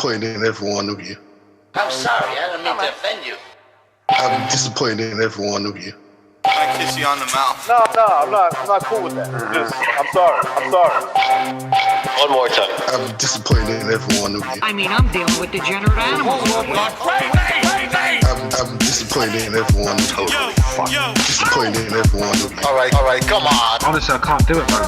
disappointed in every one of you. I'm sorry, I didn't mean to offend you. I'm disappointed in every one of you. I kiss you on the mouth. No, I'm not cool with that. I'm sorry. One more time. I'm disappointed in every one of you. I mean, I'm dealing with degenerate animals. I'm disappointed in every one of you. Disappointed in every one of you. All right, come on. Honestly, I can't do it, man.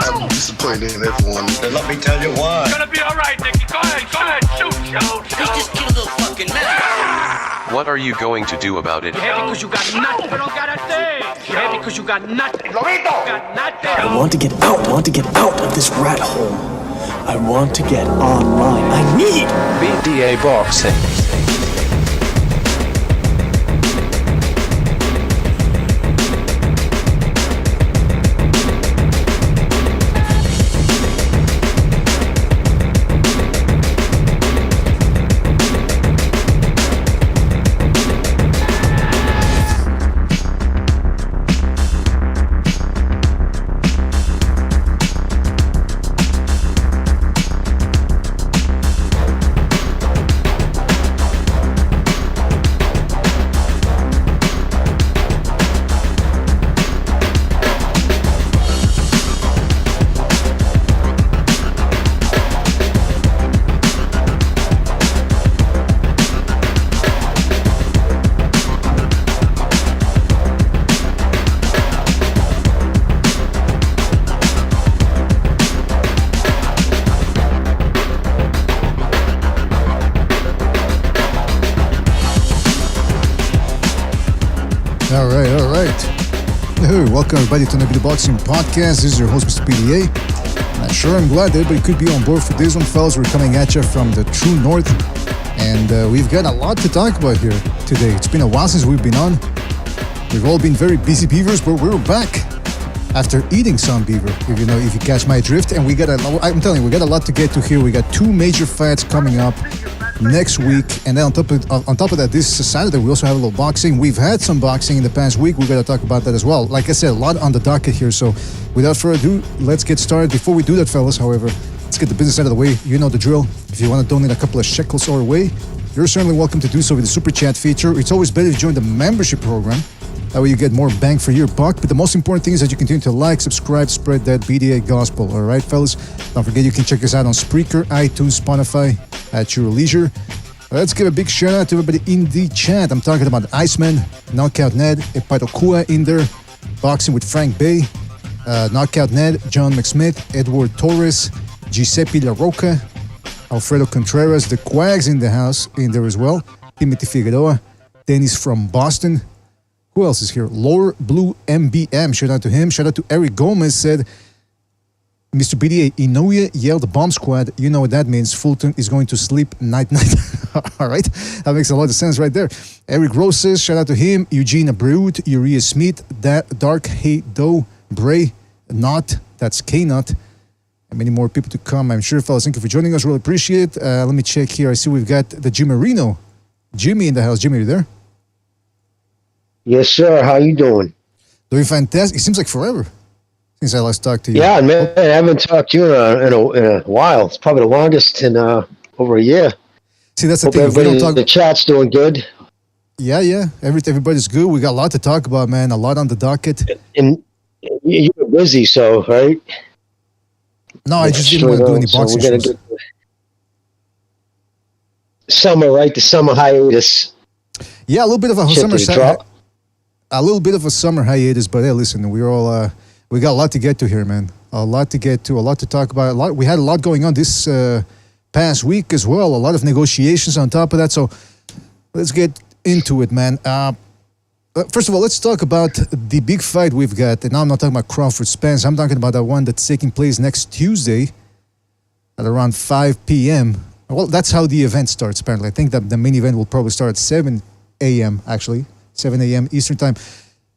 I'm disappointed in every one of you. Let me tell you why. It's gonna be all right, Nicky. Go ahead, shoot. He just killed a little fucking man. What are you going to do about it? Yeah, because you got nothing. You don't got a thing. Yeah, because you got nothing. Lobito! Got nothing. I want to get out of this rat hole. I want to get online. I need BDA boxing. All right. Hey, welcome everybody to the Boxing Podcast. This is your host, Mr. PDA. And I'm glad that everybody could be on board for this one, fellas. We're coming at you from the true north. And we've got a lot to talk about here today. It's been a while since we've been on. We've all been very busy beavers, but we're back after eating some beaver, if you catch my drift. And I'm telling you, we got a lot to get to here. We got two major fights coming up next week, and then on top of that, this Saturday we also have a little boxing. We've had some boxing in the past week. We're going to talk about that as well. Like I said, a lot on the docket here. So without further ado, let's get started. Before we do that, fellas, however, let's get the business out of the way. You know the drill. If you want to donate a couple of shekels our way, you're certainly welcome to do so with the super chat feature. It's always better to join the membership program. That way you get more bang for your buck. But the most important thing is that you continue to like, subscribe, spread that BDA gospel. All right, fellas? Don't forget you can check us out on Spreaker, iTunes, Spotify at your leisure. Let's give a big shout out to everybody in the chat. I'm talking about Iceman, Knockout Ned, Epatokua in there, Boxing with Frank Bay, Knockout Ned, John McSmith, Edward Torres, Giuseppe La Roca, Alfredo Contreras, the Quags in the house in there as well, Timothy Figueroa, Dennis from Boston. Who else is here? Lore Blue MBM. Shout out to him. Shout out to Eric Gomez. Said, Mr. BDA, Inoue yelled bomb squad. You know what that means. Fulton is going to sleep night. All right. That makes a lot of sense right there. Eric Roses. Shout out to him. Eugene Breut. Uriah Smith. That Dark Hey Do. Bray. Not. That's K-Not. And many more people to come. I'm sure, fellas. Thank you for joining us. Really appreciate it. Let me check here. I see we've got the Jimarino. Jimmy in the house. Jimmy, are you there? Yes, sir. How you doing? Doing fantastic. It seems like forever since I last talked to you. Yeah, man. I haven't talked to you in a while. It's probably the longest in over a year. See, that's the Hope thing. Everybody, the chat's doing good. Yeah. Everybody's good. We got a lot to talk about, man. A lot on the docket. And you're busy, so right? No, I just didn't want to do any boxing shows. Get summer, right? The summer hiatus. Yeah, a little bit of a summer. A little bit of a summer hiatus, but hey, listen, we got a lot to get to here, man. A lot to get to, a lot to talk about. We had a lot going on this past week as well. A lot of negotiations on top of that. So let's get into it, man. First of all, let's talk about the big fight we've got. And now I'm not talking about Crawford Spence. I'm talking about that one that's taking place next Tuesday at around 5 p.m. Well, that's how the event starts, apparently. I think that the main event will probably start at 7 a.m., actually. 7 a.m. Eastern Time.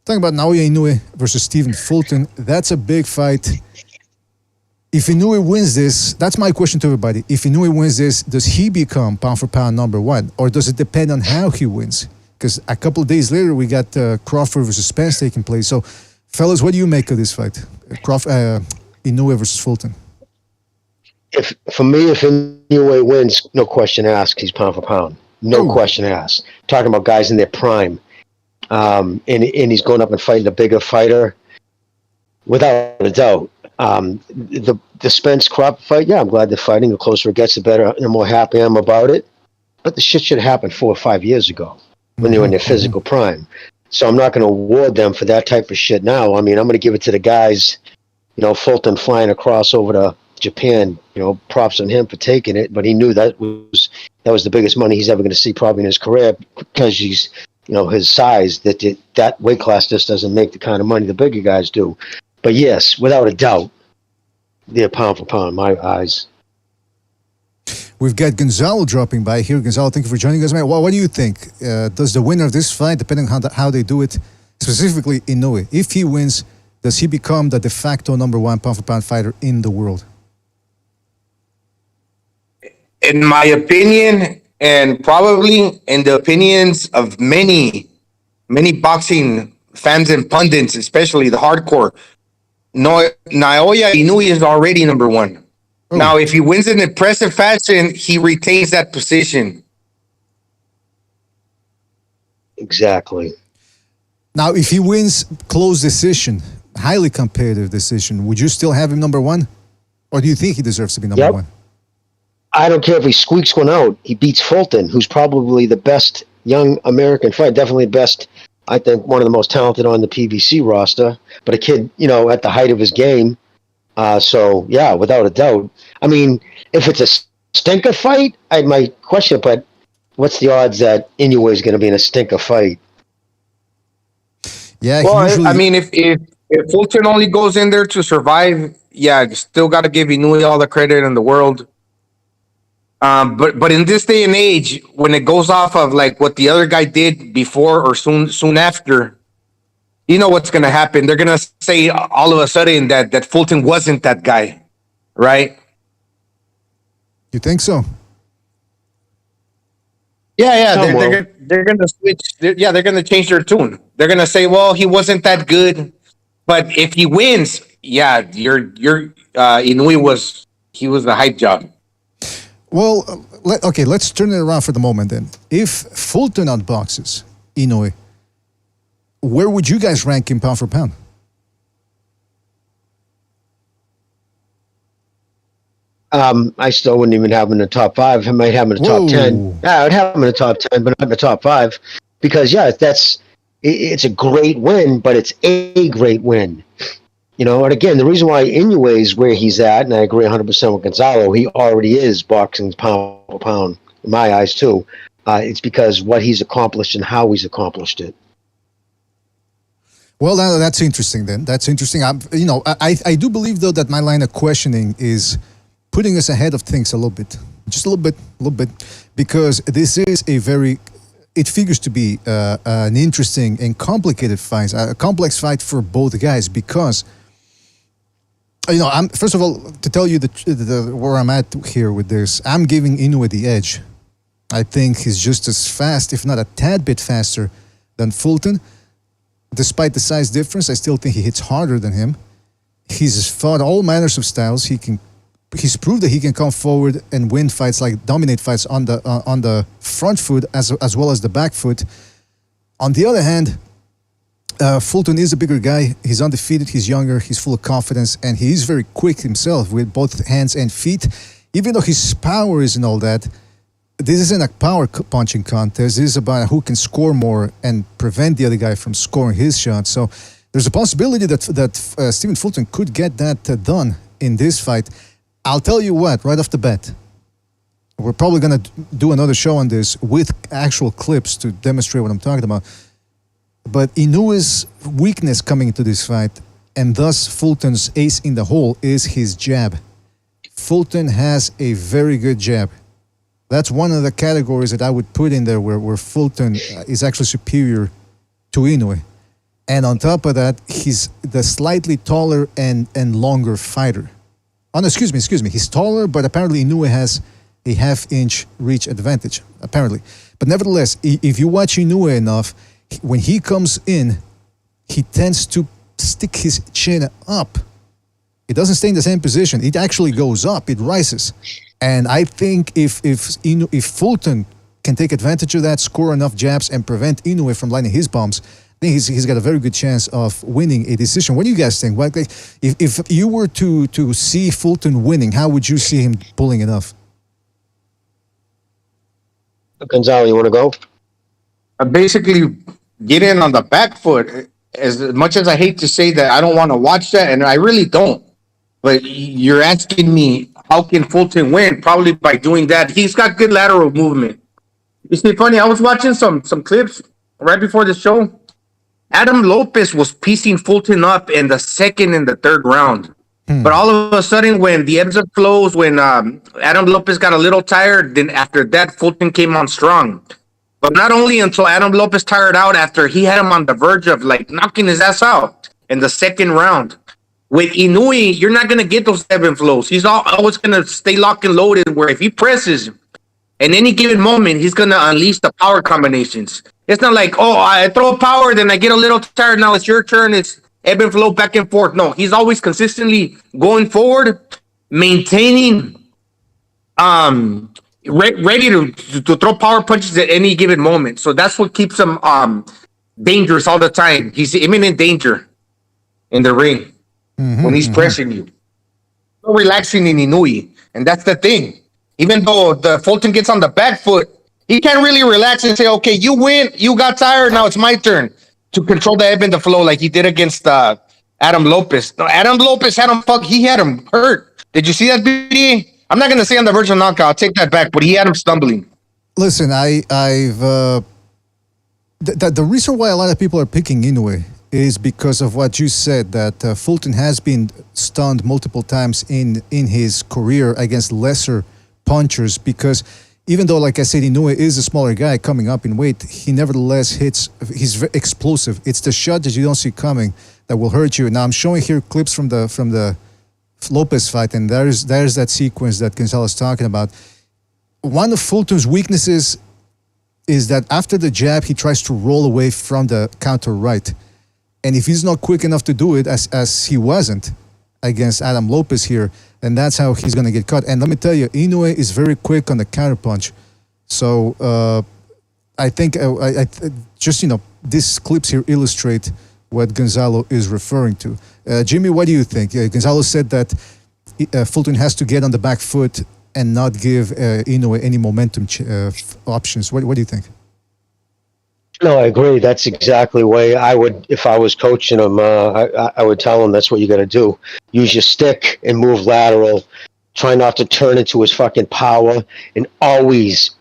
Talking about Naoya Inoue versus Stephen Fulton. That's a big fight. If Inoue wins this, that's my question to everybody. If Inoue wins this, does he become pound for pound number one? Or does it depend on how he wins? Because a couple of days later, we got Crawford versus Spence taking place. So, fellas, what do you make of this fight? Inoue versus Fulton. if Inoue wins, no question asked, he's pound for pound. No question asked. Talking about guys in their prime. And he's going up and fighting a bigger fighter, without a doubt. The Spence-Crawford fight, yeah, I'm glad they're fighting. The closer it gets, the better, the more happy I am about it. But the shit should have happened 4 or 5 years ago when they were in their physical prime. So I'm not going to award them for that type of shit now. I mean, I'm going to give it to the guys, Fulton flying across over to Japan, props on him for taking it. But he knew that was the biggest money he's ever going to see probably in his career, because he's, his size, that weight class just doesn't make the kind of money the bigger guys do. But yes, without a doubt, they're pound for pound in my eyes. We've got Gonzalo dropping by here. Gonzalo, thank you for joining us, man. What do you think? Does the winner of this fight, depending on how they do it, specifically Inoue, if he wins, does he become the de facto #1 pound-for-pound fighter in the world? In my opinion, and probably in the opinions of many boxing fans and pundits, especially the hardcore, Naoya Inoue is already #1. Oh. Now, if he wins in impressive fashion, he retains that position. Exactly. Now, if he wins close decision, highly competitive decision, would you still have him #1? Or do you think he deserves to be #1? I don't care if he squeaks one out. He beats Fulton, who's probably the best young American fighter, definitely the best, I think, one of the most talented on the PBC roster, but a kid, at the height of his game. So, yeah, without a doubt. I mean, if it's a stinker fight, I might question it, but what's the odds that Inoue is going to be in a stinker fight? Yeah. Well, I mean, if Fulton only goes in there to survive, yeah, still got to give Inoue all the credit in the world. But in this day and age, when it goes off of like what the other guy did before or soon after, you know what's going to happen. They're going to say all of a sudden that Fulton wasn't that guy, right? You think so? Yeah. They're going to switch. They're going to change their tune. They're going to say, well, he wasn't that good, but if he wins, yeah, Inoue was the hype job. Well, let's turn it around for the moment then. If Fulton outboxes Inoue, where would you guys rank him pound for pound? I still wouldn't even have him in the top 5. I might have him in the top 10. Yeah, I'd have him in the top 10, but not in the top 5. Because, yeah, it's a great win, but it's a great win. And again, the reason why Inoue is where he's at, and I agree 100% with Gonzalo, he already is boxing pound for pound, in my eyes, too. It's because what he's accomplished and how he's accomplished it. Well, that's interesting then. That's interesting. I do believe, though, that my line of questioning is putting us ahead of things a little bit. Just a little bit. Because this is it figures to be an interesting and complicated fight, a complex fight for both guys because, first of all, to tell you where I'm at here with this, I'm giving Inoue the edge. I think he's just as fast, if not a tad bit faster than Fulton. Despite the size difference, I still think he hits harder than him. He's fought all manners of styles. He's proved that he can come forward and win fights, like dominate fights on the front foot as well as the back foot. On the other hand, Fulton is a bigger guy. He's undefeated. He's younger. He's full of confidence, and he is very quick himself with both hands and feet. Even though his power isn't all that, this isn't a power punching contest. This is about who can score more and prevent the other guy from scoring his shot. So there's a possibility that Stephen Fulton could get that done in this fight. I'll tell you what, right off the bat, we're probably going to do another show on this with actual clips to demonstrate what I'm talking about. But Inoue's weakness coming into this fight, and thus Fulton's ace in the hole, is his jab. Fulton has a very good jab. That's one of the categories that I would put in there where Fulton is actually superior to Inoue. And on top of that, he's the slightly taller and longer fighter. Oh, no, excuse me. He's taller, but apparently Inoue has a half-inch reach advantage, apparently. But nevertheless, if you watch Inoue enough, when he comes in, he tends to stick his chin up It doesn't stay in the same position. It actually goes up. It rises. And I think if Fulton can take advantage of that, score enough jabs, and prevent Inoue from landing his bombs, I think he's got a very good chance of winning a decision. What do you guys think? If you were to see Fulton winning, how would you see him pulling it off? Gonzalo, you want to go? Basically, get in on the back foot. As much as I hate to say that, I don't want to watch that, and I really don't. But you're asking me, how can Fulton win? Probably by doing that. He's got good lateral movement. You see, funny, I was watching some clips right before the show. Adam Lopez was piecing Fulton up in the second and the third round. But all of a sudden, when the ebbs and flows, when Adam Lopez got a little tired, then after that, Fulton came on strong. But not only until Adam Lopez tired out, after he had him on the verge of like knocking his ass out in the second round. With Inoue, you're not going to get those ebb and flows. He's always going to stay locked and loaded, where if he presses, in any given moment, he's going to unleash the power combinations. It's not like, oh, I throw power, then I get a little tired. Now it's your turn. It's ebb and flow back and forth. No, he's always consistently going forward, maintaining, ready to throw power punches at any given moment. So that's what keeps him dangerous all the time. He's imminent danger in the ring when he's pressing you. So relaxing in Inoue, and that's the thing. Even though the Fulton gets on the back foot, he can't really relax and say, okay, you win, you got tired, now it's my turn to control the ebb and the flow like he did against Adam Lopez. No, Adam Lopez had him hurt. Did you see that video? I'm not going to say on the verge of knockout. I'll take that back, but he had him stumbling. Listen, the reason why a lot of people are picking Inoue is because of what you said, that Fulton has been stunned multiple times in his career against lesser punchers, because even though, like I said, Inoue is a smaller guy coming up in weight, he nevertheless he's very explosive. It's the shot that you don't see coming that will hurt you. Now I'm showing here clips from the Lopez fight, and there's that sequence that Gonzalo's talking about. One of Fulton's weaknesses is that after the jab, he tries to roll away from the counter right. And if he's not quick enough to do it, as he wasn't against Adam Lopez here, then that's how he's going to get caught. And let me tell you, Inoue is very quick on the counter punch. So I think these clips here illustrate what Gonzalo is referring to. Jimmy, what do you think? Gonzalo said that Fulton has to get on the back foot and not give Inoue any momentum options. What do you think? No, I agree. That's exactly the way I would, if I was coaching him, I would tell him that's what you got to do. Use your stick and move lateral. Try not to turn into his fucking power, and always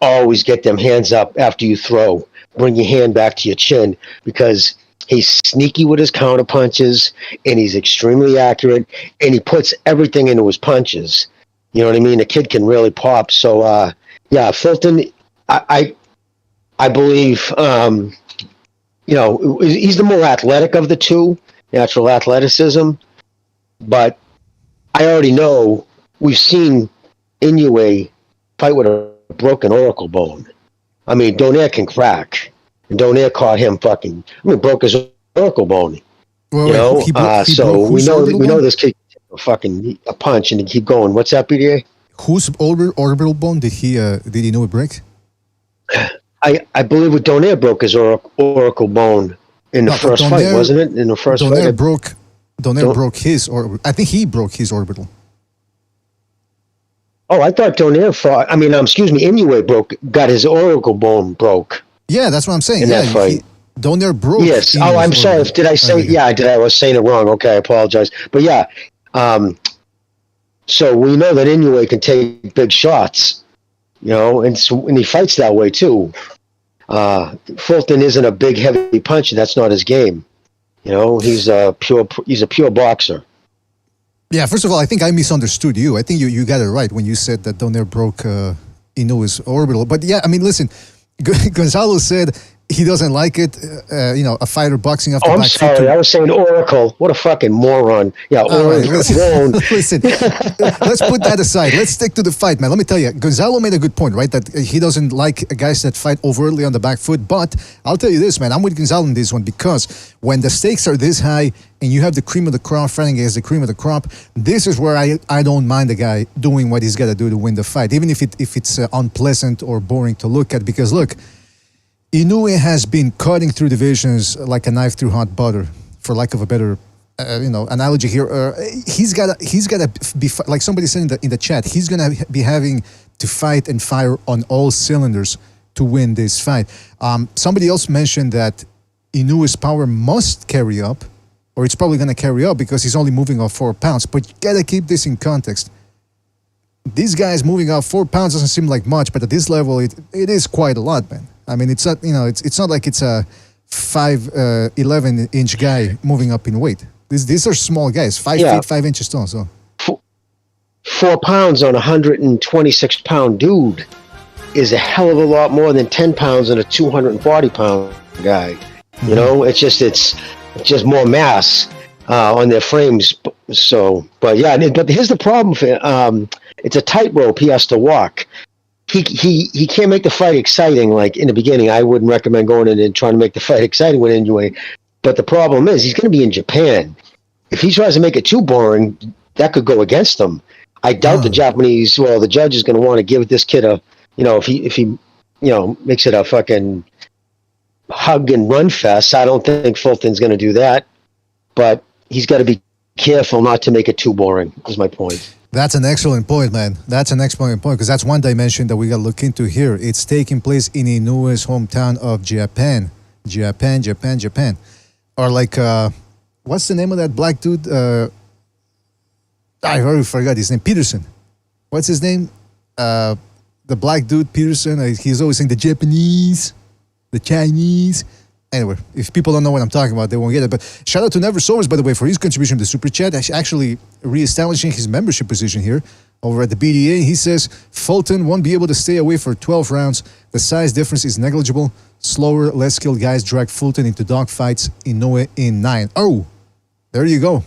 get them hands up after you throw. Bring your hand back to your chin, because he's sneaky with his counter punches, and he's extremely accurate, and he puts everything into his punches. You know what I mean? The kid can really pop. So, yeah, Fulton, I believe, he's the more athletic of the two, natural athleticism. But I already know, we've seen Inoue fight with a broken oracle bone. I mean, Donaire can crack. And Donaire caught him broke his oracle bone. Well, so we know this kid can a punch and keep going. What's that, PDA? Whose orbital bone did Inoue break? I believe with Donaire broke his oracle bone in the first fight, wasn't it? In the first fight, Donaire broke his, or I think he broke his orbital. Oh, I thought Donaire fought. Inoue got his oracle bone broke. Yeah, that's what I'm saying. In that fight, Donaire broke. Yes. Oh, I'm sorry. Did I say? Yeah, I was saying it wrong. Okay, I apologize. But yeah, so we know that Inoue can take big shots. And he fights that way too. Fulton isn't a big, heavy puncher. That's not his game. He's a pure boxer. Yeah, first of all, I think I misunderstood you. I think you got it right when you said that Donaire broke Inoue's orbital. But yeah, I mean, listen, Gonzalo said he doesn't like it. A fighter boxing off the Oh, I'm back foot. sorry. I was saying Oracle. What a fucking moron. Yeah, All right, Oracle. listen, let's put that aside. Let's stick to the fight, man. Let me tell you, Gonzalo made a good point, right? That he doesn't like guys that fight overtly on the back foot. But I'll tell you this, man. I'm with Gonzalo in this one because when the stakes are this high and you have the cream of the crop fighting against the cream of the crop, this is where I don't mind the guy doing what he's got to do to win the fight, even if it's unpleasant or boring to look at. Because look, Inoue has been cutting through divisions like a knife through hot butter, for lack of a better, analogy here. He's got to be like somebody said in the chat. He's gonna be having to fight and fire on all cylinders to win this fight. Somebody else mentioned that Inoue's power must carry up, or it's probably gonna carry up because he's only moving off 4 pounds. But you gotta keep this in context. These guys moving off 4 pounds doesn't seem like much, but at this level, it is quite a lot, man. I mean, it's not, it's not like it's a 11-inch guy moving up in weight. These are small guys, 5 feet, 5 inches tall. So 4 pounds on a 126-pound dude is a hell of a lot more than 10 pounds on a 240-pound guy. You know, it's just more mass on their frames. So, but here's the problem. It's a tightrope he has to walk. He can't make the fight exciting. Like in the beginning, I wouldn't recommend going in and trying to make the fight exciting with Inoue. But the problem is he's going to be in Japan. If he tries to make it too boring, that could go against him. I doubt the judge is going to want to give this kid a, if he makes it a fucking hug and run fest. I don't think Fulton's going to do that. But he's got to be careful not to make it too boring, is my point. That's an excellent point, man. That's an excellent point because that's one dimension that we got to look into here. It's taking place in Inoue's hometown of Japan. Japan. Or like, what's the name of that black dude? I already forgot his name. Peterson. What's his name? The black dude, Peterson. He's always saying the Japanese, the Chinese. Anyway, if people don't know what I'm talking about, they won't get it. But shout out to Never Sobers, by the way, for his contribution to the Super Chat, actually reestablishing his membership position here over at the BDA. He says, Fulton won't be able to stay away for 12 rounds. The size difference is negligible. Slower, less skilled guys drag Fulton into dogfights. Inoue in 9. Oh, there you go.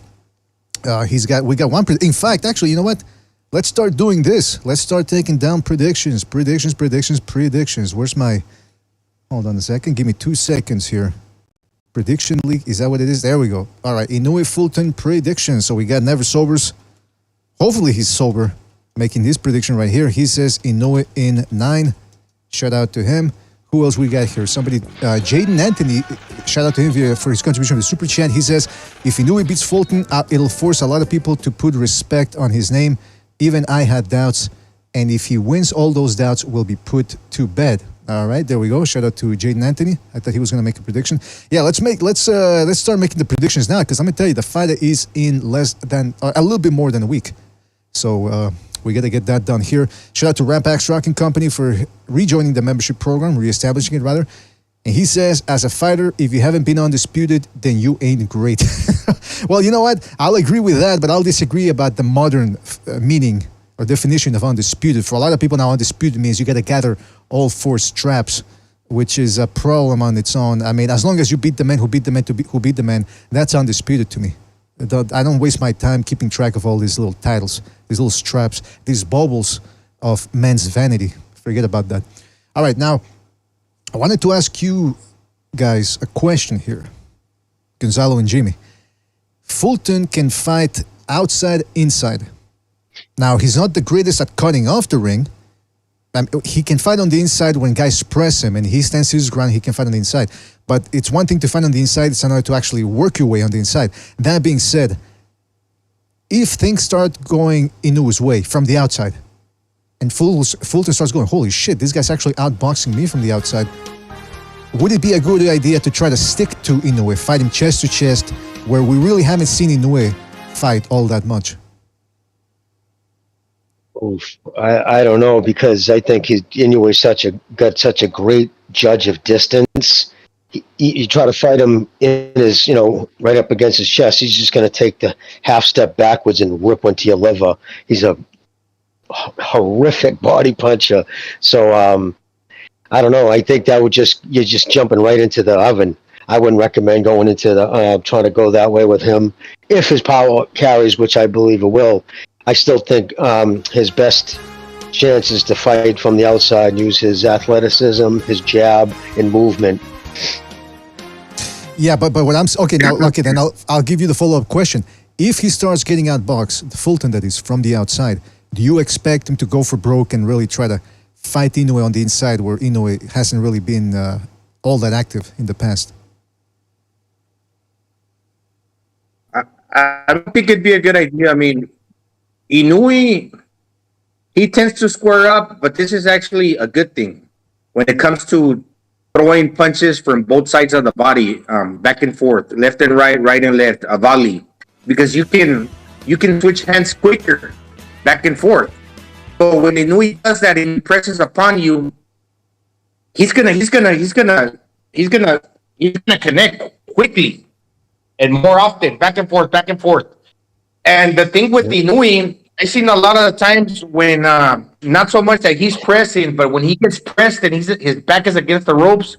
We got one. In fact, actually, you know what? Let's start doing this. Let's start taking down predictions. Where's my... Hold on a second. Give me 2 seconds here. Prediction league. Is that what it is? There we go. All right. Inoue Fulton prediction. So we got Never Sobers. Hopefully he's sober. Making this prediction right here. He says Inoue in 9. Shout out to him. Who else we got here? Somebody, Jaden Anthony. Shout out to him for his contribution to the Super Chat. He says, if Inoue beats Fulton, it'll force a lot of people to put respect on his name. Even I had doubts. And if he wins, all those doubts will be put to bed. All right, there we go. Shout out to Jaden Anthony. I thought he was going to make a prediction. Yeah, let's start making the predictions now because I'm going to tell you the fight is in less than a little bit more than a week. So we got to get that done here. Shout out to Rampax Rocking Company for rejoining the membership program, reestablishing it rather. And he says, as a fighter, if you haven't been undisputed, then you ain't great. Well, you know what? I'll agree with that, but I'll disagree about the modern meaning or definition of undisputed. For a lot of people now, undisputed means you got to gather all 4 straps, which is a problem on its own. I mean, as long as you beat the man who beat the man who beat the man, that's undisputed to me. I don't waste my time keeping track of all these little titles, these little straps, these baubles of men's vanity. Forget about that. All right, now, I wanted to ask you guys a question here. Gonzalo and Jimmy. Fulton can fight outside, inside. Now, he's not the greatest at cutting off the ring. He can fight on the inside when guys press him and he stands his ground, he can fight on the inside. But it's one thing to fight on the inside, it's another to actually work your way on the inside. That being said, if things start going Inoue's way from the outside, and Fulton starts going, holy shit, this guy's actually outboxing me from the outside, would it be a good idea to try to stick to Inoue, fight him chest to chest, where we really haven't seen Inoue fight all that much? Oof, I don't know because I think Inoue got such a great judge of distance. You try to fight him in his, right up against his chest. He's just going to take the half step backwards and whip one to your liver. He's a horrific body puncher. So I don't know. I think that would you're just jumping right into the oven. I wouldn't recommend going into the trying to go that way with him if his power carries, which I believe it will. I still think his best chance is to fight from the outside, use his athleticism, his jab, and movement. Yeah, but what I'm then I'll give you the follow-up question. If he starts getting outboxed, Fulton that is, from the outside, do you expect him to go for broke and really try to fight Inoue on the inside, where Inoue hasn't really been all that active in the past? I don't think it'd be a good idea. I mean, Inoue, he tends to square up, but this is actually a good thing when it comes to throwing punches from both sides of the body, back and forth, left and right and left, a volley, because you can switch hands quicker, back and forth. So when Inoue does that and he presses upon you, he's gonna connect quickly and more often, back and forth. And the thing with Inoue, I've seen a lot of the times when not so much that he's pressing, but when he gets pressed and his back is against the ropes,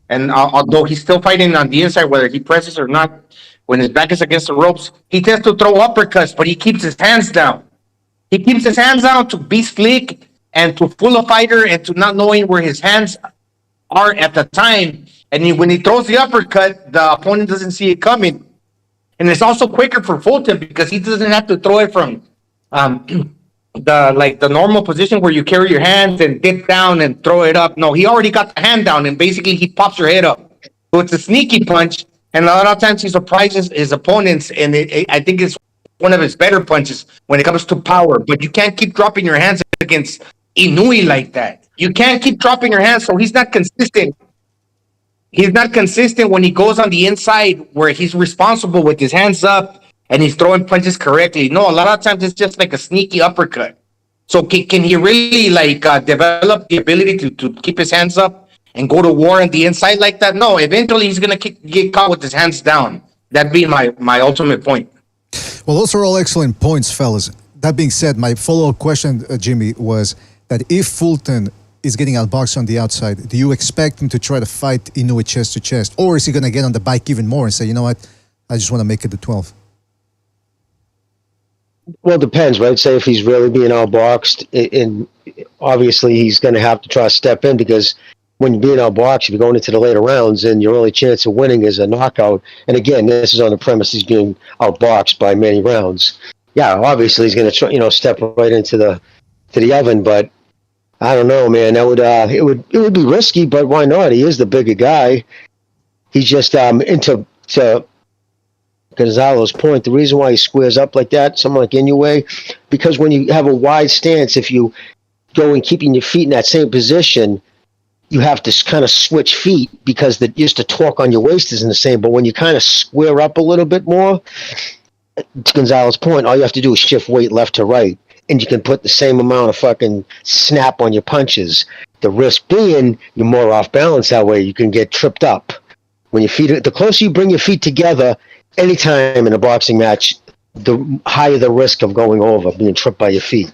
and although he's still fighting on the inside, whether he presses or not, when his back is against the ropes, he tends to throw uppercuts, but he keeps his hands down. He keeps his hands down to be slick and to fool a fighter and to not knowing where his hands are at the time. And when he throws the uppercut, the opponent doesn't see it coming. And it's also quicker for Fulton because he doesn't have to throw it from the normal position where you carry your hands and dip down and throw it up. No, he already got the hand down, and basically he pops your head up. So it's a sneaky punch, and a lot of times he surprises his opponents, and I think it's one of his better punches when it comes to power. But you can't keep dropping your hands against Inoue like that. You can't keep dropping your hands, so he's not consistent. He's not consistent when he goes on the inside where he's responsible with his hands up and he's throwing punches correctly. No, a lot of times it's just like a sneaky uppercut. So can he really develop the ability to keep his hands up and go to war on the inside like that? No, eventually he's going to get caught with his hands down. That'd be my ultimate point. Well, those are all excellent points, fellas. That being said, my follow-up question, Jimmy, was that if Fulton is getting outboxed on the outside, do you expect him to try to fight Inoue chest to chest? Or is he going to get on the bike even more and say, you know what, I just want to make it to 12? Well, it depends, right? Say if he's really being outboxed, and obviously he's going to have to try to step in, because when you're being outboxed, if you're going into the later rounds, and your only chance of winning is a knockout. And again, this is on the premise he's being outboxed by many rounds. Yeah, obviously he's going to try, step right into the oven, but I don't know, man. That would it would be risky, but why not? He is the bigger guy. He's just into Gonzalo's point. The reason why he squares up like that, someone like Inoue, because when you have a wide stance, if you go and keeping your feet in that same position, you have to kind of switch feet because just the torque on your waist isn't the same. But when you kind of square up a little bit more, to Gonzalo's point, all you have to do is shift weight left to right, and you can put the same amount of fucking snap on your punches. The risk being you're more off balance that way. You can get tripped up. When your feet, the closer you bring your feet together, anytime in a boxing match, the higher the risk of going over, being tripped by your feet.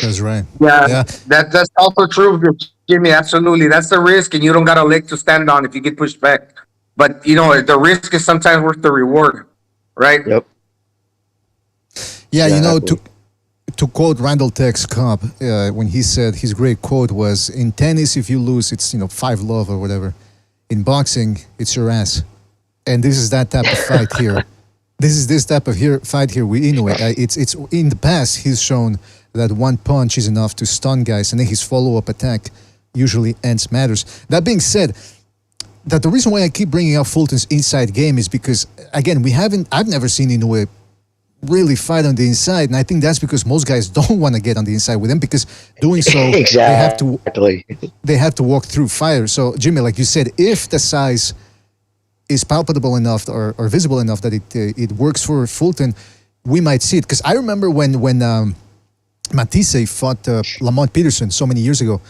That's right. Yeah. That's also true, Jimmy. Absolutely. That's the risk, and you don't got a leg to stand on if you get pushed back. But, the risk is sometimes worth the reward, right? Yep. Yeah, to quote Randall Tex Cobb, when he said his great quote was, in tennis, if you lose, it's, 5-love or whatever. In boxing, it's your ass. And this is that type of fight here. This type of fight here with Inoue. It's in the past, he's shown that one punch is enough to stun guys, and then his follow-up attack usually ends matters. That being said, that the reason why I keep bringing up Fulton's inside game is because, again, I've never seen Inoue really fight on the inside, and I think that's because most guys don't want to get on the inside with him, because doing so exactly. they have to walk through fire. So, Jimmy, like you said, if the size is palpable enough or visible enough that it works for Fulton, we might see it. Because I remember when Matisse fought Lamont Peterson so many years ago,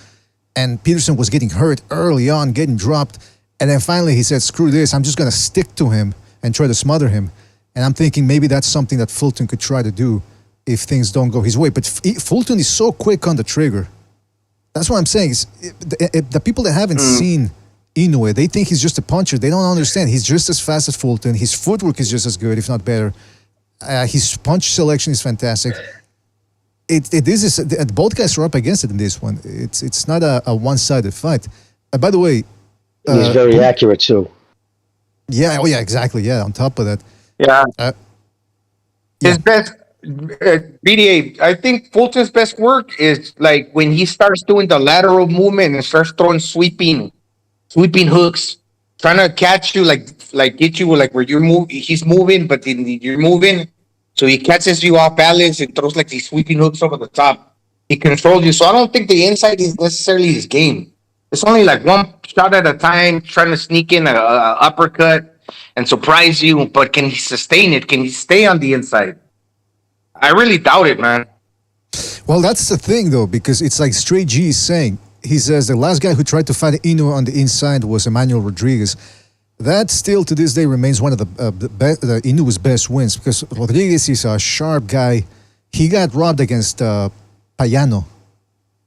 and Peterson was getting hurt early on, getting dropped, and then finally he said, screw this, I'm just going to stick to him and try to smother him. And I'm thinking maybe that's something that Fulton could try to do if things don't go his way. But Fulton is so quick on the trigger. That's what I'm saying. The people that haven't seen Inoue, they think he's just a puncher. They don't understand. He's just as fast as Fulton. His footwork is just as good, if not better. His punch selection is fantastic. Both guys are up against it in this one. It's not a one-sided fight. By the way, he's very accurate too. Yeah. Oh, yeah. Exactly. Yeah. On top of that. Yeah. His best BDA. I think Fulton's best work is like when he starts doing the lateral movement and starts throwing sweeping hooks, trying to catch you, like get you like where you're moving. He's moving, but then you're moving, so he catches you off balance and throws like these sweeping hooks over the top. He controls you. So I don't think the inside is necessarily his game. It's only like one shot at a time, trying to sneak in a uppercut and surprise you. But can he sustain it? Can he stay on the inside? I really doubt it, man. Well, that's the thing, though, because it's like Straight G is saying. He says the last guy who tried to fight Inoue on the inside was Emmanuel Rodriguez. That still, to this day, remains one of the Inoue's best wins, because Rodriguez is a sharp guy. He got robbed against Payano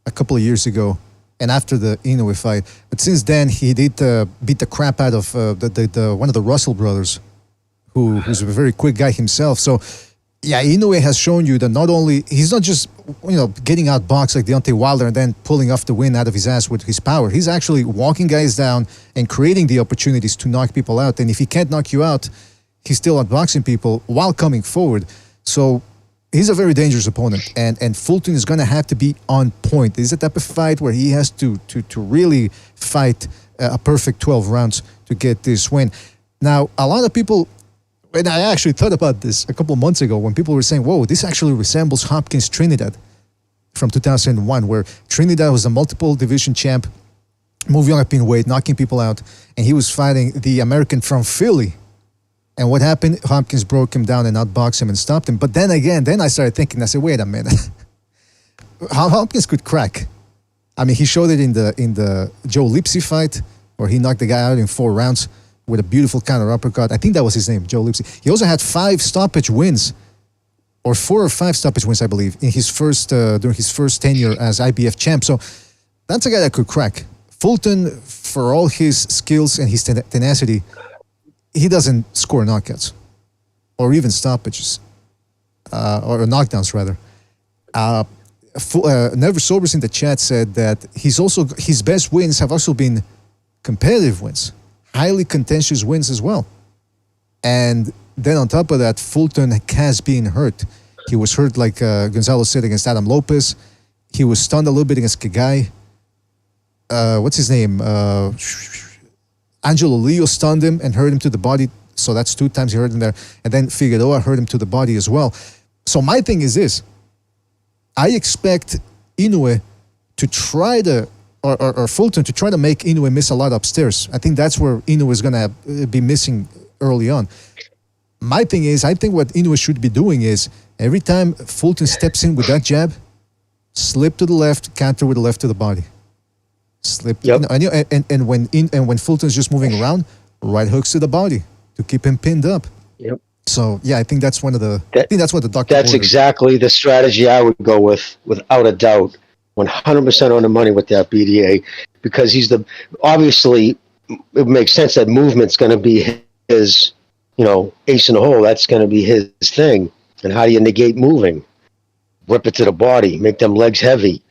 a couple of years ago, and after the Inoue fight. But since then, he did beat the crap out of one of the Russell brothers, who's a very quick guy himself. So, yeah, Inoue has shown you that not only he's not just getting outboxed like Deontay Wilder and then pulling off the win out of his ass with his power. He's actually walking guys down and creating the opportunities to knock people out. And if he can't knock you out, he's still outboxing people while coming forward. So he's a very dangerous opponent, and Fulton is going to have to be on point. This is a type of fight where he has to really fight a perfect 12 rounds to get this win. Now, a lot of people. And I actually thought about this a couple of months ago when people were saying, whoa, this actually resembles Hopkins Trinidad from 2001, where Trinidad was a multiple division champ, moving up in weight, knocking people out, and he was fighting the American from Philly. And what happened? Hopkins broke him down and outboxed him and stopped him. But then again, I started thinking, I said, wait a minute. Hopkins could crack. I mean, he showed it in the Joe Lipsy fight, where he knocked the guy out in 4 rounds. With a beautiful counter uppercut. I think that was his name, Joe Lipsy. He also had 5 stoppage wins, or 4 or 5 stoppage wins, I believe, in his first during his first tenure as IBF champ. So that's a guy that could crack. Fulton, for all his skills and his tenacity, he doesn't score knockouts, or even stoppages, or knockdowns rather. Never Sobers in the chat said that his best wins have also been competitive wins. Highly contentious wins as well. And then on top of that, Fulton has been hurt. He was hurt, like Gonzalo said, against Adam Lopez. He was stunned a little bit against Kigai. What's his name? Angelo Leo stunned him and hurt him to the body. So that's 2 times he hurt him there. And then Figueroa hurt him to the body as well. So my thing is this. I expect Inoue to try to or Fulton to try to make Inoue miss a lot upstairs. I think that's where Inoue is going to be missing early on. My thing is, I think what Inoue should be doing is every time Fulton steps in with that jab, slip to the left, counter with the left to the body. Slip. Yep. And when Fulton's just moving around, right hooks to the body to keep him pinned up. Yep. So yeah, I think that's one of the. I think that's what the doctor. That's exactly the strategy I would go with, without a doubt. 100% on the money with that BDA, because obviously it makes sense that movement's going to be his, ace in the hole. That's going to be his thing. And how do you negate moving? Whip it to the body, make them legs heavy,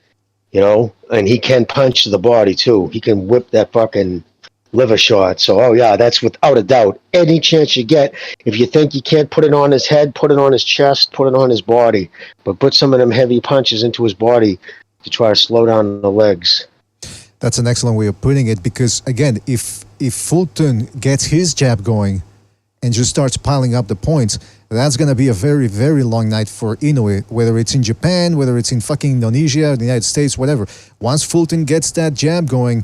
and he can punch to the body too. He can whip that fucking liver shot. So, that's without a doubt. Any chance you get, if you think you can't put it on his head, put it on his chest, put it on his body, but put some of them heavy punches into his body to try to slow down the legs. That's an excellent way of putting it, because again, if Fulton gets his jab going and just starts piling up the points, that's going to be a very, very long night for Inoue, whether it's in Japan, whether it's in fucking Indonesia, the United States, whatever. Once Fulton gets that jab going,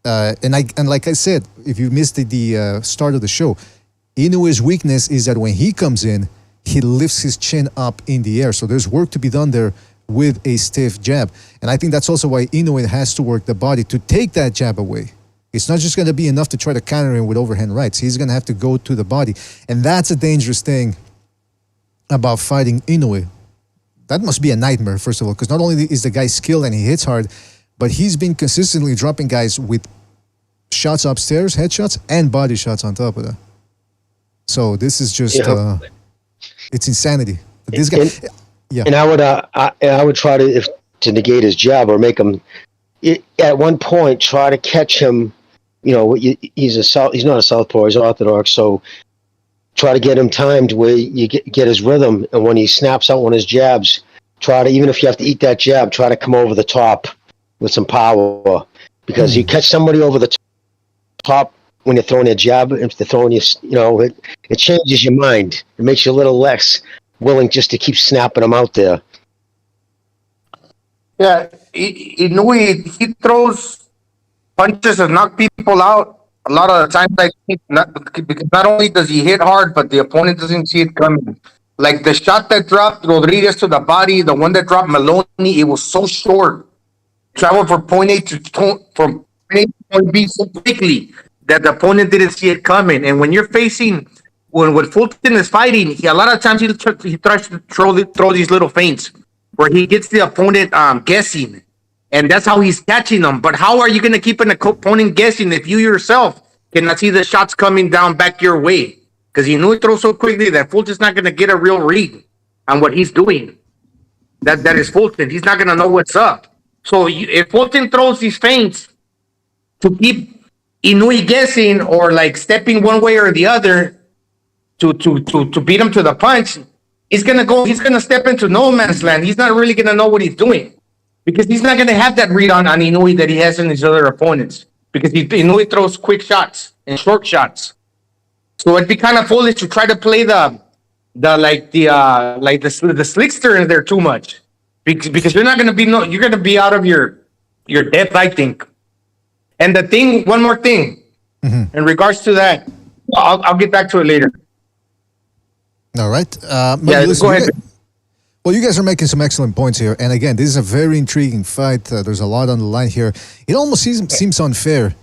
and like I said, if you missed the start of the show, Inoue's weakness is that when he comes in, he lifts his chin up in the air. So there's work to be done there with a stiff jab. And I think that's also why Inoue has to work the body to take that jab away. It's not just going to be enough to try to counter him with overhand rights. He's going to have to go to the body. And that's a dangerous thing about fighting Inoue. That must be a nightmare, first of all, because not only is the guy skilled and he hits hard, but he's been consistently dropping guys with shots upstairs, headshots, and body shots on top of that. So this is just it's insanity. This guy, and I would try to negate his jab or make him at one point try to catch him. You know, he's not a southpaw, he's orthodox, so try to get him timed where you get his rhythm, and when he snaps out one of his jabs, try to, even if you have to eat that jab, try to come over the top with some power, because you catch somebody over the top when you're throwing a jab, if they're throwing you, it changes your mind. It makes you a little less willing just to keep snapping them out there. Yeah, Inoue, he throws punches that knock people out. A lot of the times, because not only does he hit hard, but the opponent doesn't see it coming. Like the shot that dropped Rodriguez to the body, the one that dropped Maloney, it was so short. Traveled from point A to point B so quickly that the opponent didn't see it coming. And when you're facing, when Fulton is fighting, a lot of times he tries to throw these little feints where he gets the opponent guessing. And that's how he's catching them. But how are you going to keep an opponent guessing if you yourself cannot see the shots coming down back your way? Because Inoue throws so quickly that Fulton's not going to get a real read on what he's doing. That is Fulton. He's not going to know what's up. So if Fulton throws these feints to keep Inoue guessing or like stepping one way or the other to beat him to the punch, he's going to step into no man's land. He's not really going to know what he's doing. Because he's not going to have that read on Inoue that he has in his other opponents. Because Inoue throws quick shots and short shots. So it'd be kind of foolish to try to play the slickster in there too much. Because you're not going to be you're going to be out of your depth, I think. And one more thing, in regards to that, I'll get back to it later. All right. Go ahead. Well, you guys are making some excellent points here. And again, this is a very intriguing fight. There's a lot on the line here. It almost seems unfair.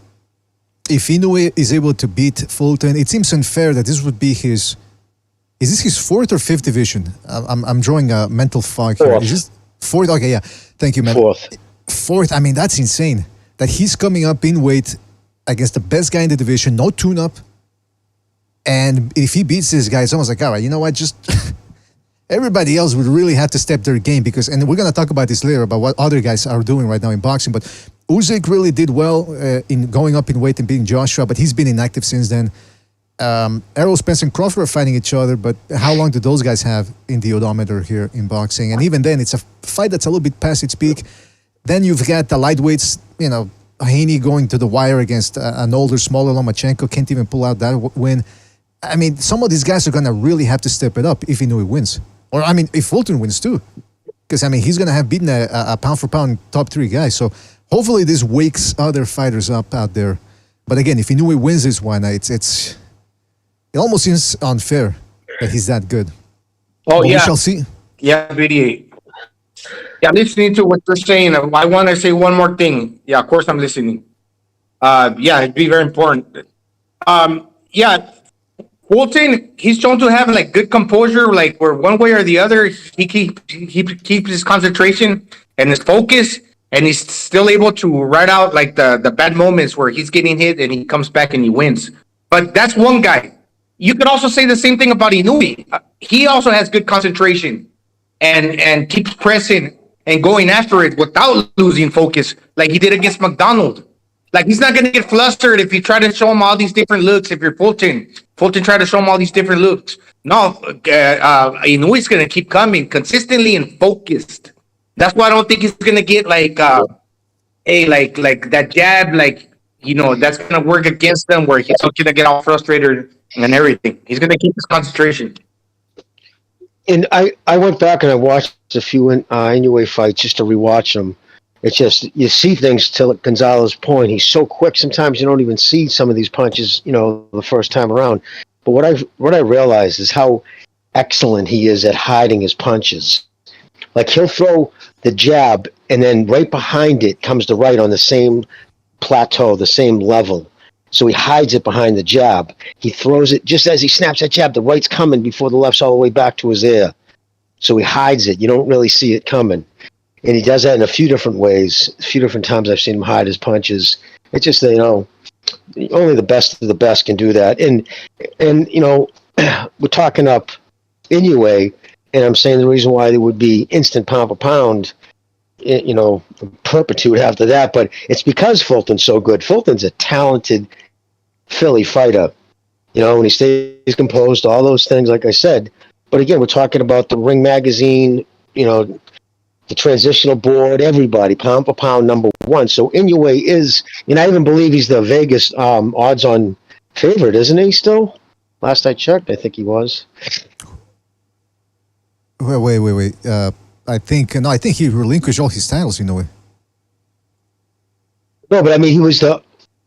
If Inoue is able to beat Fulton, it seems unfair that this would be is this his fourth or fifth division? I'm drawing a mental fog here. Is this fourth? Okay, yeah. Thank you, man. Fourth. I mean, that's insane. That he's coming up in weight against the best guy in the division, no tune-up. And if he beats this guy, it's almost like, all right, you know what, just... Everybody else would really have to step their game because, and we're going to talk about this later, about what other guys are doing right now in boxing, but Usyk really did well in going up in weight and beating Joshua, but he's been inactive since then. Errol Spence and Crawford are fighting each other, but how long do those guys have in the odometer here in boxing? And even then, it's a fight that's a little bit past its peak. Then you've got the lightweights, Haney going to the wire against an older, smaller Lomachenko, can't even pull out that win. I mean, some of these guys are going to really have to step it up if Inoue wins. Or, I mean, if Fulton wins too. Because, I mean, he's going to have beaten a pound-for-pound top 3 guy. So, hopefully this wakes other fighters up out there. But again, if Inoue wins this one, it almost seems unfair that he's that good. Oh, but yeah. We shall see. Yeah, BD. Yeah, I'm listening to what you're saying. I want to say one more thing. Yeah, of course I'm listening. Yeah, it'd be very important. Yeah, Fulton, he's shown to have like good composure, like where one way or the other, he keeps his concentration and his focus, and he's still able to ride out like the bad moments where he's getting hit and he comes back and he wins. But that's one guy. You could also say the same thing about Inoue. He also has good concentration and keeps pressing and going after it without losing focus, like he did against McDonald. Like, he's not going to get flustered if you try to show him all these different looks. If you're Fulton try to show him all these different looks. No, Inoue's going to keep coming consistently and focused. That's why I don't think he's going to get like that jab, that's going to work against them where he's going to get all frustrated and everything. He's going to keep his concentration. And I went back and I watched a few Inoue fights just to rewatch them. It's just, you see things till Gonzalez's point. He's so quick, sometimes you don't even see some of these punches, the first time around. But what I realized is how excellent he is at hiding his punches. Like, he'll throw the jab, and then right behind it comes the right on the same plateau, the same level. So he hides it behind the jab. He throws it, just as he snaps that jab, the right's coming before the left's all the way back to his ear. So he hides it. You don't really see it coming. and he does that in a few different ways. A few different times I've seen him hide his punches. It's just that, only the best of the best can do that. And we're talking up Inoue, and I'm saying the reason why there would be instant pound for pound, perpetuity after that, but it's because Fulton's so good. Fulton's a talented Philly fighter, when he stays composed, all those things, like I said. But again, we're talking about the Ring Magazine, the transitional board, everybody, pound for pound, number one. So Inoue is, and I even believe he's the Vegas odds-on favorite, isn't he still? Last I checked, I think he was. Wait. I think he relinquished all his titles, Inoue. No, but I mean, he was the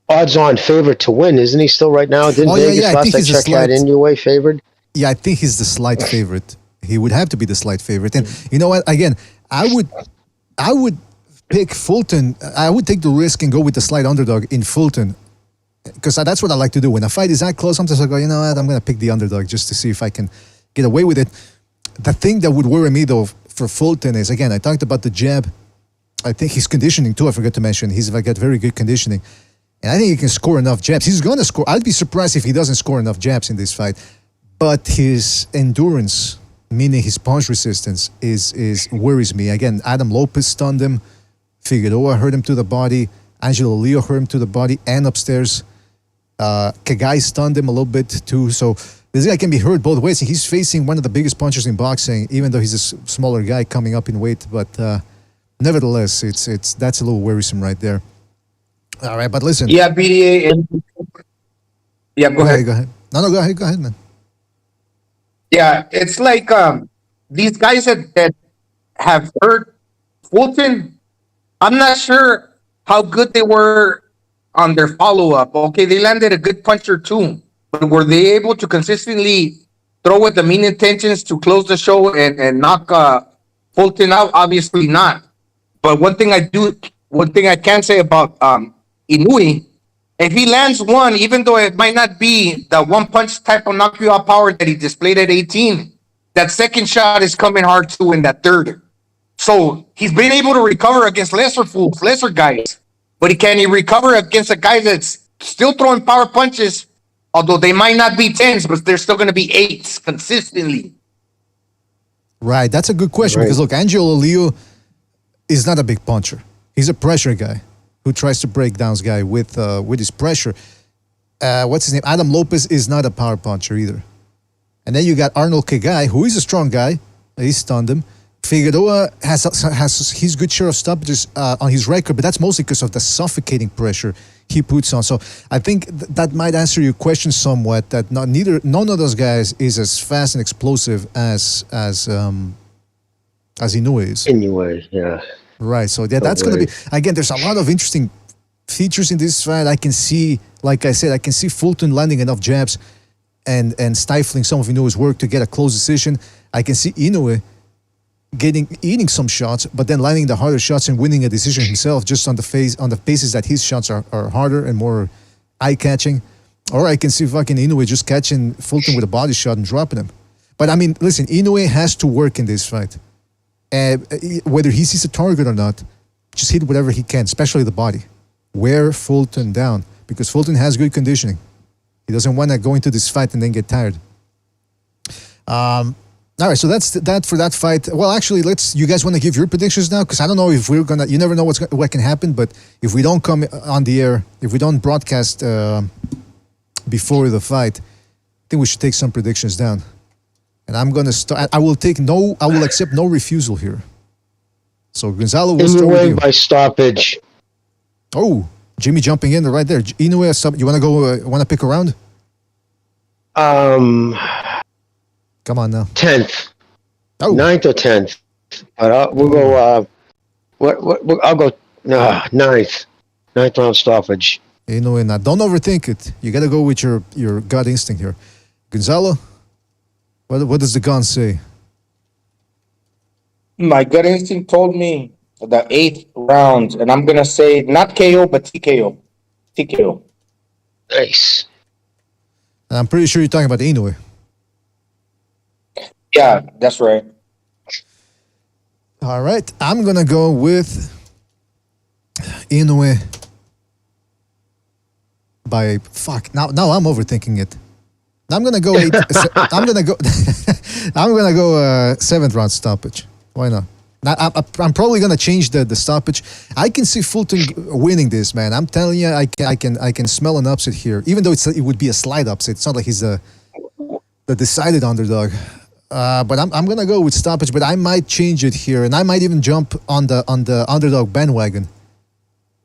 odds-on favorite to win, isn't he still right now? Didn't Vegas last I checked had Inoue favored? Yeah, I think he's the slight favorite. He would have to be the slight favorite. And you know what? Again, I would pick Fulton. I would take the risk and go with the slight underdog in Fulton, because that's what I like to do. When a fight is that close, sometimes I go, you know what? I'm going to pick the underdog just to see if I can get away with it. The thing that would worry me, though, for Fulton is, again, I talked about the jab. I think his conditioning, too, I forgot to mention. He's got very good conditioning. And I think he can score enough jabs. He's going to score. I'd be surprised if he doesn't score enough jabs in this fight. But his endurance, meaning his punch resistance, is worries me. Again, Adam Lopez stunned him. Figueroa hurt him to the body. Angelo Leo hurt him to the body and upstairs. Kagai stunned him a little bit too. So this guy can be hurt both ways. He's facing one of the biggest punchers in boxing, even though he's a smaller guy coming up in weight. But nevertheless, that's a little worrisome right there. All right, but listen. Yeah, BDA. Yeah, go ahead. Go ahead. No, go ahead, man. Yeah, it's like these guys that have hurt Fulton. I'm not sure how good they were on their follow-up. Okay, they landed a good punch or two, but were they able to consistently throw with the mean intentions to close the show and knock Fulton out? Obviously not. But one thing I can say about Inoue, if he lands one, even though it might not be the one punch type of knock you out power that he displayed at 18, that second shot is coming hard too in that third. So he's been able to recover against lesser guys, but can he recover against a guy that's still throwing power punches, although they might not be 10s, but they're still going to be 8s consistently? Right, that's a good question, because look, Angelo Leo is not a big puncher. He's a pressure guy who tries to break down his guy with his pressure. What's his name? Adam Lopez is not a power puncher either. And then you got Arnold Kagai, who is a strong guy. He stunned him. Figueroa has his good share of stoppages on his record, but that's mostly because of the suffocating pressure he puts on. So I think that might answer your question somewhat. That none of those guys is as fast and explosive as Inoue is. Inoue, yeah. Right. So that's going to be, again, there's a lot of interesting features in this fight. I can see, like I said, Fulton landing enough jabs and stifling some of Inoue's work to get a close decision. I can see Inoue eating some shots, but then landing the harder shots and winning a decision himself, just on the basis that his shots are harder and more eye-catching. Or I can see fucking Inoue just catching Fulton with a body shot and dropping him. But I mean, listen, Inoue has to work in this fight. Whether he sees a target or not, just hit whatever he can, especially the body. Wear Fulton down, because Fulton has good conditioning. He doesn't want to go into this fight and then get tired. All right, so that's that for that fight. Well, actually, you guys want to give your predictions now? Because I don't know if we're going to, you never know what can happen, but if we don't come on the air, if we don't broadcast before the fight, I think we should take some predictions down. And I'm going to start. I will accept no refusal here. So Gonzalo will start with you. By stoppage. Oh, Jimmy jumping in right there. Inoue, you want to go? Want to pick a round? Come on now. 10th. Oh. 9th or 10th. But we'll go. I'll go 9th. 9th round stoppage. Inoue, now don't overthink it. You got to go with your gut instinct here. Gonzalo, what does the gun say? My gut instinct told me the 8th round, and I'm gonna say not KO but TKO. TKO. Nice. I'm pretty sure you're talking about Inoue. Yeah, that's right. All right, I'm gonna go with Inoue by fuck. Now I'm overthinking it. I'm gonna go I'm gonna go. I'm gonna go 7th round stoppage. Why not? I'm probably gonna change the stoppage. I can see Fulton winning this, man. I'm telling you, I can smell an upset here. Even though it would be a slight upset, it's not like he's the decided underdog. But I'm gonna go with stoppage. But I might change it here, and I might even jump on the underdog bandwagon.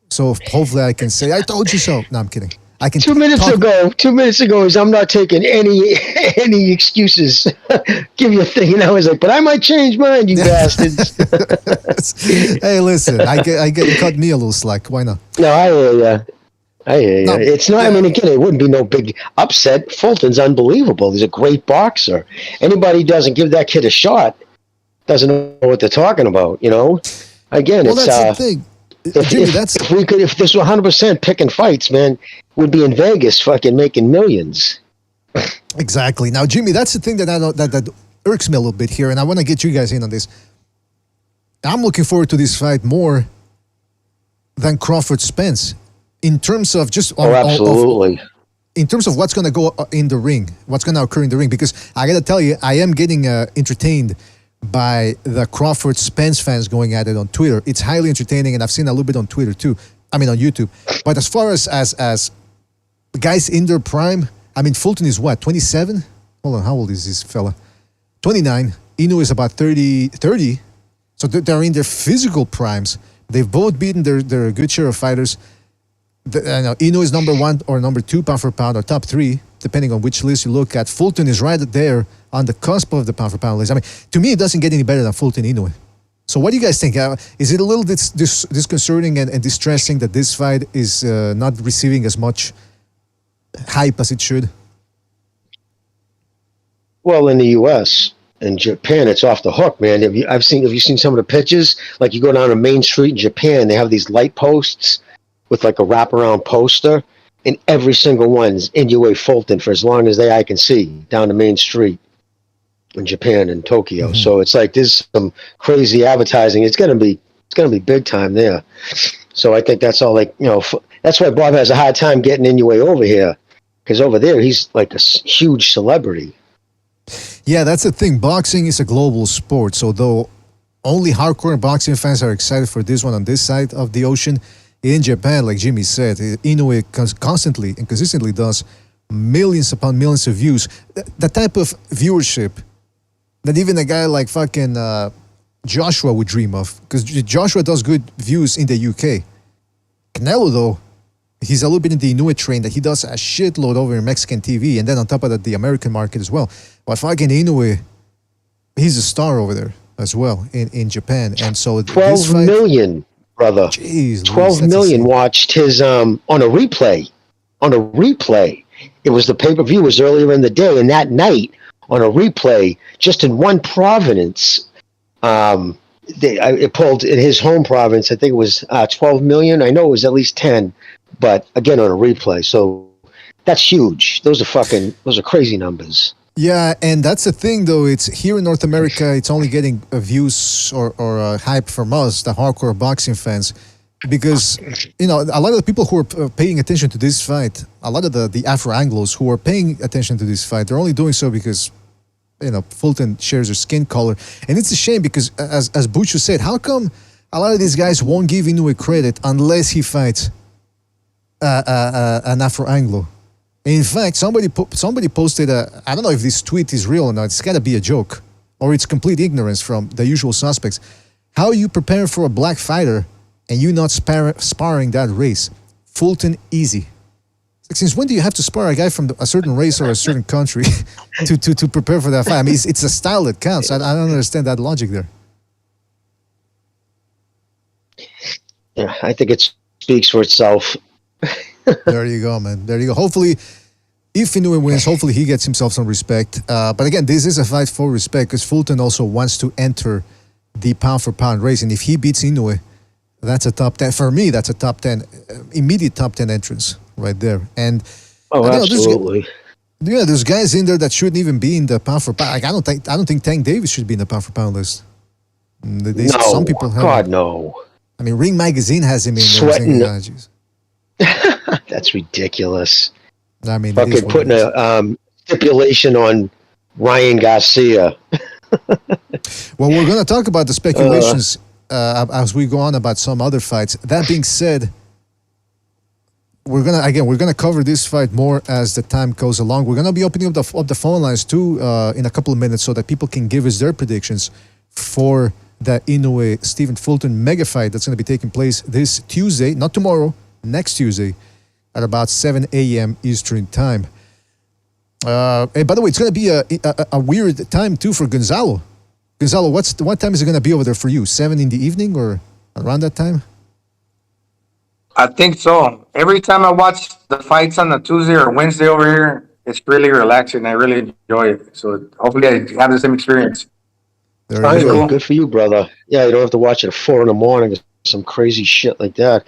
So hopefully I can say I told you so. No, I'm kidding. I can. 2 minutes ago, is I'm not taking any excuses. Give you a thing, and I was like, but I might change mine, you bastards. Hey, listen, I get you cut me a little slack. Why not? No, I hear you. No, it's not. I mean, again, it wouldn't be no big upset. Fulton's unbelievable. He's a great boxer. Anybody who doesn't give that kid a shot doesn't know what they're talking about. You know. Again, well, it's that's the thing. Jimmy, if this were 100% picking fights, man, we'd be in Vegas, fucking making millions. Exactly. Now, Jimmy, that's the thing that irks me a little bit here, and I want to get you guys in on this. I'm looking forward to this fight more than Crawford Spence in terms of just absolutely. In terms of what's going to go in the ring, what's going to occur in the ring, because I got to tell you, I am getting entertained by the Crawford Spence fans going at it on Twitter. It's highly entertaining, and I've seen a little bit on Twitter too. I mean, on YouTube. But as far as guys in their prime, I mean, Fulton is what, 27? Hold on, how old is this fella? 29. Inoue is about 30. So they're in their physical primes. They've both beaten their good share of fighters. Inoue is number 1 or number 2 pound for pound, or top 3, depending on which list you look at. Fulton is right there on the cusp of the pound for pound list. I mean, to me, it doesn't get any better than Fulton Inoue. So what do you guys think? Is it a little disconcerting and distressing that this fight is not receiving as much hype as it should? Well, in the U.S. and Japan, it's off the hook, man. Have you seen some of the pictures? Like, you go down a main street in Japan, they have these light posts with like a wraparound poster, and every single one's Inoue Fulton for as long as I can see down the main street in Japan and Tokyo. Mm-hmm. So it's like there's some crazy advertising. It's gonna be big time there. So I think that's all, like, you know, that's why Bob has a hard time getting Inoue over here, because over there he's like a huge celebrity. Yeah, that's the thing. Boxing is a global sport. So though only hardcore boxing fans are excited for this one on this side of the ocean, in Japan, like Jimmy said, Inoue constantly and consistently does millions upon millions of views. The type of viewership that even a guy like fucking Joshua would dream of, because Joshua does good views in the UK. Canelo, though, he's a little bit in the Inoue train that he does a shitload over in Mexican TV, and then on top of that, the American market as well. But fucking Inoue, he's a star over there as well in Japan. And so 12 million, brother. Jeez, 12 million watched his on a replay. It was the pay-per-view was earlier in the day, and that night on a replay, just in one province, it pulled in his home province. I think it was 12 million. I know it was at least 10, but again on a replay. So that's huge. Those are crazy numbers. Yeah, and that's the thing, though. It's here in North America, it's only getting views or hype from us, the hardcore boxing fans, because, you know, a lot of the people who are paying attention to this fight, a lot of the Afro-Anglos who are paying attention to this fight, they're only doing so because, you know, Fulton shares their skin color. And it's a shame because, as Buchu said, how come a lot of these guys won't give Inoue credit unless he fights an Afro-Anglo? In fact, somebody posted I don't know if this tweet is real or not. It's got to be a joke, or it's complete ignorance from the usual suspects. How you prepare for a black fighter and you not sparring that race? Fulton, easy. Like, since when do you have to spar a guy from a certain race or a certain country to prepare for that fight? I mean, it's a style that counts. I don't understand that logic there. Yeah, I think it speaks for itself. There you go, man. There you go. Hopefully, if Inoue wins, hopefully he gets himself some respect. But again, this is a fight for respect because Fulton also wants to enter the pound-for-pound race. And if he beats Inoue, that's a top 10. For me, that's a top 10, immediate top 10 entrance right there. And absolutely. There's guys in there that shouldn't even be in the pound-for-pound. Like, I don't think Tank Davis should be in the pound-for-pound list. Some people have. God, no. I mean, Ring Magazine has him in Sweating. there. That's ridiculous. I mean, fucking putting a stipulation on Ryan Garcia. Well, we're going to talk about the speculations as we go on about some other fights. That being said, we're gonna cover this fight more as the time goes along. We're gonna be opening up the phone lines too in a couple of minutes so that people can give us their predictions for that Inoue Stephen Fulton mega fight that's going to be taking place this Tuesday, not tomorrow, next Tuesday at about 7 a.m. Eastern time. Hey, by the way, it's going to be a weird time too for Gonzalo. Gonzalo, what time is it going to be over there for you? 7 in the evening or around that time? I think so. Every time I watch the fights on the Tuesday or Wednesday over here, it's really relaxing. I really enjoy it. So hopefully I have the same experience. Cool. Good for you, brother. Yeah, you don't have to watch it at 4 a.m. or some crazy shit like that.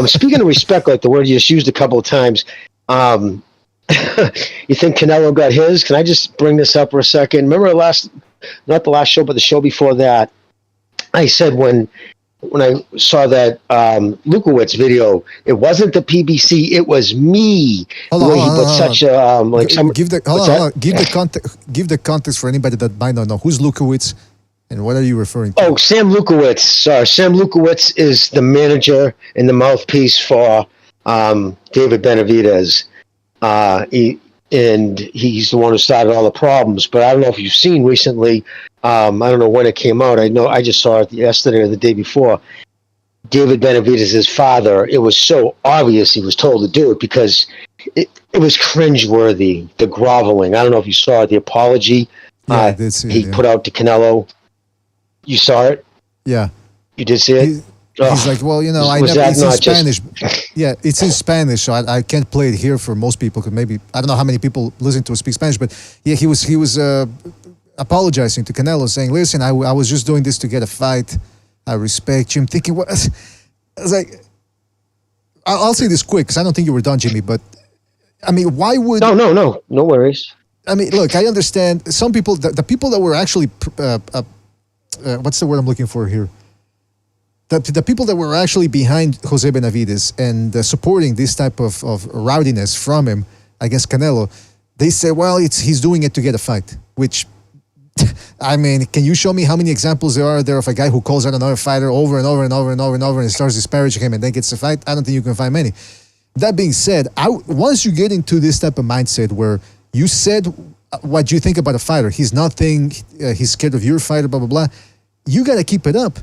Speaking of respect, like the word you just used a couple of times, you think Canelo got his? Can I just bring this up for a second? Remember not the last show, but the show before that, I said when I saw that Lukowitz video, it wasn't the PBC, it was me. Give the context for anybody that might not know. Who's Lukowitz and what are you referring to? Oh, Sam Lukowitz. Sam Lukowitz is the manager and the mouthpiece for David Benavidez. He's the one who started all the problems. But I don't know if you've seen recently. I don't know when it came out. I know I just saw it yesterday or the day before. David Benavidez' father, it was so obvious he was told to do it because it was cringeworthy, the groveling. I don't know if you saw it, the apology I did see he put out to Canelo. You saw it? Yeah. You did see it? He's like, well, you know, it's in Spanish. Yeah, it's in Spanish, so I can't play it here for most people. Cause maybe I don't know how many people listen to speak Spanish, but yeah, he was apologizing to Canelo, saying, "Listen, I was just doing this to get a fight. I respect you." I'm thinking, what? I was like, I'll say this quick because I don't think you were done, Jimmy. But I mean, why would? No worries. I mean, look, I understand some people, the people that were actually, what's the word I'm looking for here? The people that were actually behind Jose Benavidez and supporting this type of rowdiness from him against Canelo, they say, well, he's doing it to get a fight. Which, I mean, can you show me how many examples there are there of a guy who calls out another fighter over and over and over and over and over and starts disparaging him and then gets a fight? I don't think you can find many. That being said, once you get into this type of mindset where you said what you think about a fighter, he's nothing, he's scared of your fighter, blah, blah, blah, you got to keep it up.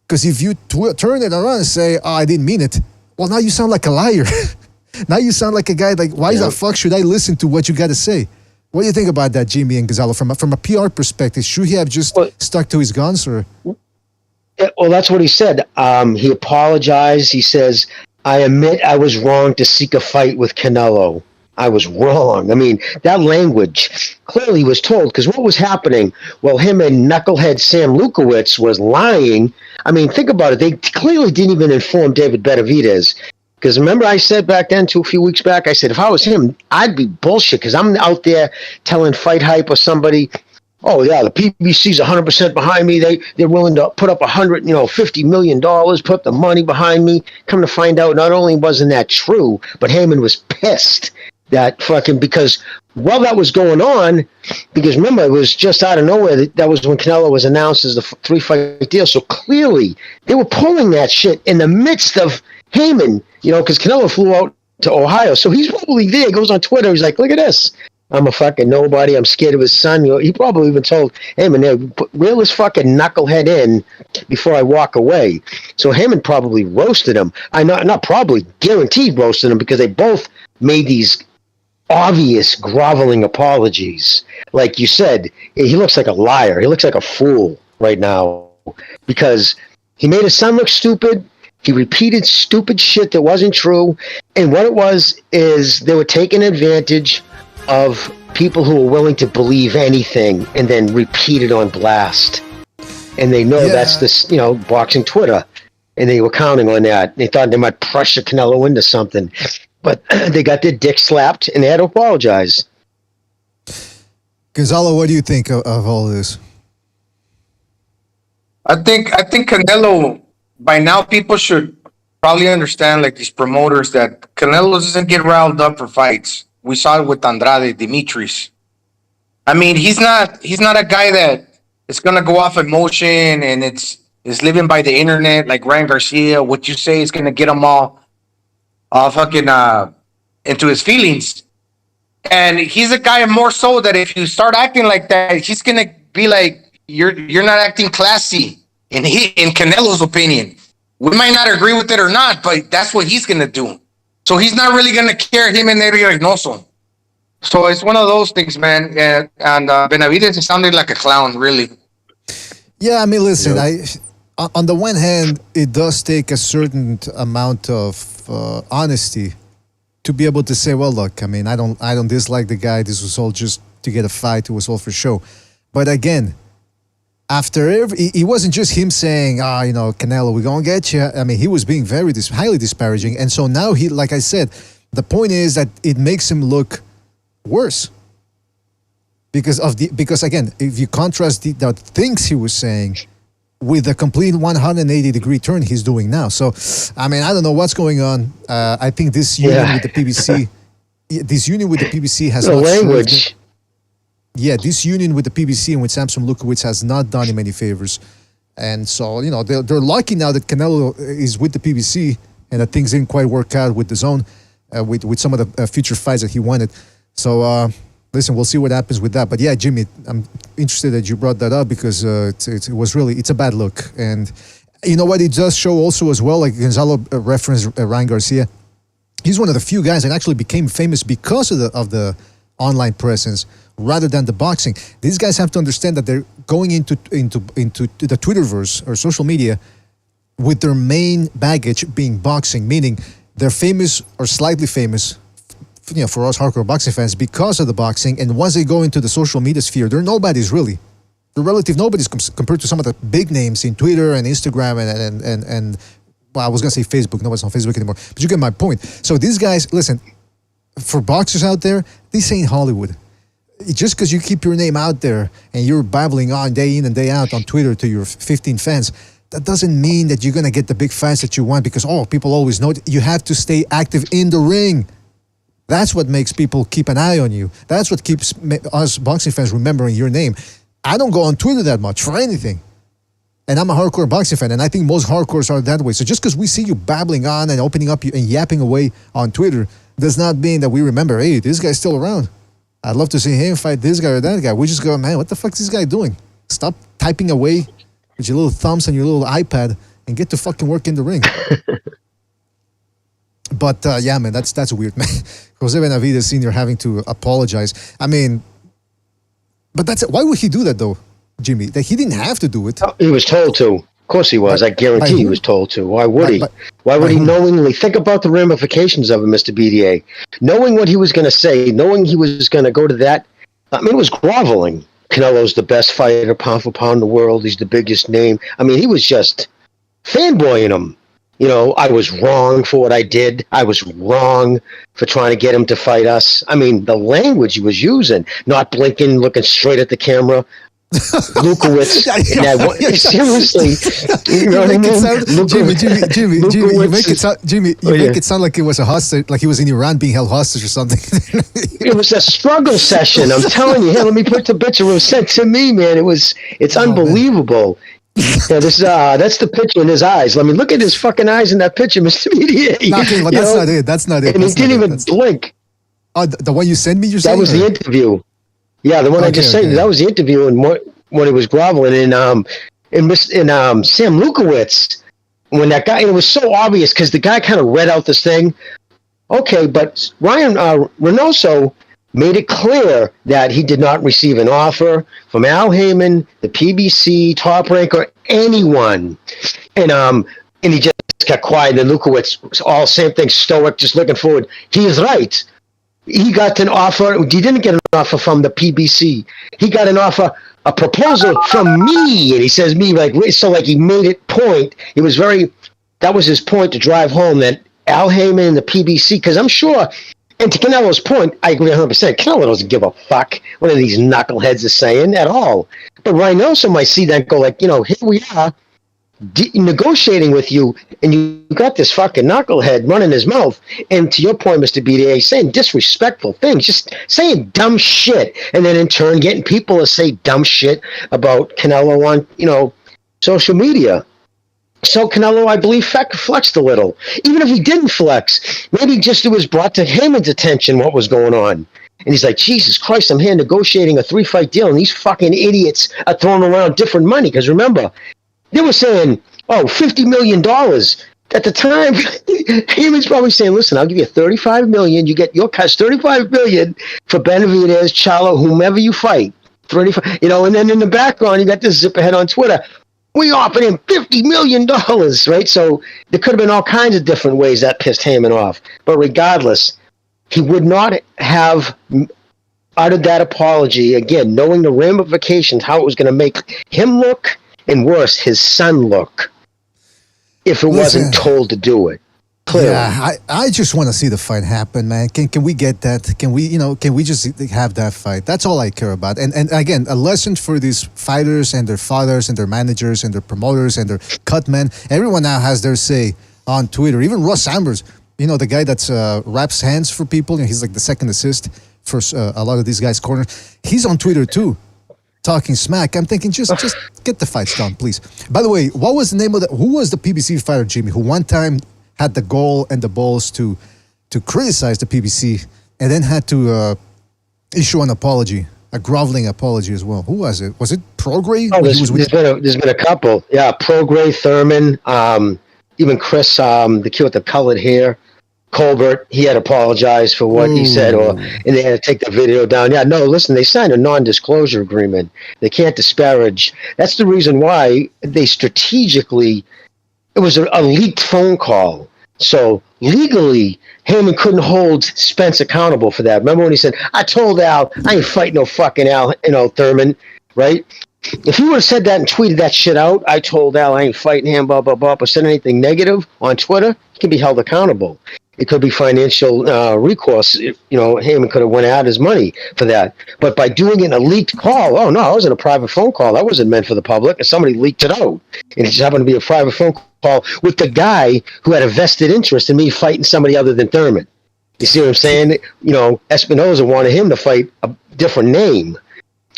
Because if you turn it around and say, oh, I didn't mean it, well, now you sound like a liar. Now you sound like a guy like, why the fuck should I listen to what you got to say? What do you think about that, Jimmy and Gonzalo? From a PR perspective, should he have just stuck to his guns? Or? Yeah, well, that's what he said. He apologized. He says, I admit I was wrong to seek a fight with Canelo. I was wrong. I mean, that language clearly was told because what was happening? Well, him and knucklehead Sam Lukowitz was lying. I mean, think about it. They clearly didn't even inform David Benavidez. Because remember I said back then, a few weeks back, I said, if I was him, I'd be bullshit because I'm out there telling Fight Hype or somebody, oh, yeah, the PBC's 100% behind me. They're willing to put up $50 million, put up the money behind me. Come to find out, not only wasn't that true, but Heyman was pissed. That fucking, because while that was going on, because remember, it was just out of nowhere. That was when Canelo was announced as the 3-fight deal. So clearly, they were pulling that shit in the midst of Heyman, because Canelo flew out to Ohio. So he's probably there. He goes on Twitter. He's like, look at this. I'm a fucking nobody. I'm scared of his son. He probably even told Heyman, reel this fucking knucklehead in before I walk away. So Heyman probably roasted him. Not probably, guaranteed roasted him because they both made these obvious groveling apologies. Like you said, he looks like a liar. He looks like a fool right now because he made his son look stupid. He repeated stupid shit that wasn't true. And what it was is they were taking advantage of people who were willing to believe anything and then repeat it on blast. And they know that's this, boxing Twitter. And they were counting on that. They thought they might pressure Canelo into something. But they got their dick slapped and they had to apologize. Gonzalo, what do you think of all this? I think Canelo, by now people should probably understand, like these promoters, that Canelo doesn't get riled up for fights. We saw it with Andrade, Dimitris. I mean, he's not a guy that is gonna go off emotion and is living by the internet like Ryan Garcia. What you say is gonna get him all fucking into his feelings. And he's a guy more so that if you start acting like that, he's gonna be like, you're not acting classy in Canelo's opinion. We might not agree with it or not, but that's what he's gonna do. So he's not really gonna care, him and Eddie Reynoso. So it's one of those things, man. And Benavidez is sounding like a clown, really. Yeah, I mean, listen, on the one hand, it does take a certain amount of honesty to be able to say, well, look, I mean, I don't dislike the guy. This was all just to get a fight. It was all for show. But again, after it wasn't just him saying, Canelo, we're going to get you. I mean, he was being very highly disparaging. And so now he, like I said, the point is that it makes him look worse. Because again, if you contrast the things he was saying with the complete 180-degree turn he's doing now. So, I mean, I don't know what's going on. I think this union with the PBC, has the not language. Yeah, this union with the PBC and with Samson Lukowicz has not done him any favors. And so, they're lucky now that Canelo is with the PBC and that things didn't quite work out with the zone, with some of the future fights that he wanted. So, listen, we'll see what happens with that. But yeah, Jimmy, I'm interested that you brought that up because it was really, it's a bad look. And you know what? It does show also as well, like Gonzalo referenced Ryan Garcia. He's one of the few guys that actually became famous because of the online presence rather than the boxing. These guys have to understand that they're going into the Twitterverse or social media with their main baggage being boxing, meaning they're famous or slightly famous, for us hardcore boxing fans because of the boxing. And once they go into the social media sphere, they're nobodies really. They're relative nobodies compared to some of the big names in Twitter and Instagram and well, I was going to say Facebook. Nobody's on Facebook anymore. But you get my point. So these guys, listen, for boxers out there, this ain't Hollywood. Just because you keep your name out there and you're babbling on day in and day out on Twitter to your 15 fans, that doesn't mean that you're going to get the big fans that you want because, people always know it. You have to stay active in the ring. That's what makes people keep an eye on you. That's what keeps us boxing fans remembering your name. I don't go on Twitter that much for anything. And I'm a hardcore boxing fan, and I think most hardcores are that way. So just because we see you babbling on and opening up and yapping away on Twitter does not mean that we remember, hey, this guy's still around. I'd love to see him fight this guy or that guy. We just go, man, what the fuck is this guy doing? Stop typing away with your little thumbs and your little iPad and get to fucking work in the ring. But yeah, man, that's weird, man. Jose Benavidez Sr. having to apologize. I mean, but that's it. Why would he do that though, Jimmy? That he didn't have to do it. He was told to. Of course he was. I guarantee he was told to. Why would he? Why would he knowingly think about the ramifications of it, Mr. BDA? Knowing what he was going to say, knowing he was going to go to that. I mean, it was groveling. Canelo's the best fighter, pound for pound in the world. He's the biggest name. I mean, he was just fanboying him. I was wrong for what I did. I was wrong for trying to get him to fight us. I mean, the language he was using, not blinking, looking straight at the camera. Lukowicz. Seriously. You know what I mean? Jimmy, you make it sound like it was a hostage, like he was in Iran being held hostage or something. It was a struggle session. I'm telling you. Here, let me put the picture. It was sent to me, man. It's unbelievable. Yeah, that's the picture in his eyes. Let me look at his fucking eyes in that picture, Mr. Media. But that's not it. And he didn't even blink. Oh, the one you sent me, you're saying? That was the interview. Yeah, the one I just said. That was the interview, and when he was groveling in Sam Lukowicz, when that guy, and it was so obvious because the guy kind of read out this thing. Okay, but Ryan Reynoso made it clear that he did not receive an offer from Al Heyman, the PBC, Top Rank, or anyone. And he just got quiet. And Lukowicz was all same thing, stoic, just looking forward. He is right. He got an offer. He didn't get an offer from the PBC. He got an offer, a proposal from me. And he says me, like he made it point. It was that was his point to drive home that Al Heyman and the PBC, because I'm sure And to Canelo's point, I agree 100%. Canelo doesn't give a fuck what these knuckleheads are saying at all. But Reynoso might see that and go like, here we are negotiating with you, and you got this fucking knucklehead running his mouth. And to your point, Mr. BDA, saying disrespectful things, just saying dumb shit. And then in turn, getting people to say dumb shit about Canelo on, social media. So Canelo, I believe, flexed a little. Even if he didn't flex, maybe just it was brought to Heyman's attention what was going on. And he's like, Jesus Christ, I'm here negotiating a 3-fight deal, and these fucking idiots are throwing around different money. Because remember, they were saying, $50 million. At the time, Heyman's probably saying, listen, I'll give you $35 million. You get your cuts, $35 million for Benavidez, Charlo, whomever you fight. 35, and then in the background, you got this zipperhead on Twitter. We offered him $50 million, right? So there could have been all kinds of different ways that pissed Heyman off. But regardless, he would not have uttered that apology, again, knowing the ramifications, how it was going to make him look, and worse, his son look, if it wasn't told to do it. Clearly. Yeah, I just want to see the fight happen, man. Can we get that? Can we just have that fight? That's all I care about. And again, a lesson for these fighters and their fathers and their managers and their promoters and their cut men. Everyone now has their say on Twitter. Even Russ Ambers, the guy that's wraps hands for people. He's like the second assist for a lot of these guys' corners. He's on Twitter too, talking smack. I'm thinking, just get the fights done, please. By the way, what was the name of who was the PBC fighter, Jimmy, who one time had the gall and the balls to criticize the PBC and then had to issue an apology, a groveling apology as well? Who was it? Was it Prograis? Oh, there's been a couple. Yeah, Prograis, Thurman, even Chris, the kid with the colored hair, Colbert, he had apologized for what he said, and they had to take the video down. Yeah, no, listen, they signed a non-disclosure agreement. They can't disparage. That's the reason why they strategically, it was a leaked phone call. So legally, Heyman couldn't hold Spence accountable for that. Remember when he said, I told Al, I ain't fighting no fucking Al, Thurman, right? If he would have said that and tweeted that shit out, I told Al I ain't fighting him, blah, blah, blah, but said anything negative on Twitter, he can be held accountable. It could be financial recourse. Heyman could have went out his money for that. But by doing it in a leaked call, oh no, I was in a private phone call. That wasn't meant for the public, and somebody leaked it out. And it just happened to be a private phone call with the guy who had a vested interest in me fighting somebody other than Thurman. You see what I'm saying? Espinoza wanted him to fight a different name.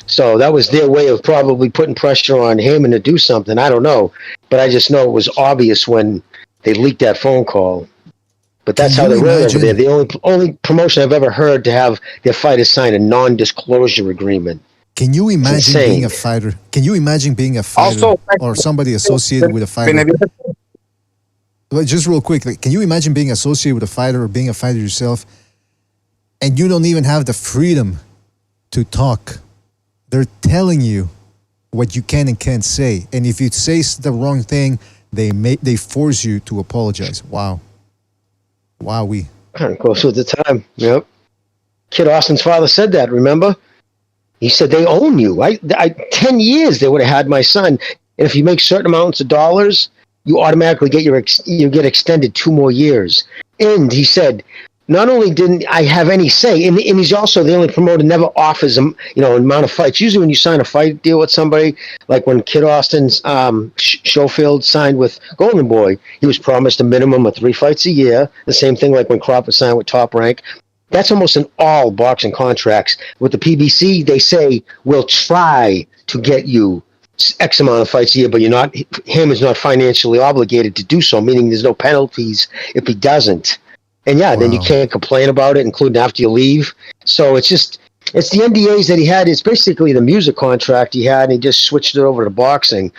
So that was their way of probably putting pressure on Heyman to do something. I don't know. But I just know it was obvious when they leaked that phone call. But that's how they roll over there. The only promotion I've ever heard to have their fighters sign a non-disclosure agreement. Can you imagine being a fighter? Can you imagine being a fighter or somebody associated with a fighter? But just real quick, can you imagine being associated with a fighter or being a fighter yourself, and you don't even have the freedom to talk? They're telling you what you can and can't say, and if you say the wrong thing, they force you to apologize. Wow. Wowee. Kind of close with the time. Yep. Kid Austin's father said that, remember? He said, they own you. 10 years they would have had my son. And if you make certain amounts of dollars, you automatically get extended 2 more years. And he said, not only didn't I have any say, and he's also the only promoter never offers an amount of fights. Usually when you sign a fight deal with somebody, like when Kid Austin's Schofield signed with Golden Boy, he was promised a minimum of 3 fights a year. The same thing like when Crawford signed with Top Rank. That's almost in all boxing contracts. With the PBC, they say, we'll try to get you X amount of fights a year, but him is not financially obligated to do so, meaning there's no penalties if he doesn't. And then you can't complain about it, including after you leave. So it's the NDAs that he had. It's basically the music contract he had, and he just switched it over to boxing.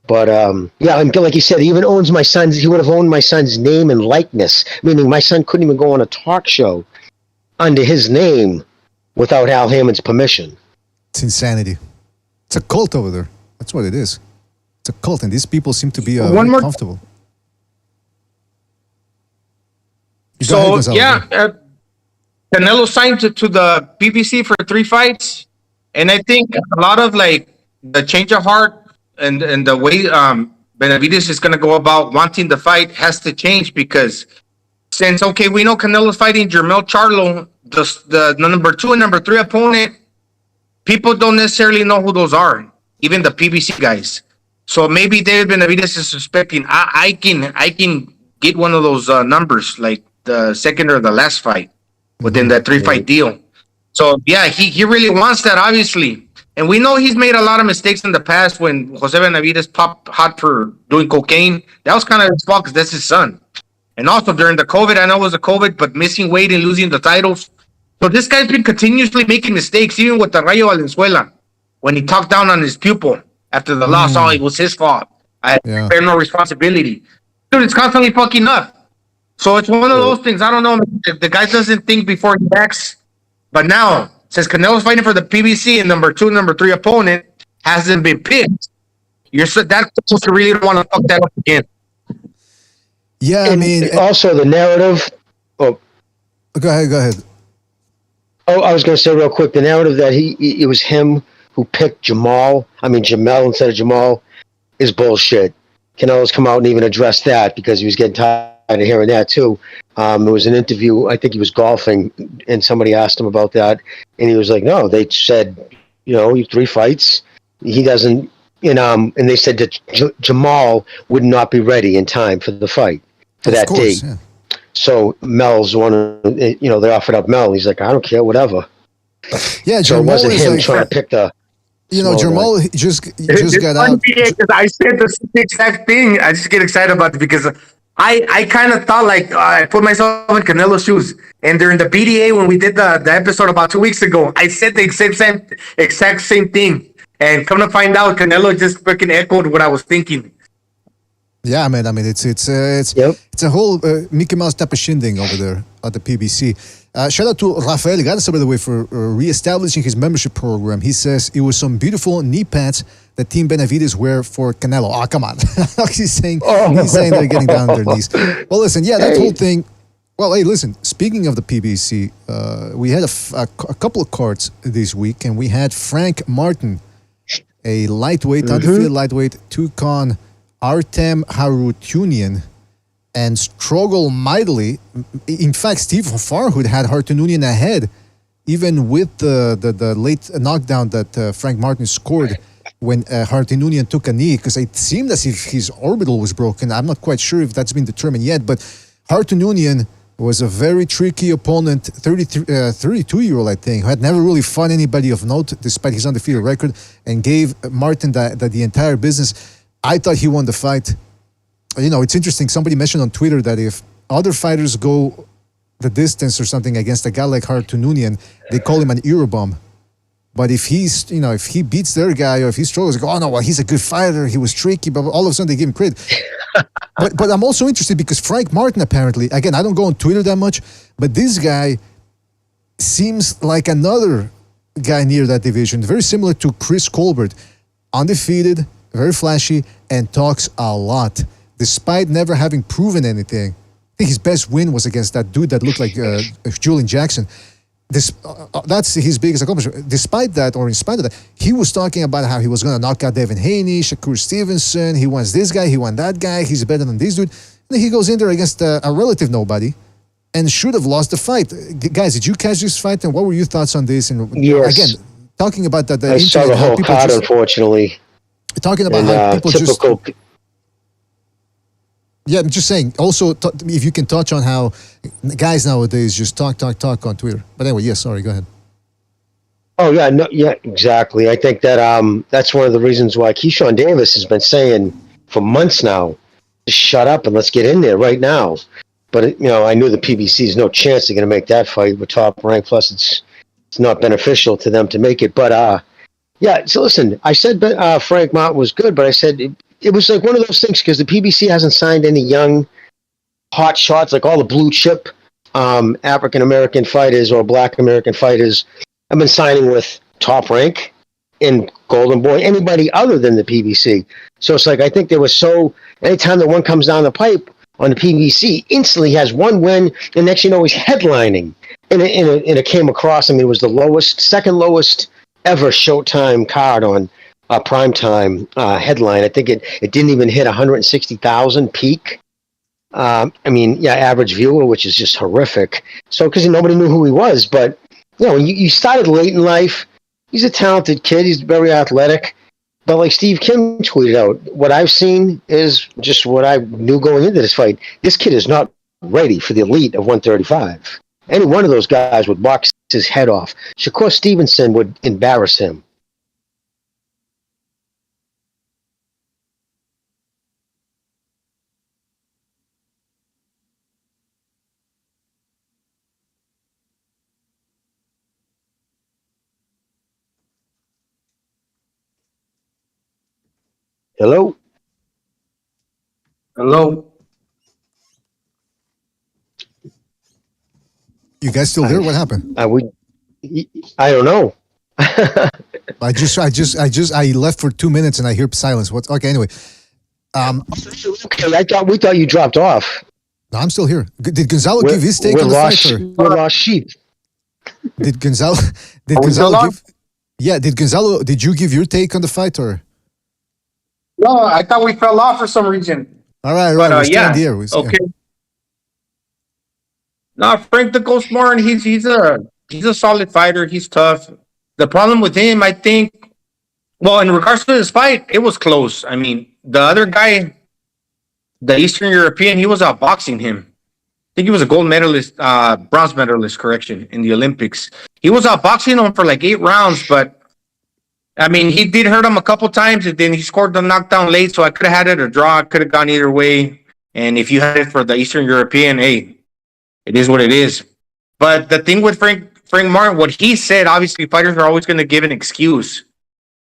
But and like he said, he even owns my son's. He would have owned my son's name and likeness, meaning my son couldn't even go on a talk show under his name without Al Heyman's permission. It's insanity. It's a cult over there. That's what it is. It's a cult, and these people seem to be very comfortable. So, Canelo signed to the PBC for 3 fights. And I think a lot of the change of heart and the way Benavidez is going to go about wanting the fight has to change, because since, okay, we know Canelo's fighting Jermell Charlo, the number 2 and number 3 opponent, people don't necessarily know who those are, even the PBC guys. So maybe David Benavidez is suspecting I can get one of those numbers, like the second or the last fight within that 3-fight deal. So yeah, he really wants that, obviously. And we know he's made a lot of mistakes in the past. When Jose Benavidez popped hot for doing cocaine, that was kind of his fault because that's his son. And also during the COVID, I know it was a COVID, but missing weight and losing the titles. So this guy's been continuously making mistakes, even with the Rayo Valenzuela, when he talked down on his pupil after the loss. Oh, it was his fault. I bear no responsibility. Dude, it's constantly fucking up. So it's one of those things. I don't know if the guy doesn't think before he acts. But now, since Canelo's fighting for the PBC and number 2, number 3 opponent hasn't been picked, you're that close to really don't want to fuck that up again. Yeah, I mean, also the narrative. Oh, go ahead. Oh, I was going to say real quick, the narrative that it was him who picked Jamel instead of Jamal is bullshit. Canelo's come out and even addressed that because he was getting tired of hearing that too. There was an interview, I think he was golfing, and somebody asked him about that, and he was like, no, they said, 3 fights. He doesn't, and they said that Jamal would not be ready in time for the fight, for that date. Yeah. So Mel's they offered up Mel. He's like, I don't care, whatever. Yeah, so it wasn't him trying to pick the. Jamal just got out. I said the exact thing. I just get excited about it because I kind of thought I put myself in Canelo's shoes. And during the BDA, when we did the episode about 2 weeks ago, I said the exact same thing. And come to find out, Canelo just freaking echoed what I was thinking. Yeah, man. I mean, it's a whole Mickey Mouse type of shindig over there at the PBC. Shout out to Rafael Garza, by the way, for reestablishing his membership program. He says it was some beautiful knee pads that Team Benavidez wear for Canelo. Oh, come on. he's saying they're getting down on their knees. Well, listen, that whole thing. Well, hey, listen, speaking of the PBC, we had a couple of cards this week, and we had Frank Martin, a lightweight, undefeated lightweight, took on Artem Harutyunian and struggled mightily. In fact, Steve Farhood had Harutyunian ahead, even with the late knockdown that Frank Martin scored when Harutyunian took a knee, because it seemed as if his orbital was broken. I'm not quite sure if that's been determined yet, but Harutyunian was a very tricky opponent, 32-year-old, I think, who had never really fought anybody of note despite his undefeated record, and gave Martin the entire business. I thought he won the fight. It's interesting. Somebody mentioned on Twitter that if other fighters go the distance or something against a guy like Harutyunian, they call him an Eurobomb. But if if he beats their guy or if he struggles, they go, oh no, well, he's a good fighter. He was tricky, but all of a sudden they give him credit. but I'm also interested because Frank Martin, apparently, again, I don't go on Twitter that much, but this guy seems like another guy near that division, very similar to Chris Colbert, undefeated, very flashy, and talks a lot, despite never having proven anything. I think his best win was against that dude that looked like Julian Jackson. That's his biggest accomplishment. Despite that, or in spite of that, he was talking about how he was going to knock out Devin Haney, Shakur Stevenson. He wants this guy, he wants that guy. He's better than this dude. And then he goes in there against a relative nobody and should have lost the fight. Guys, did you catch this fight? And what were your thoughts on this? And yes. Again, talking about that. I saw the whole card, unfortunately. Talking about how people typical. Yeah, I'm just saying. Also, if you can touch on how guys nowadays just talk on Twitter. But anyway, yes, sorry, go ahead. Oh yeah, no, yeah, exactly. I think that that's one of the reasons why Keyshawn Davis has been saying for months now, just shut up and let's get in there right now. But I knew the PBC is no chance they're going to make that fight with Top Rank. Plus, it's not beneficial to them to make it. But yeah. So listen, I said Frank Martin was good, but I said it was like one of those things because the PBC hasn't signed any young hot shots like all the blue chip African American fighters or Black American fighters. I've been signing with Top Rank and Golden Boy, anybody other than the PBC. So it's like I think there was anytime that one comes down the pipe on the PBC, instantly has one win, and next he's headlining. And it came across, it was the second lowest ever Showtime card on a primetime headline. I think it didn't even hit 160,000 peak. Average viewer, which is just horrific. So, because nobody knew who he was. But, you started late in life. He's a talented kid. He's very athletic. But like Steve Kim tweeted out, what I've seen is just what I knew going into this fight. This kid is not ready for the elite of 135. Any one of those guys would box his head off. Shakur Stevenson would embarrass him. Hello? Hello. You guys still there? What happened? I don't know. I left for 2 minutes and I hear silence. Okay, anyway. Okay, we thought you dropped off. No, I'm still here. Did Gonzalo give his take on the fight? We're lost sheep. Did Gonzalo give? Yeah, did you give your take on the fight or? No, I thought we fell off for some reason. All right. We're still here. Okay. No, Frank the Ghost Martin, he's a solid fighter. He's tough. The problem with him, I think, well, in regards to this fight, it was close. I mean, the other guy, the Eastern European, he was outboxing him. I think he was a gold medalist, bronze medalist, correction, in the Olympics. He was outboxing him for like 8 rounds, but I mean, he did hurt him a couple times, and then he scored the knockdown late, so I could have had it a draw. It could have gone either way. And if you had it for the Eastern European, hey, it is what it is. But the thing with Frank Martin, what he said, obviously fighters are always going to give an excuse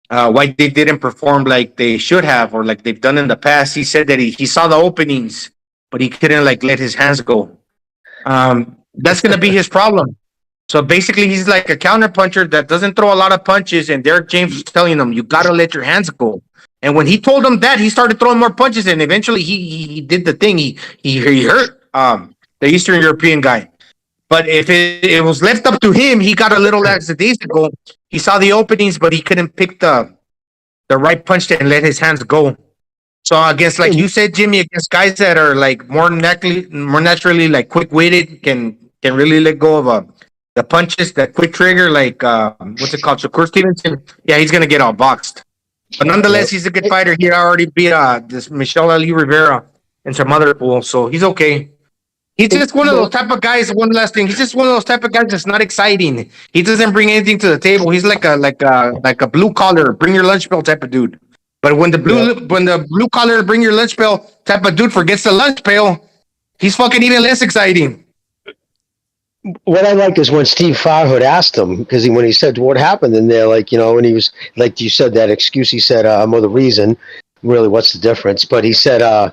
why they didn't perform like they should have or like they've done in the past. He said that he saw the openings, but he couldn't like let his hands go. That's going to be his problem. So basically, he's like a counterpuncher that doesn't throw a lot of punches, and Derek James was telling him, you got to let your hands go. And when he told him that, he started throwing more punches, and eventually he did the thing. He hurt the Eastern European guy. But if it was left up to him, he got a little lackadaisical. He saw the openings, but he couldn't pick the right punch and let his hands go. So against, like you said, Jimmy, against guys that are like more naturally like quick-witted, can really let go of the punches, that quick trigger, like what's it called, Shakur Stevenson. Yeah, he's gonna get outboxed. But nonetheless, he's a good fighter. He already beat this Michelle Ali Rivera and some other pool, so he's okay. He's just one of those type of guys. One last thing, he's just one of those type of guys that's not exciting. He doesn't bring anything to the table. He's like a blue collar, bring your lunch bell type of dude. But when the blue collar, bring your lunch bell type of dude forgets the lunch pail, he's fucking even less exciting. What I like is when Steve Farhood asked him, because when he said what happened in there, like, and he was like you said, that excuse, he said, well, the reason, really, what's the difference? But he said, I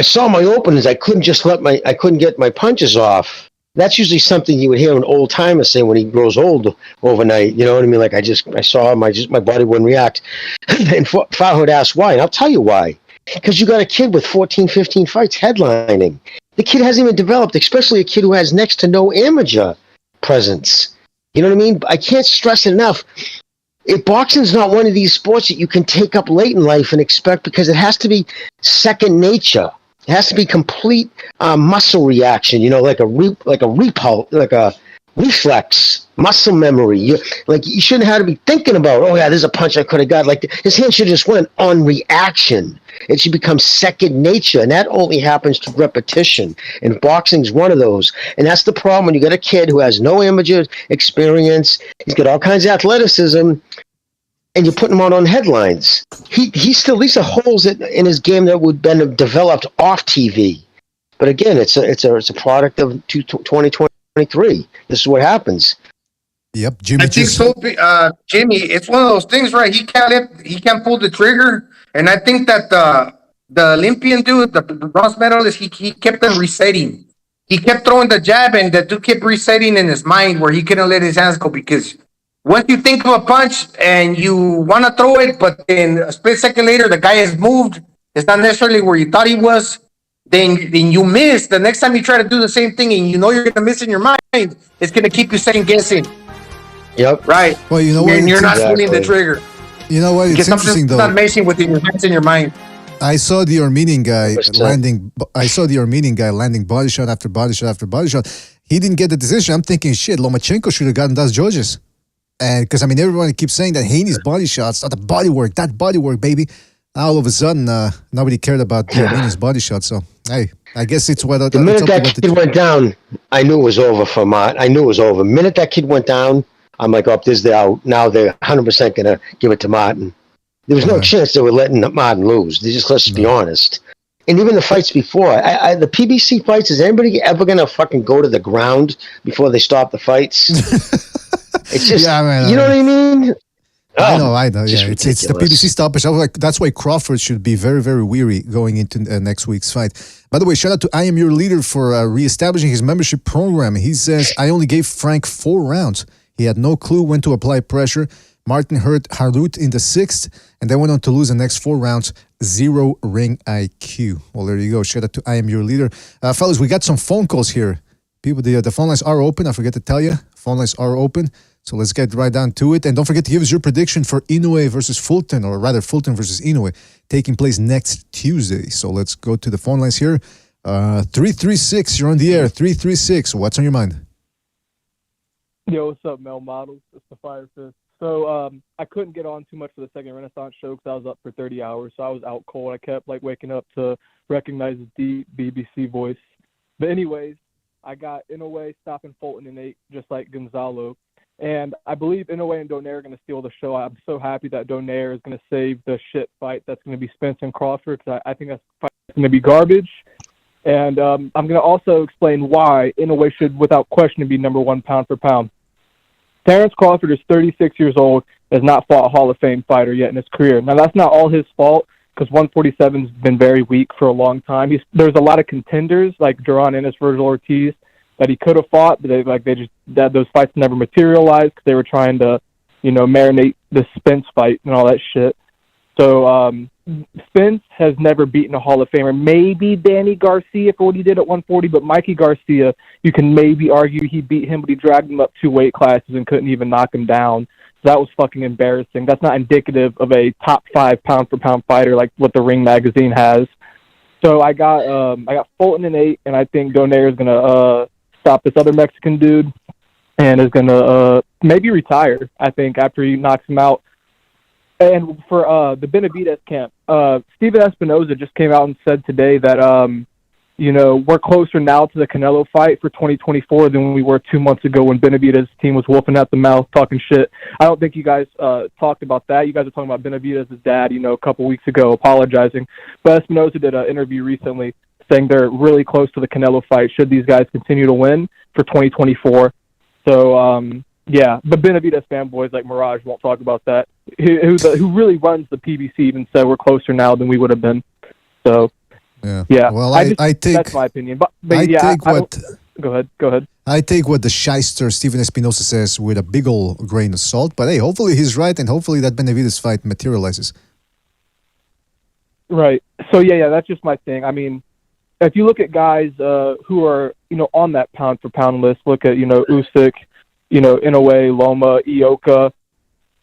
saw my openings. I couldn't get my punches off. That's usually something you would hear an old timer say when he grows old overnight. You know what I mean? Like I saw my body wouldn't react. And Farhood asked why, and I'll tell you why. Because you got a kid with 14, 15 fights headlining. The kid hasn't even developed, especially a kid who has next to no amateur presence. You know what I mean? I can't stress it enough. Boxing's not one of these sports that you can take up late in life and expect, because it has to be second nature. It has to be complete muscle reaction. Like a reflex, muscle memory. You shouldn't have to be thinking about, oh yeah, there's a punch I could have got. Like his hand should just went on reaction. It should become second nature, and that only happens to repetition. And boxing's one of those. And that's the problem when you got a kid who has no amateur experience. He's got all kinds of athleticism, and you're putting him out on headlines. These are holes in his game that would have been developed off TV. But again, it's a product of 2023. This is what happens. Yep, Jimmy. I think so, Jimmy. It's one of those things, right? He can't pull the trigger, and I think that the Olympian dude, the bronze medalist, he kept on resetting. He kept throwing the jab, and the dude kept resetting in his mind where he couldn't let his hands go, because once you think of a punch and you want to throw it, but then a split second later the guy has moved, it's not necessarily where you thought he was. Then you miss. The next time you try to do the same thing and you're going to miss in your mind, it's going to keep you second guessing. Yep. Right. Well, you know what? And you're not pulling the trigger. You know what? It's because interesting, though. Not messing with your hands in your mind. I saw the Armenian guy 100%. landing. I saw the Armenian guy landing body shot after body shot after body shot. He didn't get the decision. I'm thinking, shit, Lomachenko should have gotten those judges. And because I mean, everyone keeps saying that Haney's body shots, not the body work, that body work, baby. All of a sudden, nobody cared about the Armenian's body shot. So hey, I guess it's what The minute that kid went down, I knew it was over for Mott. I knew it was over. The minute that kid went down, I'm like, oh, this is the out. Now they're 100% going to give it to Martin. There was no chance they were letting Martin lose. Let's be honest. And even the fights before, the PBC fights, is anybody ever going to fucking go to the ground before they stop the fights? It's just, you know what I mean? I know. Yeah, it's the ridiculous. PBC stoppage. I was like, that's why Crawford should be very, very weary going into next week's fight. By the way, shout out to I Am Your Leader for reestablishing his membership program. He says, I only gave Frank 4 rounds. He had no clue when to apply pressure. Martin hurt Harut in the 6th, and then went on to lose the next 4 rounds. 0 ring IQ. Well, there you go. Shout out to I Am Your Leader. Fellas, we got some phone calls here. People, the phone lines are open. I forget to tell you. Phone lines are open. So let's get right down to it. And don't forget to give us your prediction for Inoue versus Fulton, or rather Fulton versus Inoue, taking place next Tuesday. So let's go to the phone lines here. 336, you're on the air. 336, what's on your mind? Yo, what's up, Mel Models? It's the Fire Fist. So I couldn't get on too much for the second Renaissance show because I was up for 30 hours. So I was out cold. I kept waking up to recognize his deep BBC voice. But anyways, I got Inoue stopping Fulton in 8, just like Gonzalo. And I believe Inoue and Donaire are going to steal the show. I'm so happy that Donaire is going to save the shit fight that's going to be Spence and Crawford, because I think that fight is going to be garbage. And I'm going to also explain why Inoue should, without question, be number 1 pound for pound. Terrence Crawford is 36 years old, has not fought a Hall of Fame fighter yet in his career. Now, that's not all his fault, because 147's been very weak for a long time. There's a lot of contenders, like Duran Ennis, Virgil Ortiz, that he could have fought, but those fights never materialized because they were trying to, marinate the Spence fight and all that shit. So Spence has never beaten a Hall of Famer. Maybe Danny Garcia for what he did at 140, but Mikey Garcia, you can maybe argue he beat him, but he dragged him up 2 weight classes and couldn't even knock him down. So that was fucking embarrassing. That's not indicative of a top 5 pound for pound fighter like what the Ring magazine has. So I got Fulton in 8, and I think Donaire is gonna stop this other Mexican dude and is gonna maybe retire, I think, after he knocks him out. And for the Benavidez camp, Steven Espinoza just came out and said today that, we're closer now to the Canelo fight for 2024 than we were 2 months ago when Benavidez's team was wolfing at the mouth, talking shit. I don't think you guys talked about that. You guys are talking about Benavidez's dad, a couple weeks ago, apologizing. But Espinoza did an interview recently saying they're really close to the Canelo fight should these guys continue to win for 2024. So, yeah, but Benavidez fanboys like Mirage won't talk about that. Who really runs the PBC even said we're closer now than we would have been. So, yeah. Well, I think that's my opinion. But go ahead. I take what the shyster Steven Espinosa says with a big old grain of salt. But hey, hopefully he's right, and hopefully that Benavidez fight materializes. Right. So yeah, that's just my thing. I mean, if you look at guys who are on that pound for pound list, look at Usyk, Inoue, Loma, Ioka.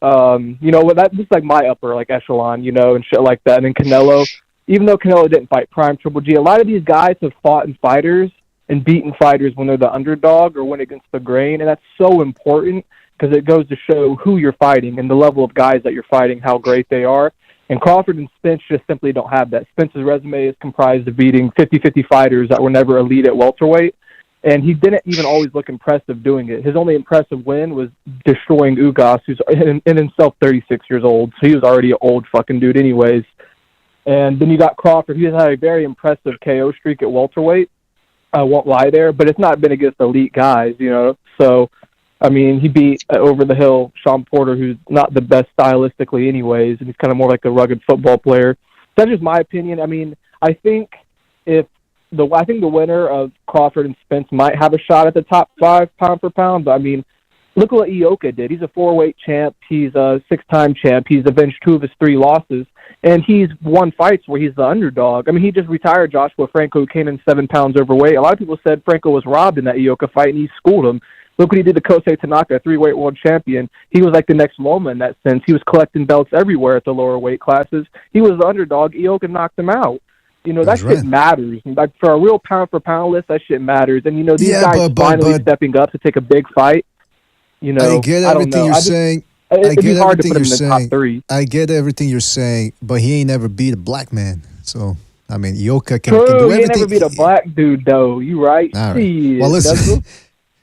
That's just like my upper echelon, and shit like that. And then Canelo, even though Canelo didn't fight prime Triple G, a lot of these guys have fought in fighters and beaten fighters when they're the underdog or when against the grain, and that's so important because it goes to show who you're fighting and the level of guys that you're fighting, how great they are. And Crawford and Spence just simply don't have that. Spence's resume is comprised of beating 50-50 fighters that were never elite at welterweight. And he didn't even always look impressive doing it. His only impressive win was destroying Ugas, who's in himself 36 years old. So he was already an old fucking dude anyways. And then you got Crawford. He has had a very impressive KO streak at welterweight. I won't lie there. But it's not been against elite guys, So, I mean, he beat over the hill Sean Porter, who's not the best stylistically anyways. And he's kind of more like a rugged football player. That's just my opinion. I mean, I think the winner of Crawford and Spence might have a shot at the top 5 pound for pound, but I mean, Look at what Ioka did. He's a 4-weight champ. He's a 6-time champ. He's avenged 2 of his 3 losses. And he's won fights where he's the underdog. I mean, he just retired Joshua Franco, who came in 7 pounds overweight. A lot of people said Franco was robbed in that Ioka fight, and he schooled him. Look what he did to Kosei Tanaka, a 3-weight world champion. He was like the next Loma in that sense. He was collecting belts everywhere at the lower weight classes. He was the underdog. Ioka knocked him out. You know, that shit matters. Like, for a real pound-for-pound list, that shit matters. And, you know, these guys finally stepping up to take a big fight. You know, I get everything you're saying. It'd be hard to put him in the top 3. I get everything you're saying, but he ain't never beat a black man. So, I mean, Ioka can True, do everything. He ain't never beat a black dude, though. You right. All right. Shit, Well, listen.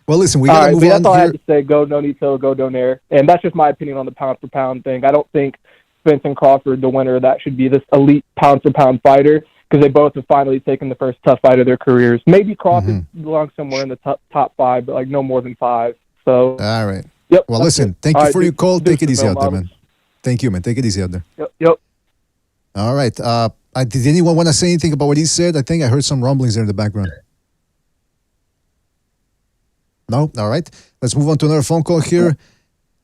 Well, listen, we all got to right, move but on that's all I here. had to say. Go Nonito, go Donaire. And that's just my opinion on the pound-for-pound thing. I don't think Spence and Crawford, the winner of that, should be this elite pound-for-pound fighter, because they both have finally taken the first tough fight of their careers. Maybe Crawford belongs somewhere in the top 5, but like no more than 5. So. All right. Yep. Well, listen, thank you for your call. Take it easy out there, man. Thank you, man. Take it easy out there. Yep. All right. Did anyone want to say anything about what he said? I think I heard some rumblings there in the background. No? All right. Let's move on to another phone call here.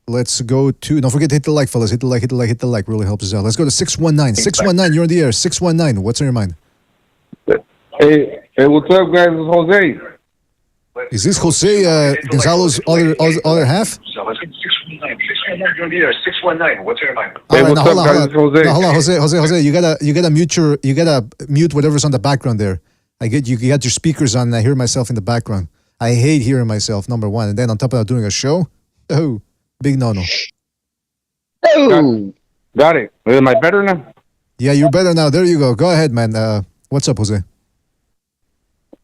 Let's go to, don't forget to hit the like, fellas. Hit the like. Really helps us out. Let's go to 619. 619, you're on the air. 619, what's on your mind? Hey, what's up, guys? It's Jose. Is this Jose Gonzalo's other half? 619, what's your mind? Hey, what's up, guys? Jose. No, hold on, Jose. You gotta mute whatever's on the background there. You got your speakers on, and I hear myself in the background. I hate hearing myself, number one. And then on top of that, doing a show, big no-no. Got it. Am I better now? Yeah, you're better now. There you go. Go ahead, man. What's up, Jose?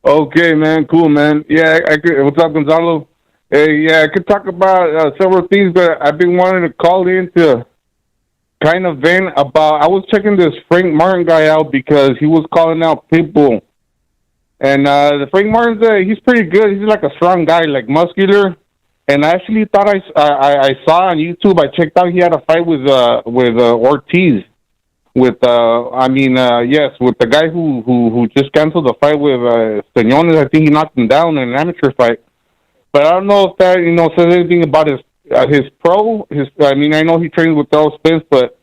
Okay, man. Cool, man. Yeah, what's up, Gonzalo? I could talk about several things, but I've been wanting to call in to kind of vent about. I was checking this Frank Martin guy out because he was calling out Pitbull. And the Frank Martin's, he's pretty good. He's like a strong guy, like muscular. And I actually thought I saw on YouTube, I checked out he had a fight with Ortiz. With with the guy who just canceled the fight with Staniones. I think he knocked him down in an amateur fight. But I don't know if that says anything about his pro. I know he trains with Earl Spence, but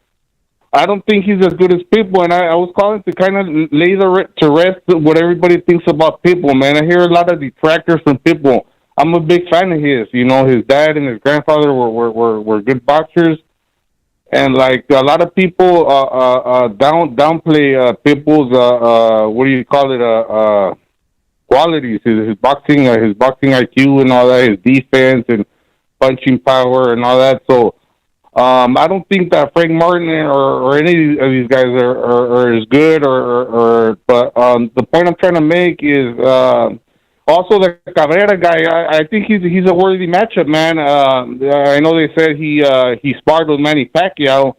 I don't think he's as good as Pitbull. And I was calling to kind of lay to rest what everybody thinks about Pitbull, man. I hear a lot of detractors from Pitbull. I'm a big fan of his. His dad and his grandfather were good boxers. And like a lot of people downplay Pitbull's what do you call it qualities, his boxing IQ and all that, his defense and punching power and all that. So I don't think that Frank Martin or any of these guys are as good but the point I'm trying to make is also the Cabrera guy. I think he's a worthy matchup, man. I know they said he sparred with Manny Pacquiao,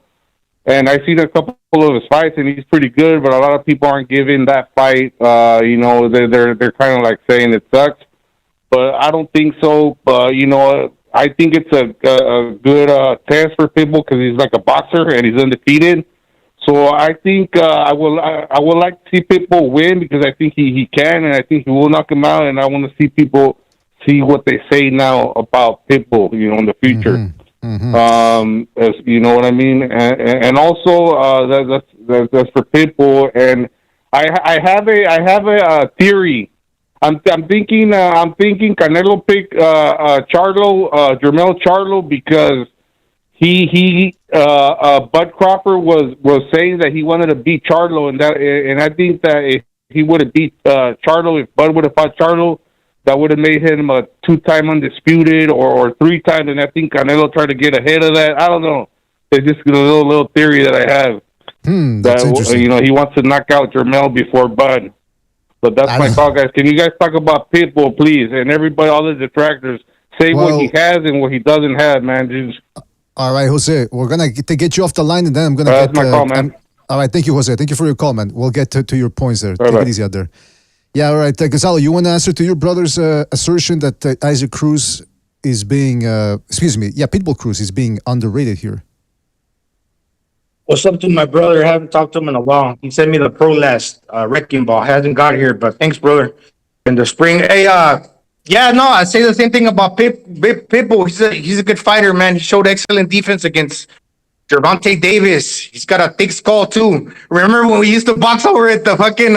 and I've seen a couple of his fights, and he's pretty good. But a lot of people aren't giving that fight. They're kind of like saying it sucks, but I don't think so. I think it's a good test for Pitbull because he's like a boxer and he's undefeated. So I think I would like to see Pitbull win because I think he can, and I think he will knock him out. And I want to see people see what they say now about Pitbull, in the future. As you know what I mean. And also that's for Pitbull. And I have a theory. I'm thinking Canelo pick Jermell Charlo because he Bud Crawford was saying that he wanted to beat Charlo, and I think that if he would have beat Charlo, if Bud would have fought Charlo, that would have made him a 2-time undisputed or 3 times, and I think Canelo tried to get ahead of that. I don't know. It's just a little theory that I have. That's interesting. He wants to knock out Jermell before Bud. But that's my call, guys. Can you guys talk about Pitbull, please? And everybody, all the detractors, say what he has and what he doesn't have, man. Just... All right, Jose. We're going to get you off the line, and then I'm going to that's my call, man. All right, thank you, Jose. Thank you for your call, man. We'll get to your points there. Take it easy out there. Yeah, all right. Gonzalo, you want to answer to your brother's assertion that Isaac Cruz is being, Pitbull Cruz is being underrated here? What's up to my brother? I haven't talked to him in a while. He sent me the pro last wrecking ball. Hasn't got here, but thanks, brother. In the spring, hey, Yeah, no, I say the same thing about Pitbull. He's a good fighter, man. He showed excellent defense against Gervonta Davis. He's got a thick skull too. Remember when we used to box over at the fucking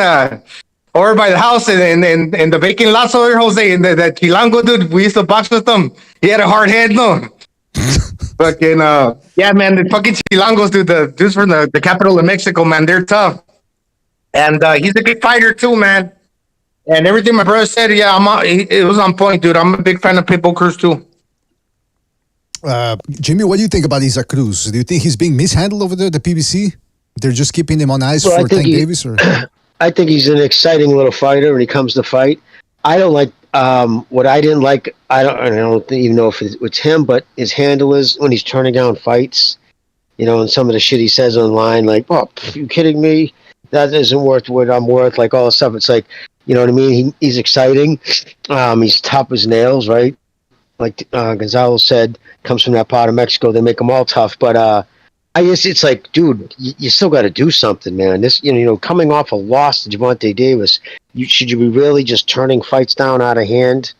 over by the house and the vacant lots over there, Jose, and that Chilango dude? We used to box with him. He had a hard head, no. Fucking yeah, man. The fucking Chilangos, dude. The dudes from the capital of Mexico, man. They're tough, and he's a good fighter too, man. And everything my brother said, yeah, it was on point, dude. I'm a big fan of Pitbull Cruz too. Jimmy, what do you think about Isaac Cruz? Do you think he's being mishandled over there at the PBC? They're just keeping him on ice for Tank Davis? Or? I think he's an exciting little fighter when he comes to fight. I don't like what I didn't like. I don't even know if it's him, but his handle is when he's turning down fights. You know, and some of the shit he says online, like, "Oh, you kidding me? That isn't worth what I'm worth." Like all this stuff. It's like, you know what I mean? He's exciting. He's tough as nails, right? Like Gonzalo said, comes from that part of Mexico. They make them all tough. But I guess it's like, dude, you still got to do something, man. This, you know, coming off a loss to Gervonta Davis, should you be really just turning fights down out of hand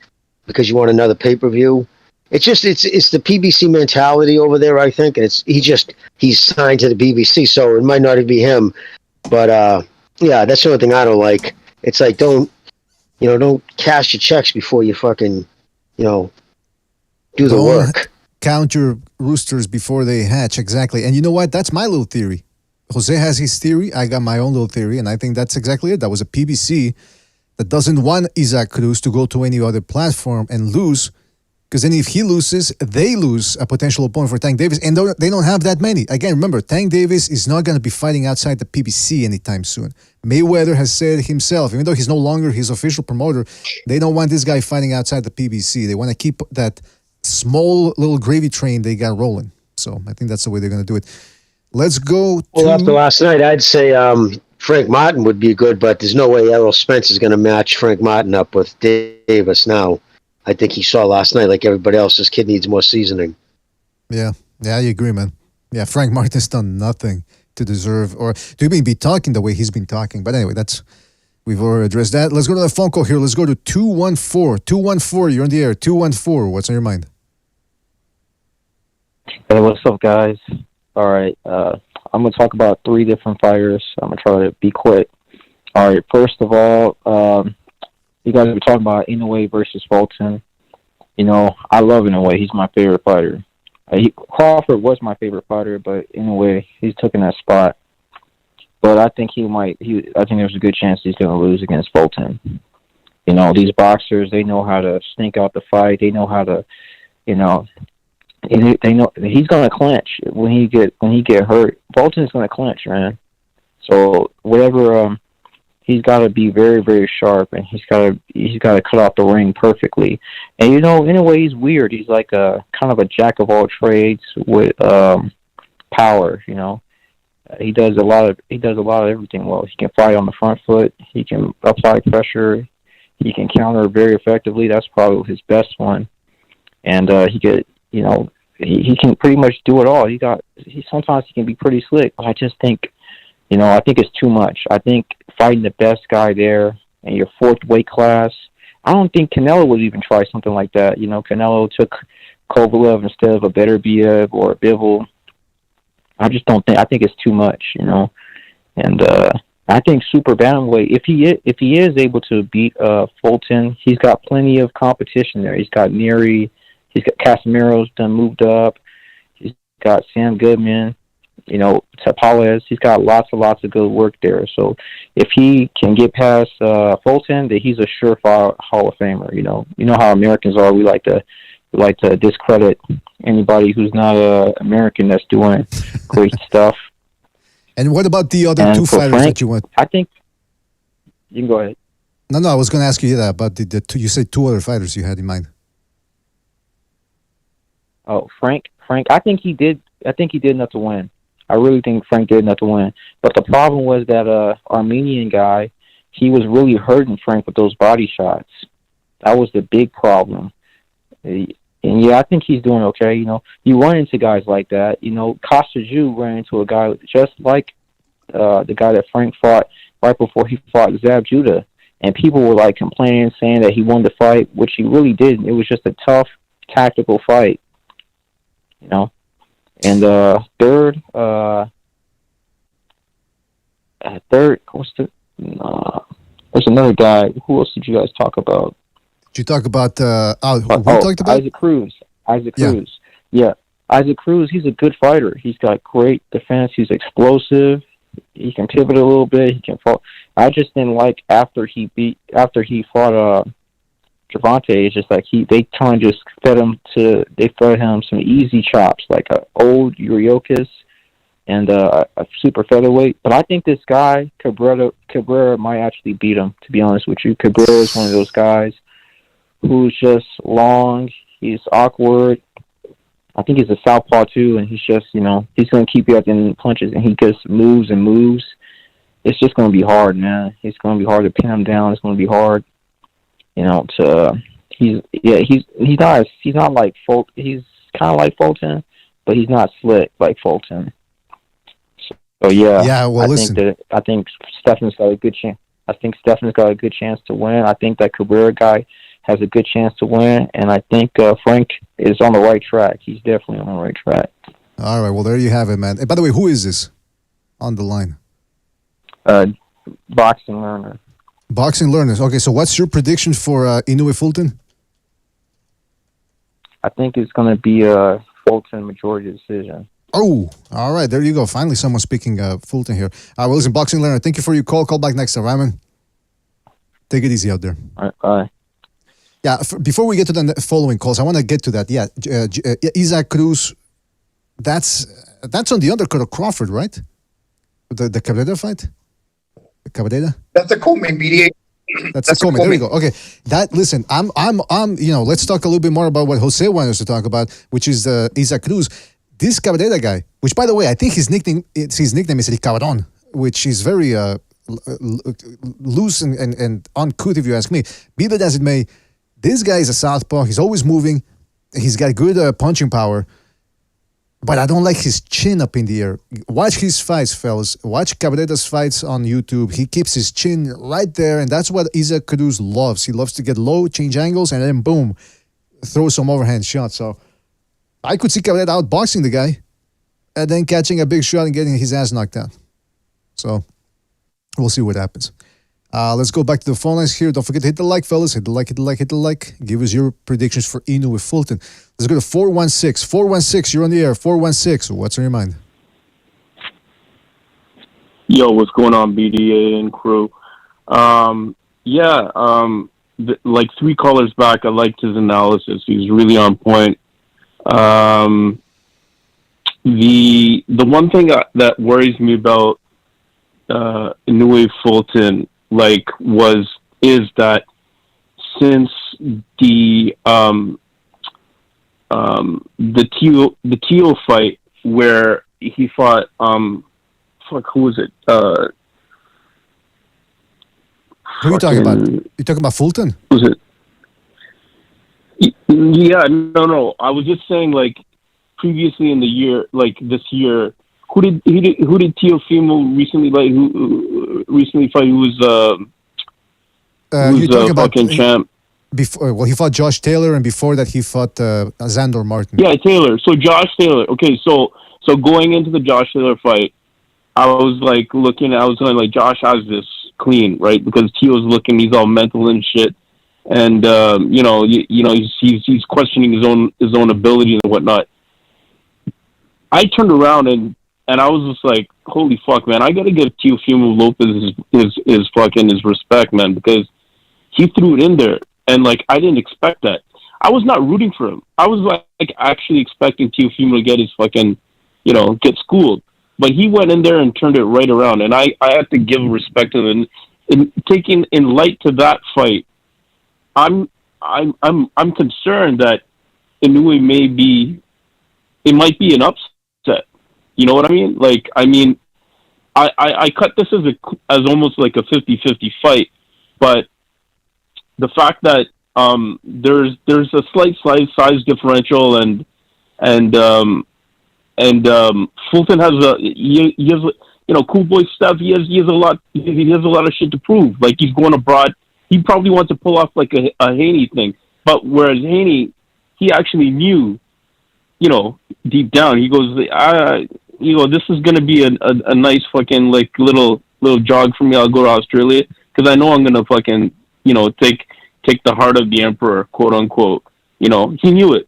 because you want another pay-per-view? It's just it's the PBC mentality over there, I think. And he's signed to the BBC, so it might not even be him. But yeah, that's the only thing I don't like. It's like, don't cash your checks before you fucking, do the work. Count your roosters before they hatch, exactly. And you know what? That's my little theory. Jose has his theory. I got my own little theory, and I think that's exactly it. That was a PBC that doesn't want Isaac Cruz to go to any other platform and lose, because then if he loses, they lose a potential opponent for Tank Davis, and they don't have that many. Again, remember, Tank Davis is not going to be fighting outside the PBC anytime soon. Mayweather has said himself, even though he's no longer his official promoter, they don't want this guy fighting outside the PBC. They want to keep that small little gravy train they got rolling. So I think that's the way they're going to do it. Let's go to... Well, after last night, I'd say Frank Martin would be good, but there's no way Errol Spence is going to match Frank Martin up with Davis now. I think he saw last night, like everybody else, this kid needs more seasoning. Yeah, I agree, man. Yeah, Frank Martin's done nothing to deserve or to even be talking the way he's been talking. But anyway, we've already addressed that. Let's go to the phone call here. Let's go to 214. 214, you're on the air. 214, what's on your mind? Hey, what's up, guys? All right, I'm going to talk about 3 different fighters. I'm going to try to be quick. All right, first of all, you guys were talking about Inoue versus Fulton. You know, I love Inoue. He's my favorite fighter. Crawford was my favorite fighter, but Inoue, he's taking that spot. But I think I think there's a good chance he's going to lose against Fulton. You know, these boxers, they know how to sneak out the fight. They know how to, they know he's going to clinch when he get hurt. Fulton's going to clinch, man. So whatever. He's got to be very, very sharp, and he's got to cut out the ring perfectly. And in a way, he's weird. He's like a kind of a jack of all trades with power. You know, he does a lot of everything well. He can fight on the front foot. He can apply pressure. He can counter very effectively. That's probably his best one. And he can pretty much do it all. Sometimes he can be pretty slick. But I just think. I think it's too much. I think fighting the best guy there in your 4th weight class, I don't think Canelo would even try something like that. Canelo took Kovalev instead of a Beterbiev or a Bivol. I just don't think. I think it's too much, And I think super bantamweight, if he is able to beat Fulton, he's got plenty of competition there. He's got Neary, he's got Casemiro's done moved up, he's got Sam Goodman. Tapales, he's got lots of good work there. So if he can get past Fulton, then he's a surefire Hall of Famer. You know how Americans are. We like to discredit anybody who's not American that's doing great stuff. And what about the other 2 fighters Frank, that you want? I think you can go ahead. No, I was going to ask you that about the 2. You said 2 other fighters you had in mind. Oh, Frank. I think he did enough to win. I really think Frank did enough to win. But the problem was that Armenian guy, he was really hurting Frank with those body shots. That was the big problem. And yeah, I think he's doing okay. You run into guys like that. Kostaju ran into a guy just like the guy that Frank fought right before he fought Zab Judah. and people were like complaining, saying that he won the fight, which he really didn't. It was just a tough tactical fight, you know. And third, there's another guy. Who else did you guys talk about? Did you talk about who talked about? Isaac Cruz. Yeah. Isaac Cruz, he's a good fighter. He's got great defense. He's explosive. He can pivot a little bit. He can fall. I just didn't like after he fought Gervonta. It's just like they kind of just fed him some easy chops, like a old Uriokis and a super featherweight. But I think this guy Cabrera might actually beat him. To be honest with you, Cabrera is one of those guys who's just long. He's awkward. I think he's a southpaw too, and he's just, you know, he's going to keep you at the end of the punches, and he just moves and moves. It's just going to be hard, man. It's going to be hard to pin him down. It's going to be hard, you know. He's not like Fulton. He's kind of like Fulton, but he's not slick like Fulton. So yeah. Yeah. Well, listen. I think Stephan's got a good chance. I think Stephan's got a good chance to win. I think that Cabrera guy has a good chance to win, and I think Frank is on the right track. He's definitely on the right track. All right, well, there you have it, man. By the way, who is this on the line? Boxing Learner. Boxing Learners. Okay, so what's your prediction for Inoue Fulton? I think it's going to be a Fulton majority decision. Oh, all right, there you go. Finally, someone speaking Fulton here. Well, listen, Boxing Learner, thank you for your call. Call back next time, right, man? Take it easy out there. All right, bye. Yeah, before we get to the following calls, I want to get to that. Yeah, Isaac Cruz, that's on the undercard of Crawford, right? The Cabrera fight? The Cabrera? That's a co-main BDA. That's a co-main. There we go. Okay, listen, I'm you know, let's talk a little bit more about what Jose wanted us to talk about, which is Isaac Cruz. This Cabrera guy, which by the way, I think his nickname is El Cabron, which is very loose and uncouth, if you ask me. Be that as it may, this guy is a southpaw. He's always moving. He's got good punching power. But I don't like his chin up in the air. Watch his fights, fellas. Watch Cabrera's fights on YouTube. He keeps his chin right there, and that's what Isaac Cruz loves. He loves to get low, change angles, and then boom, throw some overhand shots. So I could see Cabrera outboxing the guy and then catching a big shot and getting his ass knocked out. So we'll see what happens. Let's go back to the phone lines here. Don't forget to hit the like, fellas. Hit the like, hit the like, hit the like. Give us your predictions for Inoue Fulton. Let's go to 416. 416, you're on the air. 416, what's on your mind? Yo, what's going on, BDA and crew? Like 3 callers back, I liked his analysis. He was really on point. The one thing that worries me about Inoue Fulton is that since the Teo fight where he fought who was it? Who are you talking about? You talking about Fulton? Was it? Yeah, no. I was just saying, like, previously in the year, like this year, who did Teofimo recently fight? Who was fucking champ? Before, he fought Josh Taylor, and before that he fought Xandor Martin. Yeah, Taylor. So Josh Taylor. Okay, so going into the Josh Taylor fight, I was going like, Josh has this clean, right? Because Teo's looking, he's all mental and shit, and he's questioning his own ability and whatnot. I turned around and I was just like, holy fuck, man! I gotta give Teofimo Lopez his respect, man, because he threw it in there, and like I didn't expect that. I was not rooting for him. I was like actually expecting Teofimo to get his fucking, get schooled. But he went in there and turned it right around, and I have to give respect to him. And taking in light to that fight, I'm concerned that Inoue might be an upset. You know what I mean? Like, I cut this as almost like a 50-50 fight, but the fact that there's a slight size differential and Fulton has he has cool boy stuff. He has a lot of shit to prove. Like, he's going abroad. he probably wants to pull off like a Haney thing. But whereas Haney, he actually knew, deep down, he goes, this is gonna be a nice fucking like little jog for me. I'll go to Australia because I know I'm gonna fucking take the heart of the emperor, quote unquote. He knew it.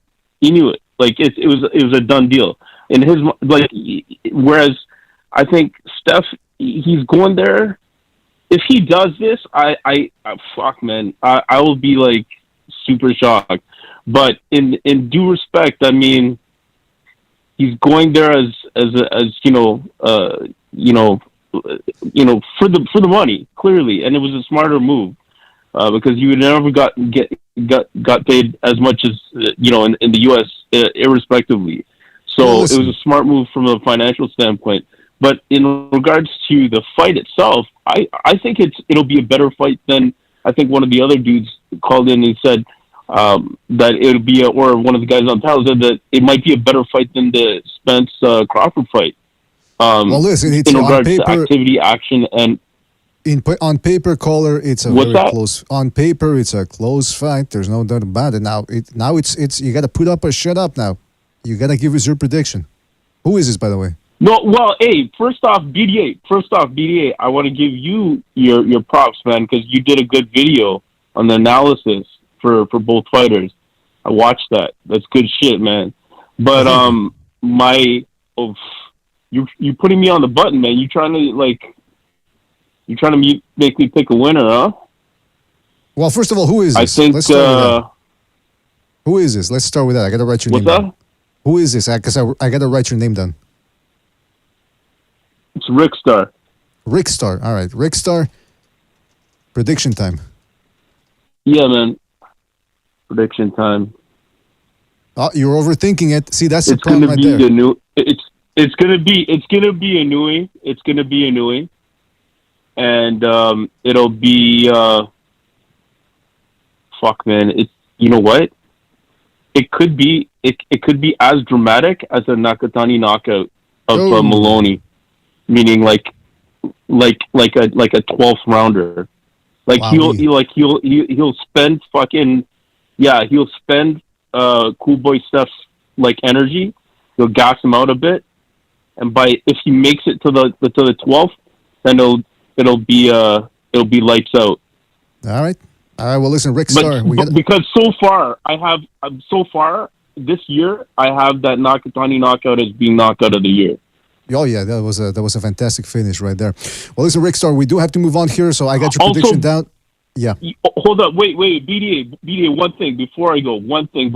Like it was a done deal. In his like, whereas I think Steph, he's going there. If he does this, I fuck, man, I will be like super shocked. But in due respect, I mean, he's going there as for the money, clearly, and it was a smarter move because you would never got paid as much as in the U.S. Irrespectively. So it was a smart move from a financial standpoint. But in regards to the fight itself, I think it'll be a better fight than I think one of the other dudes called in and said that it'll be, or one of the guys on panel said that it might be a better fight than the Spence-Crawford fight. Well, listen, it's in regards on paper, to activity, action, and on paper, caller, it's a very close. On paper, it's a close fight. There's no doubt about it. Now it's you got to put up or shut up. Now you got to give us your prediction. Who is this, by the way? No, well, hey, first off, BDA, I want to give you your props, man, because you did a good video on the analysis for both fighters. I watched that. That's good shit, man. But you putting me on the button, man. You trying to make me pick a winner, huh? Well, first of all, who is this? I think. Who is this? Let's start with that. I got to write your name down. Who is this? Because I got to write your name down. It's Rick Star. Rick Star. All right. Rick Star. Prediction time. Yeah, man. Prediction time. Oh, you're overthinking it. See, that's the problem right there. It's gonna be Inoue. It's gonna be Inoue. And it'll be fuck, man. It's, you know what? It could be as dramatic as a Nakatani knockout of Maloney. Meaning like a 12th rounder. Like wow, he'll spend he'll spend Cool Boy Steph's like energy. He'll gas him out a bit, and if he makes it to the 12th, then it'll be lights out. All right. Well, listen, Rick Star. Because so far this year, I have that Nakatani knockout as being knockout of the year. Oh yeah, that was a fantastic finish right there. Well, listen, Rick Star, we do have to move on here, so I got your prediction down. Yeah. Hold up, wait, BDA. One thing before I go. One thing.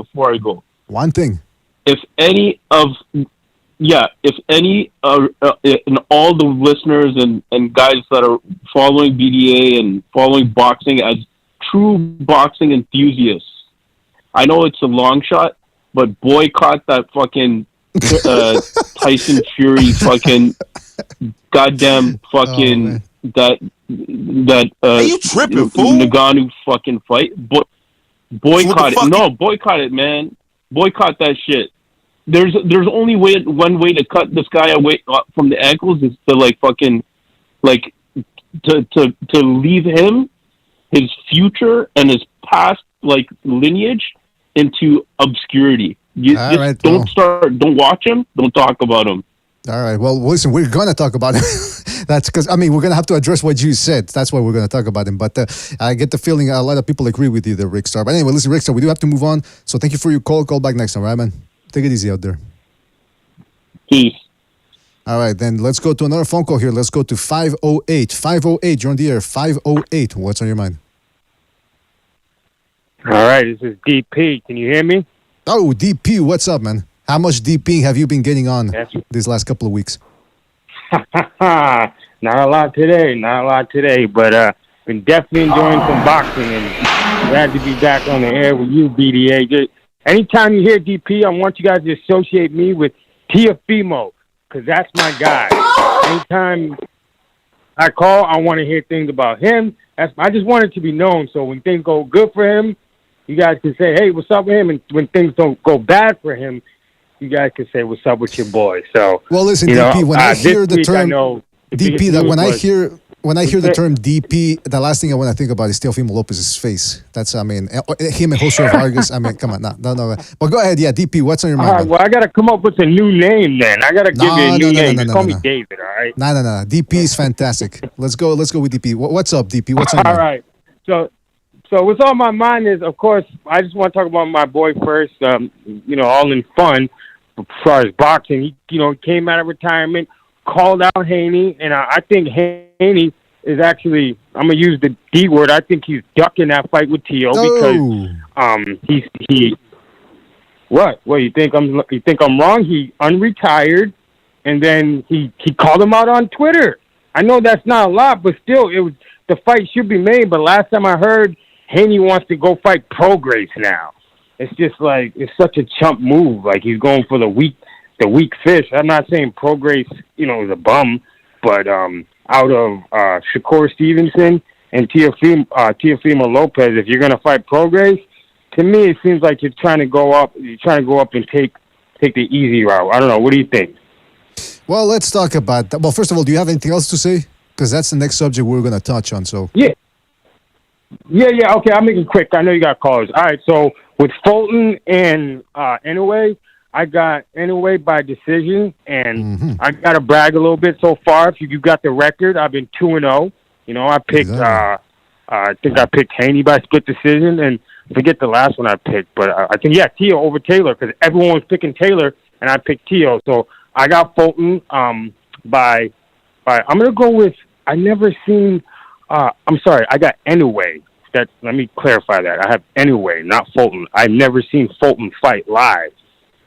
One thing. If any and all the listeners and guys that are following BDA and following boxing as true boxing enthusiasts, I know it's a long shot, but boycott that fucking Tyson Fury fucking goddamn fucking that are you tripping, fool? Ngannou fucking fight. Boycott it. No, boycott it, man. Boycott that shit. There's only one way to cut this guy away from the ankles is to like fucking like to leave him, his future and his past like lineage into obscurity. Don't watch him. Don't talk about him. All right. Well, listen, we're going to talk about him. That's because, we're going to have to address what you said. That's why we're going to talk about him. But I get the feeling a lot of people agree with you there, Rick Star. But anyway, listen, Rick Star, we do have to move on. So thank you for your call. Call back next time, all right, man? Take it easy out there. Peace. All right, then let's go to another phone call here. Let's go to 508. 508, you're on the air. 508, what's on your mind? All right, this is DP. Can you hear me? Oh, DP, what's up, man? How much DP have you been getting on these last couple of weeks? Not a lot today, but been definitely enjoying some boxing and glad to be back on the air with you, BDA. Just, anytime you hear DP, I want you guys to associate me with Teofimo, because that's my guy. Anytime I call, I want to hear things about him. I just want it to be known, so when things go good for him, you guys can say, hey, what's up with him? And when things don't go bad for him, you guys can say, what's up with your boy? So, well, listen, DP, when I hear the term DP, that when I hear When I hear the term DP, the last thing I want to think about is Teofimo Lopez's face. That's, I mean, him and Jose Vargas. I mean, come on, no. But go ahead, yeah, DP. What's on your mind? All right, well, I got to come up with a new name then. I got to give you a new name. Call me David, all right? No. DP is fantastic. Let's go with DP. What's up, DP? What's on your mind? All right. So what's on my mind is, of course, I just want to talk about my boy first. You know, all in fun as far as boxing. He, came out of retirement, called out Haney, and I think Haney is actually, I'm gonna use the D word. I think he's ducking that fight with Teo because he. What? Well, you think I'm wrong? He unretired, and then he called him out on Twitter. I know that's not a lot, but still, the fight should be made. But last time I heard, Haney wants to go fight Prograis now. It's just like it's such a chump move. Like he's going for the weak fish. I'm not saying Prograis, is a bum, but out of Shakur Stevenson and Teofimo Lopez, if you're gonna fight Prograis, to me it seems like you're trying to go up and take the easy route. I don't know. What do you think? Well, let's talk about that. Well, first of all, do you have anything else to say? Because that's the next subject we're gonna touch on. So yeah. Okay, I'll make it quick. I know you got callers. All right, so with Fulton and Inoue, I got Inoue by decision, and I got to brag a little bit so far. If you got the record, I've been 2-0. I picked, I think I picked Haney by split decision, and I forget the last one I picked, but I think, Teo over Taylor, because everyone was picking Taylor, and I picked Teo. So I got Fulton I'm going to go with, I got Inoue. Let me clarify that. I have Inoue, not Fulton. I've never seen Fulton fight live.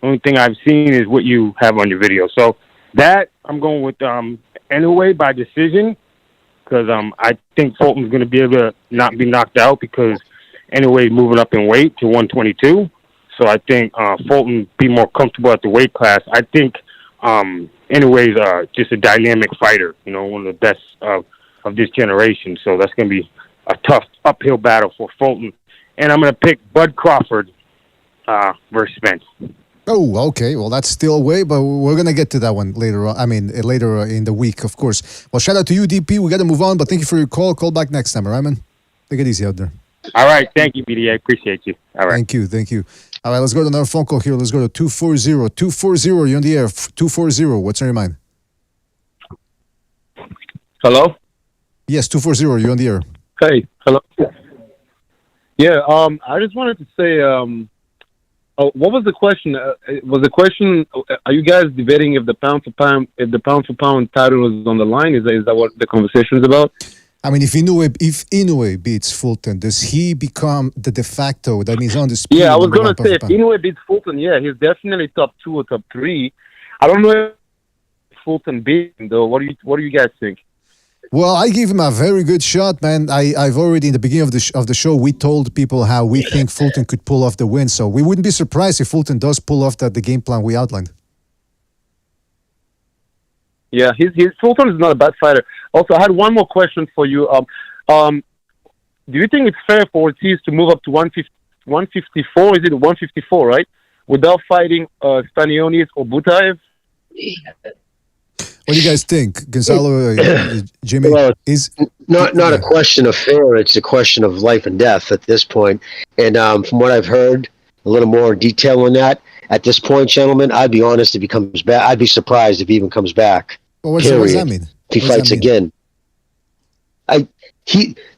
Only thing I've seen is what you have on your video. So that I'm going with Inoue by decision because I think Fulton's going to be able to not be knocked out because Inoue is moving up in weight to 122. So I think Fulton be more comfortable at the weight class. I think Inoue's just a dynamic fighter. One of the best of this generation. So that's going to be a tough uphill battle for Fulton. And I'm going to pick Bud Crawford versus Spence. Oh, okay. Well, that's still away, but we're going to get to that one later on. I mean, later in the week, of course. Well, shout out to you, DP. We got to move on, but thank you for your call. Call back next time, all right, man? Take it easy out there. All right. Thank you, BDA. Appreciate you. All right. Thank you. All right, let's go to another phone call here. Let's go to 240. 240, you're on the air. 240, what's on your mind? Hello? Yes, 240, you're on the air. Hey, hello. Yeah, I just wanted to say, what was the question? Was the question? Are you guys debating if the pound for pound title is on the line? Is that what the conversation is about? I mean, if Inoue beats Fulton, does he become the de facto? That means on the speed. Yeah, I was gonna say if Inoue beats Fulton, he's definitely top 2 or top 3. I don't know if Fulton beat him though. What do you guys think? Well, I gave him a very good shot, man. I've already, in the beginning of the show, we told people how we think Fulton could pull off the win. So we wouldn't be surprised if Fulton does pull off the game plan we outlined. Yeah, Fulton is not a bad fighter. Also, I had one more question for you. Do you think it's fair for Ortiz to move up to 154? Is it 154, right? Without fighting Stanionis or Butaev? What do you guys think, Gonzalo, Jimmy? Well, it's not a question of fair. It's a question of life and death at this point. And from what I've heard, a little more detail on that. At this point, gentlemen, I'd be honest if he comes back. I'd be surprised if he even comes back. Well, what does that mean? If he fights again.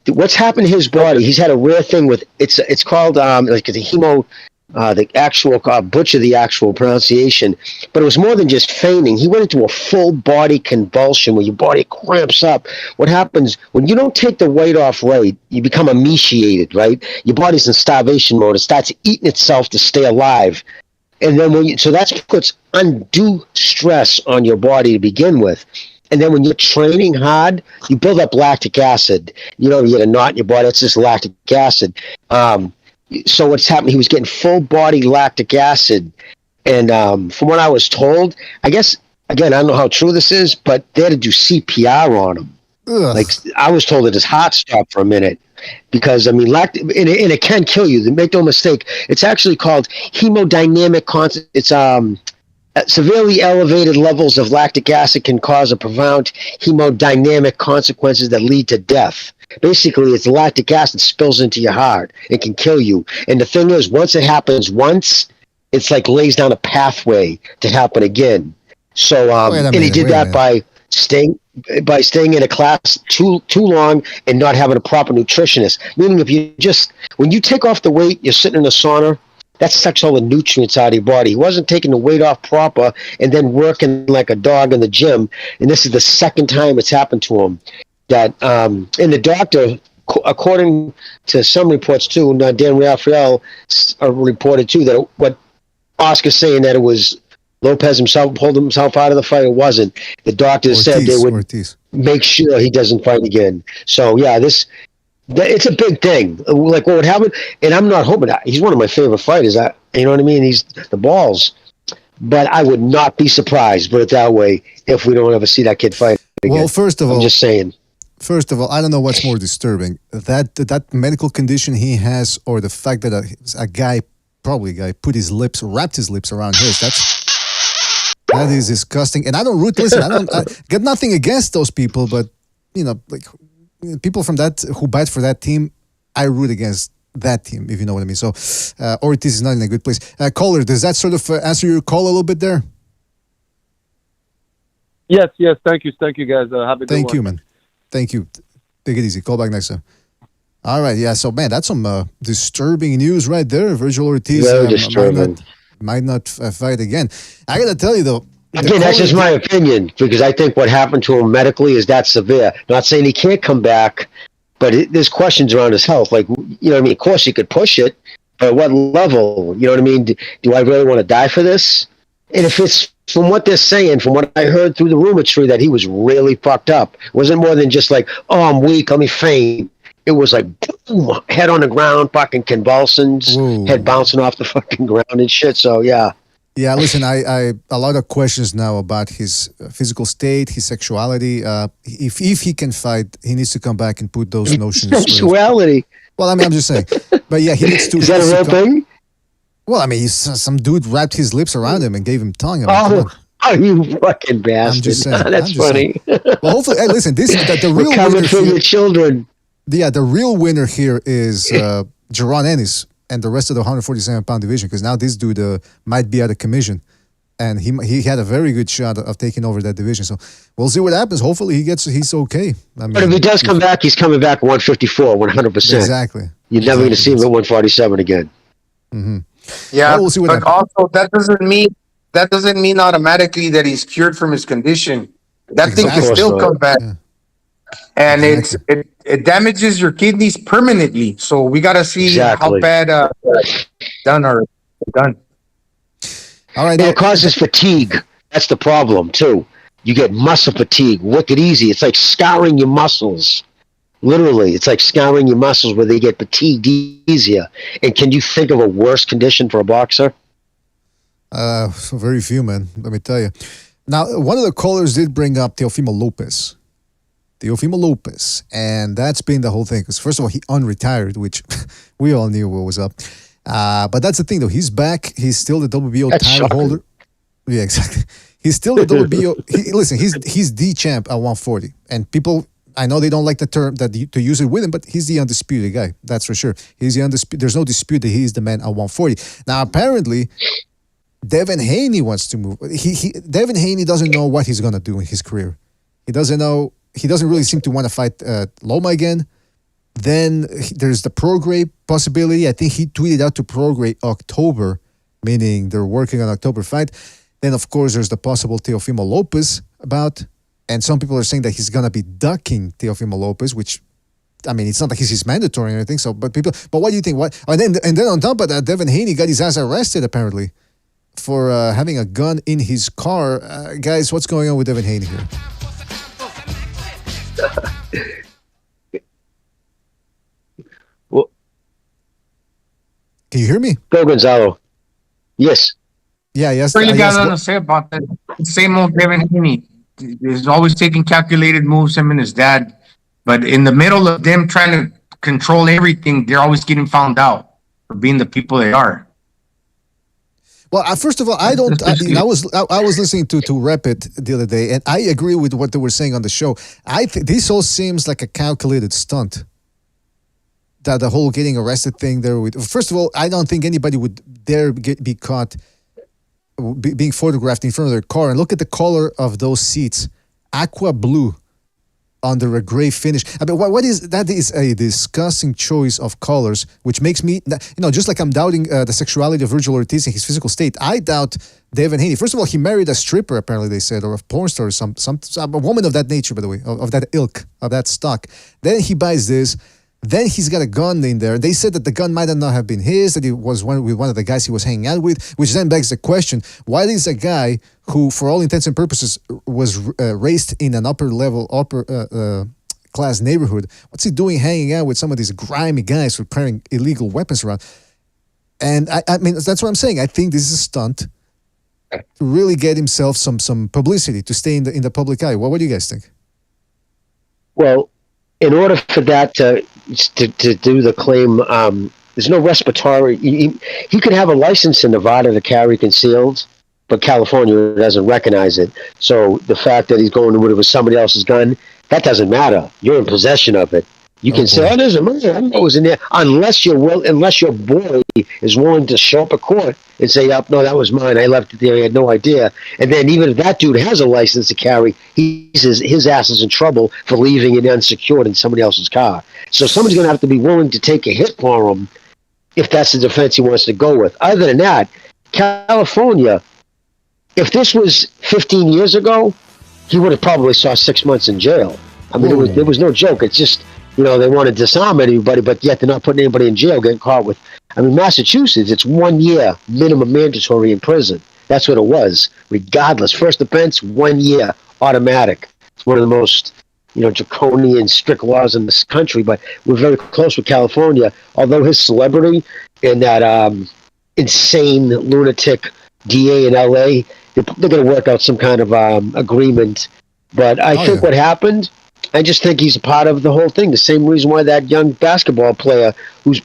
What's happened to his body? He's had a rare thing with it's called like the hemo. The actual butcher the actual pronunciation, but it was more than just fainting. He went into a full body convulsion where your body cramps up. What happens when you don't take the weight off right? You become emaciated, right? Your body's in starvation mode. It starts eating itself to stay alive, and then so that puts undue stress on your body to begin with. And then when you're training hard, you build up lactic acid. You get a knot in your body. It's just lactic acid. So what's happened, he was getting full body lactic acid. And from what I was told, I guess, again, I don't know how true this is, but they had to do CPR on him. Ugh. Like, I was told that his heart stopped for a minute because, I mean, and it can kill you. Make no mistake. It's actually called hemodynamic, it's Severely elevated levels of lactic acid can cause a profound hemodynamic consequences that lead to death. Basically, it's lactic acid spills into your heart and can kill you. And the thing is, once it happens once, it's like lays down a pathway to happen again. So, and he did that by staying in a class too long and not having a proper nutritionist. Meaning, when you take off the weight, you're sitting in a sauna. That sucks all the nutrients out of your body. He wasn't taking the weight off proper and then working like a dog in the gym. And this is the second time it's happened to him. That and the doctor, according to some reports too, Dan Raphael reported too that what Oscar's saying that it was Lopez himself pulled himself out of the fight. It wasn't. The doctors said they would make sure he doesn't fight again. So yeah, it's a big thing. Like what would happen, and I'm not hoping that he's one of my favorite fighters. You know what I mean? He's the balls, but I would not be surprised, put it that way, if we don't ever see that kid fight again. Well, first of all, I'm just saying. First of all, I don't know what's more disturbing, that medical condition he has, or the fact that a guy wrapped his lips around his. That is disgusting. And I don't I got nothing against those people, but like people from who bat for that team, I root against that team, if you know what I mean. So Ortiz is not in a good place. Caller, does that sort of answer your call a little bit there? Yes. Thank you, guys. Have a good one. Thank you, man. Thank you. Take it easy. Call back next time. All right. Yeah. So, man, that's some disturbing news right there. Virgil Ortiz might not fight again. I got to tell you, though. Again, that's just my opinion, because I think what happened to him medically is that severe. Not saying he can't come back, but there's questions around his health. Like, you know what I mean? Of course, he could push it, but at what level? You know what I mean? Do I really want to die for this? And if it's from what they're saying, from what I heard through the rumory, that he was really fucked up. It wasn't more than just like, oh, I'm weak, let me faint. It was like, boom, head on the ground, fucking convulsions, head bouncing off the fucking ground and shit. So, yeah. Yeah, listen, I a lot of questions now about his physical state, his sexuality. If he can fight, he needs to come back and put those notions. Sexuality? Well, I mean, I'm just saying. But yeah, he needs to. Is that a real thing? Well, I mean, some dude wrapped his lips around him and gave him tongue. Oh, you fucking bastard. I'm just saying. That's funny. Well, hopefully, hey, listen, this is the real coming winner for your children. Yeah, the real winner here is Jaron Ennis and the rest of the 147-pound division, because now this dude might be out of commission. And he had a very good shot of taking over that division. So we'll see what happens. Hopefully he's okay. I mean, but if he does come back, he's coming back 154, 100%. Exactly. You're never going to see him at 147 again. Mm-hmm. Yeah, we'll see what but also that doesn't mean automatically that he's cured from his condition. That thing can still come back. Yeah. And it damages your kidneys permanently. So we got to see how bad done. All right, it causes fatigue. That's the problem too. You get muscle fatigue, wicked easy. It's like scouring your muscles. Literally, it's like scouring your muscles where they get fatigued easier. And can you think of a worse condition for a boxer? So very few, man. Let me tell you. Now, one of the callers did bring up Teofimo Lopez, and that's been the whole thing. Because first of all, he unretired, which we all knew what was up. But that's the thing, though. He's back. He's still the WBO title holder. Yeah, exactly. He's still the WBO. Listen, he's the champ at 140, and people. I know they don't like the term to use it with him, but he's the undisputed guy. That's for sure. He's the undisputed. There's no dispute that he's the man at 140. Now, apparently, Devin Haney wants to move. Devin Haney doesn't know what he's gonna do in his career. He doesn't know. He doesn't really seem to want to fight Loma again. Then there's the Prograis possibility. I think he tweeted out to Prograis October, meaning they're working on October fight. Then, of course, there's the possible Teofimo Lopez about. And some people are saying that he's gonna be ducking Teofimo Lopez, which, I mean, it's not like he's mandatory or anything. So, but what do you think? What? And then on top of that, Devin Haney got his ass arrested apparently for having a gun in his car. Guys, what's going on with Devin Haney here? Well, can you hear me? Go, Gonzalo. Yes. Yeah. Yes. What really got nothing to say about that. Same old Devin Haney. He's always taking calculated moves, him and his dad. But in the middle of them trying to control everything, they're always getting found out for being the people they are. Well, first of all, I don't. I was listening to Rep It the other day, and I agree with what they were saying on the show. This all seems like a calculated stunt. That the whole getting arrested thing there. First of all, I don't think anybody would dare be caught being photographed in front of their car. And look at the color of those seats, aqua blue. Under a gray finish. I mean, what is that? Is a disgusting choice of colors, which makes me, just like I'm doubting the sexuality of Virgil Ortiz and his physical state. I doubt Devin Haney. First of all, he married a stripper, apparently they said, or a porn star, or some a woman of that nature, by the way, of that ilk, of that stock. Then he buys this. Then he's got a gun in there. They said that the gun might not have been his, that it was with one of the guys he was hanging out with, which then begs the question, why is a guy who, for all intents and purposes, was raised in an upper class neighborhood, what's he doing hanging out with some of these grimy guys who are carrying illegal weapons around? And I mean, that's what I'm saying. I think this is a stunt to really get himself some publicity, to stay in the public eye. What do you guys think? Well, in order for that to do the claim, there's no respiratory. He could have a license in Nevada to carry concealed, but California doesn't recognize it. So the fact that he's going to it with somebody else's gun, that doesn't matter. You're in possession of it. You can say, "Oh, there's a murder. I know it was in there," unless your boy is willing to show up at court and say, "Yep, no, that was mine. I left it there. I had no idea." And then even if that dude has a license to carry, his ass is in trouble for leaving it unsecured in somebody else's car. So somebody's going to have to be willing to take a hit for him if that's the defense he wants to go with. Other than that, California, if this was 15 years ago, he would have probably saw 6 months in jail. I mean, there was no joke. It's just, they want to disarm anybody, but yet they're not putting anybody in jail, getting caught with. I mean, Massachusetts, it's 1 year minimum mandatory in prison. That's what it was, regardless. First offense, 1 year, automatic. It's one of the most, draconian, strict laws in this country, but we're very close with California. Although his celebrity and that insane lunatic DA in L.A., they're going to work out some kind of agreement. But I think what happened, I just think he's a part of the whole thing. The same reason why that young basketball player who's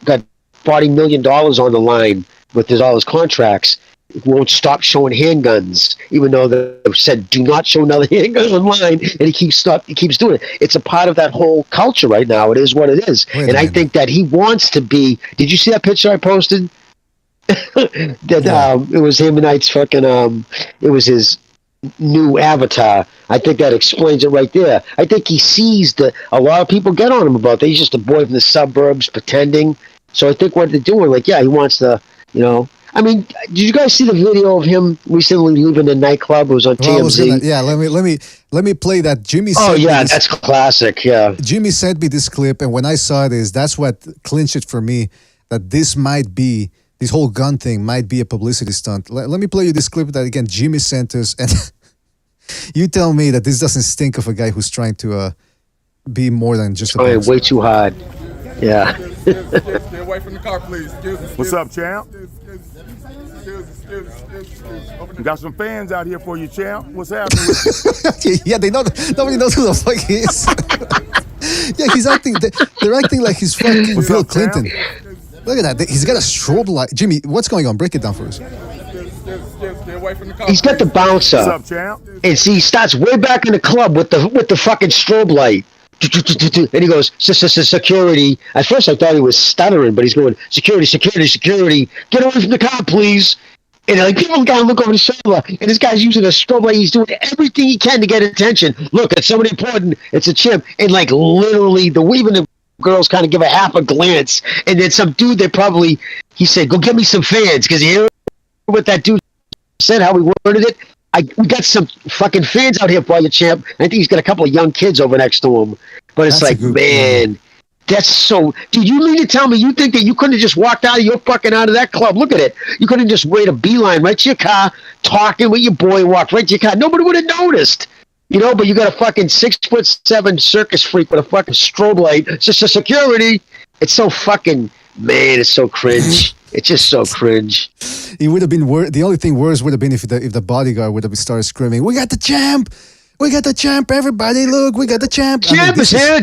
got $40 million on the line with all his contracts won't stop showing handguns, even though they said do not show another handgun online, and he keeps doing it. It's a part of that whole culture right now. It is what it is. And I think that he wants to be. Did you see that picture I posted? It was him and Knight's fucking. It was his new avatar. I think that explains it right there. I think he sees that a lot of people get on him about that. He's just a boy from the suburbs pretending. So I think what they're doing, he wants to, I mean, did you guys see the video of him recently leaving the nightclub? It was on TMZ. Let me play that. Jimmy. That's classic. Yeah, Jimmy sent me this clip, and when I saw this, that's what clinched it for me that this whole gun thing might be a publicity stunt. Let me play you this clip that again Jimmy sent us, and you tell me that this doesn't stink of a guy who's trying to be more than just a way too hard. Yeah. Stay away from the car, please. What's up, champ? We got some fans out here for you, champ. What's happening? Yeah, nobody knows who the fuck he is. Yeah, he's acting. They're acting like he's fucking Bill Clinton. Look at that. He's got a strobe light. Jimmy, what's going on? Break it down for us. He's got the bouncer. What's up, champ? And see, he starts way back in the club with the fucking strobe light. And he goes, security. At first I thought he was stuttering, but he's going, security, security, security. Get away from the car, please. And people gotta look over his shoulder, and this guy's using a strobe light. He's doing everything he can to get attention. Look, it's somebody important. It's a chimp. And literally, even the girls kind of give a half a glance. And then some dude he said, go get me some fans. Because you hear what that dude said, how he worded it? We got some fucking fans out here for you, champ. I think he's got a couple of young kids over next to him. But it's man, that's so... Dude, you mean to tell me you think that you couldn't have just walked out of that club? Look at it. You couldn't have just made a beeline right to your car, talking with your boy, walked right to your car. Nobody would have noticed. But you got a fucking 6'7" circus freak with a fucking strobe light. It's just a security. It's so fucking... Man, it's so cringe. It's just so cringe. It would have been worse. The only thing worse would have been if the bodyguard would have started screaming, "We got the champ! We got the champ! Everybody, look, we got the champ!" Champ is here!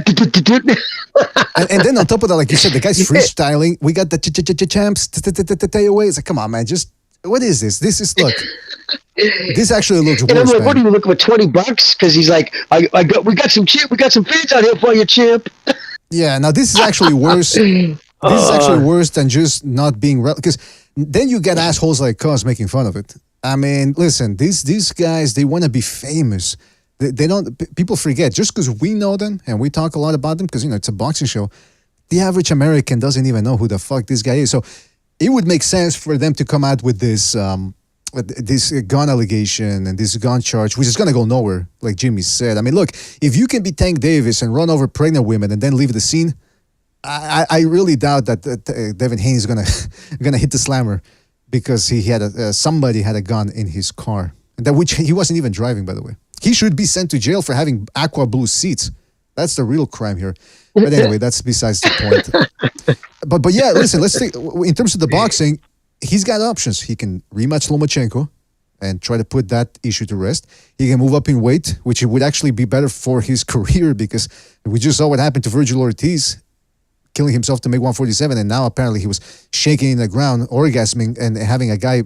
And then on top of that, like you said, the guy's freestyling. We got the champs. Away. It's like, come on, man, just what is this? This is look. This actually looks worse. And I'm like, man. what are you looking for? $20? Because he's like, we got some fans out here for you, champ. Yeah, now this is actually worse. This is actually worse than just not being because then you get assholes like us making fun of it. I mean, listen, these guys, they want to be famous. They don't. People forget just because we know them and we talk a lot about them because it's a boxing show. The average American doesn't even know who the fuck this guy is. So it would make sense for them to come out with this gun allegation and this gun charge, which is going to go nowhere, like Jimmy said. I mean, look, if you can be Tank Davis and run over pregnant women and then leave the scene, I really doubt that Devin Haney is gonna hit the slammer because he had somebody had a gun in his car, and that which he wasn't even driving, by the way. He should be sent to jail for having aqua blue seats. That's the real crime here. But anyway, that's besides the point. But yeah, listen, let's think in terms of the boxing. He's got options. He can rematch Lomachenko and try to put that issue to rest. He can move up in weight, which would actually be better for his career because we just saw what happened to Virgil Ortiz, killing himself to make 147, and now apparently he was shaking in the ground, orgasming, and having a guy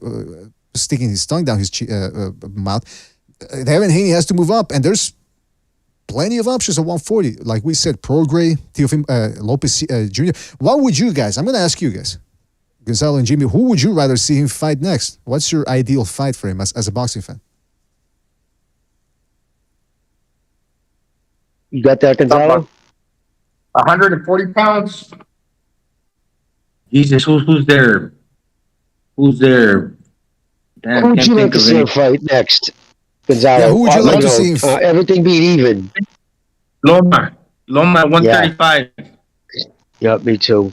sticking his tongue down his mouth. Devin Haney has to move up, and there's plenty of options at 140. Like we said, Prograis, Teofimo Lopez Jr. What would you guys, I'm going to ask you guys, Gonzalo and Jimmy, who would you rather see him fight next? What's your ideal fight for him as a boxing fan? You got that, Gonzalo? 140 pounds. Jesus, who's there? Who's there? Damn, Who would you like to see him fight next, Gonzalo? Yeah, who would you like to see him everything being even. Loma 135. Yeah, me too.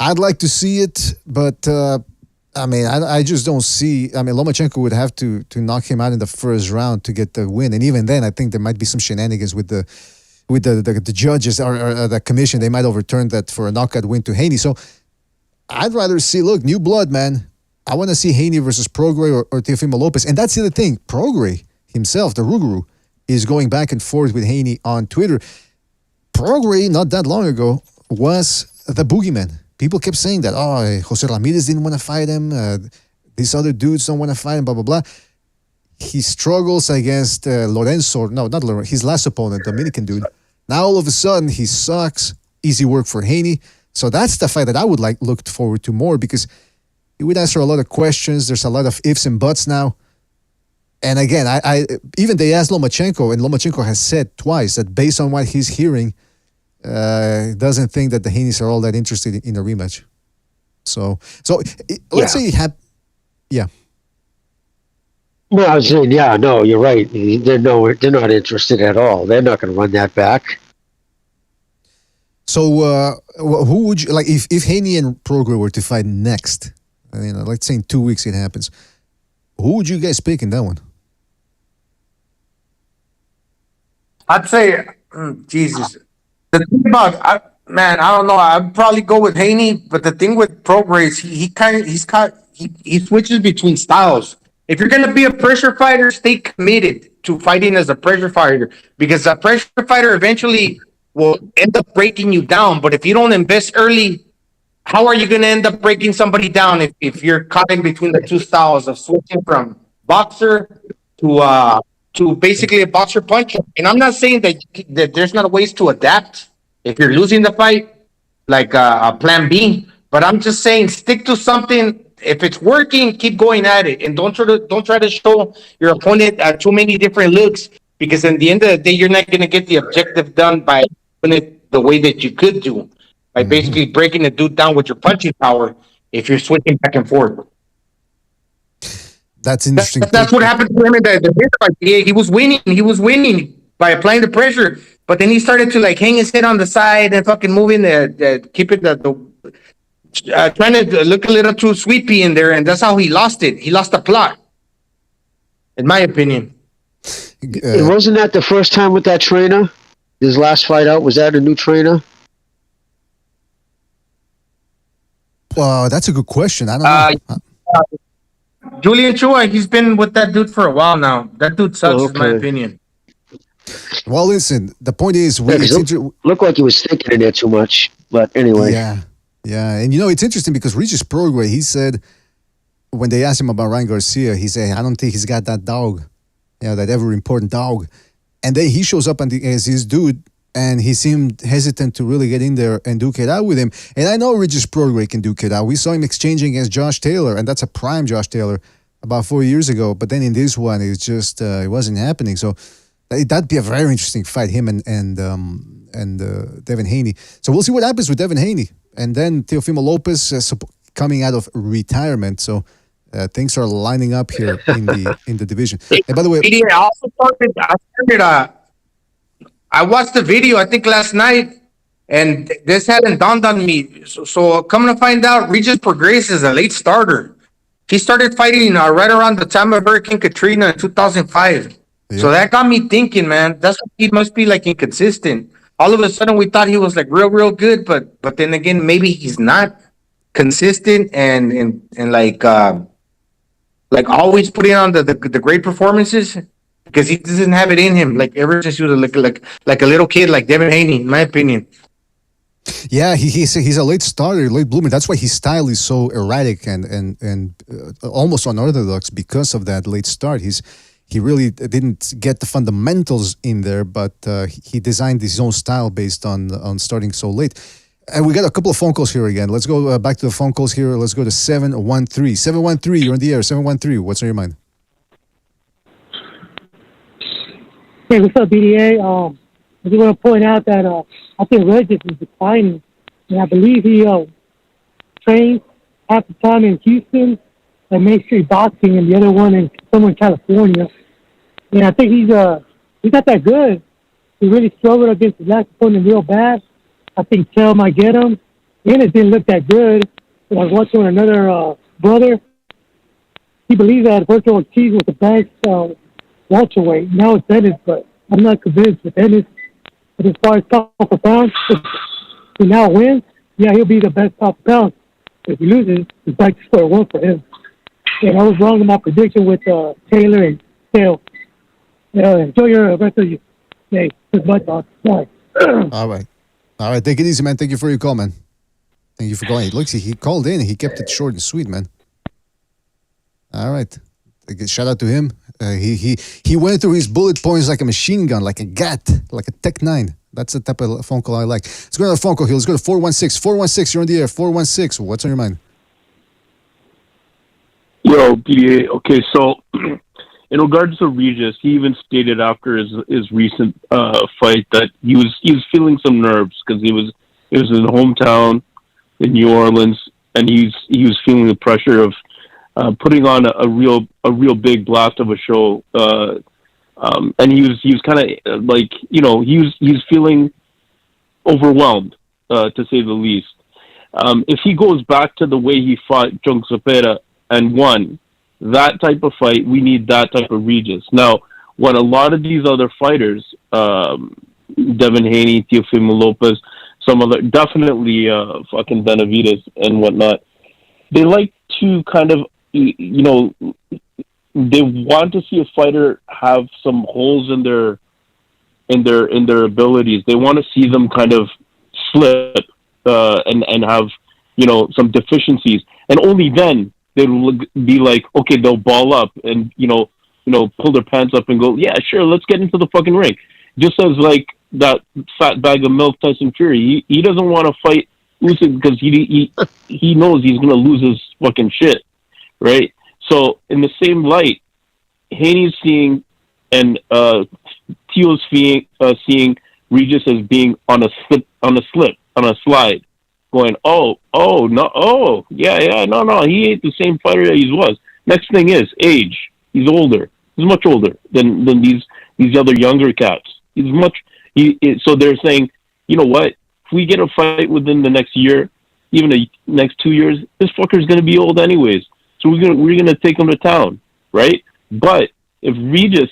I'd like to see it, but I mean, I just don't see. I mean, Lomachenko would have to knock him out in the first round to get the win, and even then, I think there might be some shenanigans with the judges or the commission. They might overturn that for a knockout win to Haney. So I'd rather see, look, new blood, man. I want to see Haney versus Prograis or Teofimo Lopez, and that's the other thing. Prograis himself, the Ruguru, is going back and forth with Haney on Twitter. Prograis, not that long ago, was the boogeyman. People kept saying that, Jose Ramirez didn't want to fight him. These other dudes don't want to fight him, blah, blah, blah. He struggles against Lorenzo. No, not Lorenzo. His last opponent, Dominican dude. Now, all of a sudden, he sucks. Easy work for Haney. So that's the fight that I would look forward to more because he would answer a lot of questions. There's a lot of ifs and buts now. And again, I even they asked Lomachenko, and Lomachenko has said twice that based on what he's hearing, doesn't think that the Haneys are all that interested in a rematch. So let's say yeah. Well, I was saying, yeah, no, you're right. They're not interested at all. They're not going to run that back. So who would you like if Haney and Prograis were to fight next? Let's say in 2 weeks it happens. Who would you guys pick in that one? I'd say, Jesus. The thing about, I don't know. I'd probably go with Haney, but the thing with Prograis, he switches between styles. If you're gonna be a pressure fighter, stay committed to fighting as a pressure fighter because a pressure fighter eventually will end up breaking you down. But if you don't invest early, how are you gonna end up breaking somebody down if you're caught in between the two styles of switching from boxer to basically a boxer puncher? And I'm not saying that there's not ways to adapt if you're losing the fight, like a plan B. But I'm just saying stick to something. If it's working, keep going at it, and don't try to show your opponent too many different looks because in the end of the day, you're not going to get the objective done by doing it the way that you could do by basically breaking the dude down with your punching power. If you're switching back and forth. That's interesting. That's what happened to him in the fight. He was winning by applying the pressure, but then he started to hang his head on the side and fucking moving keeping trying to look a little too sweepy in there, and that's how he lost it. He lost the plot, in my opinion. Wasn't that the first time with that trainer? His last fight out, was that a new trainer? That's a good question. I don't know. Julian Chua, he's been with that dude for a while now. That dude sucks, in my opinion. Well, listen, the point is... looked like he was thinking in there too much, but anyway. Yeah, and it's interesting because Regis Prograis, he said when they asked him about Ryan Garcia, he said, I don't think he's got that dog, that ever important dog. And then he shows up as his dude, and he seemed hesitant to really get in there and duke it out with him. And I know Regis Prograis can duke it out. We saw him exchanging against Josh Taylor, and that's a prime Josh Taylor about 4 years ago. But then in this one, it's just it wasn't happening. So that'd be a very interesting fight, him and Devin Haney. So we'll see what happens with Devin Haney, and then Teofimo Lopez coming out of retirement. So things are lining up here in the division. And by the way, I watched the video, I think last night, and this hadn't dawned on me. So coming to find out, Regis Prograis is a late starter. He started fighting right around the time of Hurricane Katrina in 2005. Yeah. So that got me thinking, man, he must be like inconsistent. All of a sudden, we thought he was like real good, but then again, maybe he's not consistent and like always putting on the great performances. Because he doesn't have it in him, like ever since he was like a little kid, like Devin Haney, in my opinion. Yeah, he's a late starter, late bloomer. That's why his style is so erratic and almost unorthodox because of that late start. He really didn't get the fundamentals in there, but he designed his own style based on starting so late. And we got a couple of phone calls here again. Let's go back to the phone calls here. Let's go to 713. 713, you're on the air. 713, what's on your mind? Hey, what's up, BDA? I just want to point out that I think Regis is declining, and I believe he trains half the time in Houston and Main Street Boxing, and the other one in somewhere in California. And I think he's not that good. He really struggled against his last opponent real bad. I think Tell might get him, and it didn't look that good. But I was watching another brother. He believes that Virgil Ortiz was the best welterweight. Now it's Dennis, but I'm not convinced with Dennis. But as far as pound for pound, if he now wins, yeah, he'll be the best pound for pound. If he loses, it's back to square one for him. And I was wrong in my prediction with Taylor and Sale. Enjoy your rest of your day. That's my thoughts. Bye. All right. Take it easy, man. Thank you for your call, man. Thank you for calling. Look, he called in. He kept it short and sweet, man. All right. Shout out to him. He went through his bullet points like a machine gun, like a GAT, like a Tech 9. That's the type of phone call I like. Let's go to the phone call here. Let's go to 416. 416, you're on the air. 416, what's on your mind? Yo, PDA. Okay, so in regards to Regis, he even stated after his recent fight that he was feeling some nerves because it was in his hometown in New Orleans, and he was feeling the pressure of putting on a real big blast of a show, and he was kind of like, he was feeling overwhelmed, to say the least. If he goes back to the way he fought Jung Cepeda and won that type of fight, we need that type of Regis. Now, what a lot of these other fighters, Devin Haney, Teofimo Lopez, some other, definitely fucking Benavidez and whatnot, they like to kind of, they want to see a fighter have some holes in their abilities. They want to see them kind of slip and have some deficiencies, and only then they'll be like, okay, they'll ball up and pull their pants up and go, yeah, sure, let's get into the fucking ring. Just as like that fat bag of milk Tyson Fury, he doesn't want to fight Usyk because he knows he's gonna lose his fucking shit. Right, so in the same light, Haney's seeing and Teo's seeing Regis as being on a slide, going, no, he ain't the same fighter that he was. Next thing is age. He's older. He's much older than these other younger cats. So they're saying, you know what? If we get a fight within the next year, even the next 2 years, this fucker's gonna be old anyways. So we're gonna take him to town, right? But if Regis,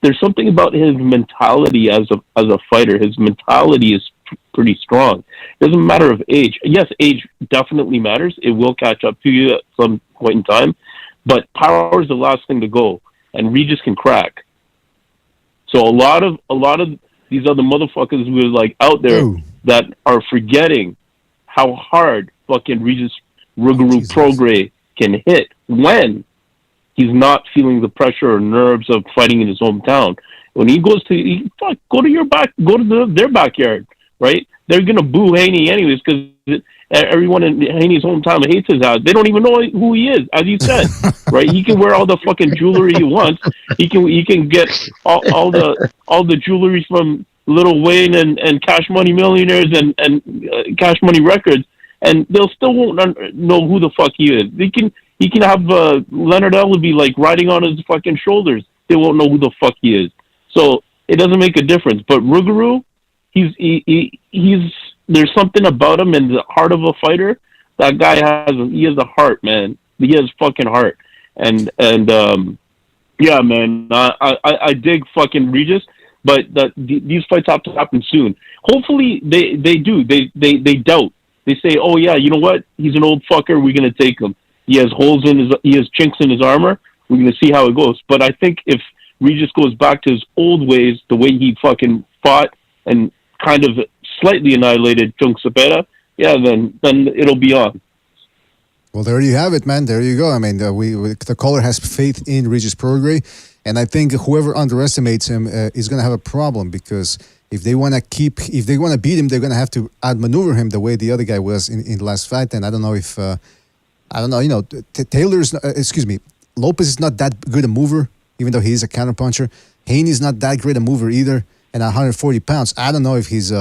there's something about his mentality as a fighter. His mentality is pretty strong. It doesn't matter of age. Yes, age definitely matters. It will catch up to you at some point in time, but power is the last thing to go, and Regis can crack. So a lot of these other motherfuckers who are like out there that are forgetting how hard fucking Regis Prograis can hit when he's not feeling the pressure or nerves of fighting in his hometown. When he goes to go to their backyard, right? They're gonna boo Haney anyways because everyone in Haney's hometown hates his ass. They don't even know who he is, as you said, right? He can wear all the fucking jewelry he wants. He can get all the jewelry from Lil Wayne and Cash Money Millionaires and Cash Money Records, and they'll still won't know who the fuck he is. He can have Leonard Ellerbe like riding on his fucking shoulders. They won't know who the fuck he is. So it doesn't make a difference. But Rougarou, he's there's something about him in the heart of a fighter. That guy has a heart, man. He has fucking heart. And yeah, man. I dig fucking Regis, but these fights have to happen soon. Hopefully they do. They doubt. They say, oh yeah, you know what? He's an old fucker. We're gonna take him. He has he has chinks in his armor. We're gonna see how it goes. But I think if Regis goes back to his old ways, the way he fucking fought and kind of slightly annihilated Chung Cepeda, yeah, then it'll be on. Well, there you have it, man. There you go. I mean, the caller has faith in Regis Prograis, and I think whoever underestimates him is going to have a problem, because if they want to beat him, they're going to have to outmaneuver him the way the other guy was in the last fight. And I don't know if, Lopez is not that good a mover, even though he's a counterpuncher. Haney's not that great a mover either, and 140 pounds. I don't know if his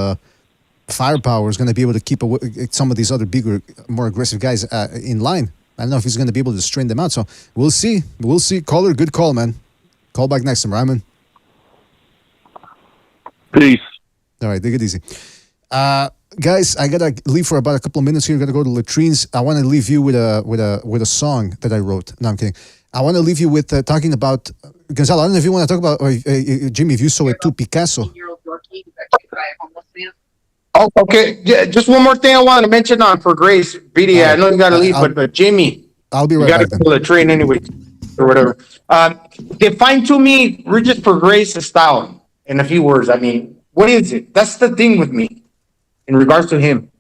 firepower is going to be able to keep some of these other bigger, more aggressive guys in line. I don't know if he's going to be able to strain them out. So we'll see. We'll see. Caller, good call, man. Call back next time, Ryman. Peace. All right, take it easy. Guys, I gotta leave for about a couple of minutes here. I gotta go to latrines. I want to leave you with a song that I wrote. No, I'm kidding. I want to leave you with talking about Gonzalo. I don't know if you want to talk about Jimmy, if you saw it too, Picasso. Oh, okay. Yeah, just one more thing I want to mention on Prograis. BD, I know you got to leave, but Jimmy, I'll be right back. You back. got to pull the train anyway, or whatever. Define to me Regis Prograis' style in a few words. I mean, what is it? That's the thing with me in regards to him.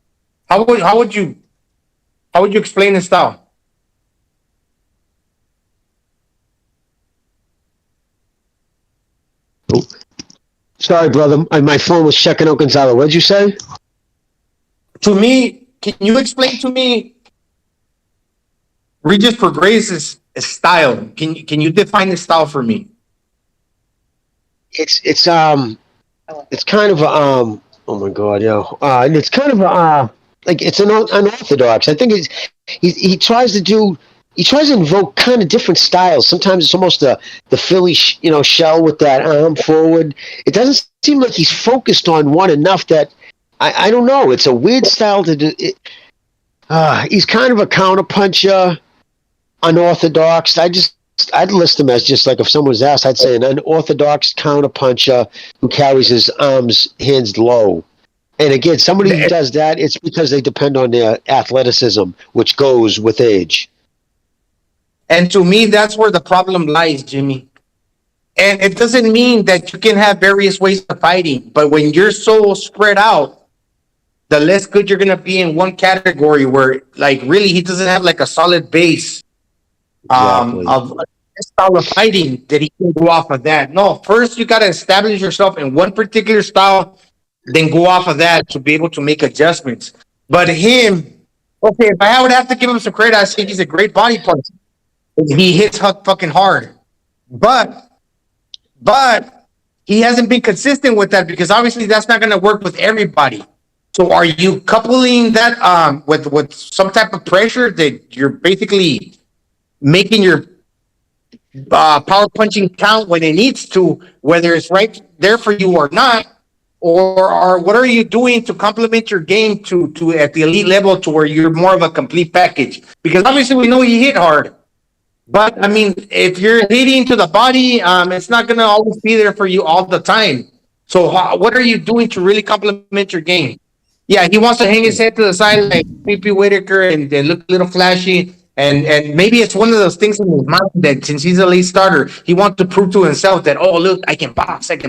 How would you explain his style? Oh. Sorry, brother. My phone was checking out Gonzalo. What did you say? To me, can you explain to me Regis Prograis' style? Can you define his style for me? It's kind of oh my god, it's kind of like it's unorthodox. I think he tries to invoke kind of different styles. Sometimes it's almost the Philly shell with that arm forward. It doesn't seem like he's focused on one enough that I don't know. It's a weird style to do. He's kind of a counterpuncher, unorthodox. I'd list him as just like, if someone was asked, I'd say an unorthodox counterpuncher who carries his hands low. And again, somebody who does that, it's because they depend on their athleticism, which goes with age. And to me, that's where the problem lies, Jimmy. And it doesn't mean that you can have various ways of fighting, but when you're so spread out, the less good you're going to be in one category where, like, really he doesn't have like a solid base of style of fighting that he can go off of that. No, first you got to establish yourself in one particular style, then go off of that to be able to make adjustments. But him, okay, if I would have to give him some credit, I think he's a great body puncher. He hits fucking hard. But he hasn't been consistent with that, because obviously that's not going to work with everybody. So are you coupling that with some type of pressure that you're basically making your power punching count when it needs to, whether it's right there for you or not? Or what are you doing to complement your game to at the elite level to where you're more of a complete package? Because obviously we know you hit hard. But, I mean, if you're hitting to the body, it's not going to always be there for you all the time. So what are you doing to really complement your game? Yeah, he wants to hang his head to the side like P.P. Whitaker and look a little flashy. And maybe it's one of those things in his mind that since he's a late starter, he wants to prove to himself that, oh, look, I can box. Let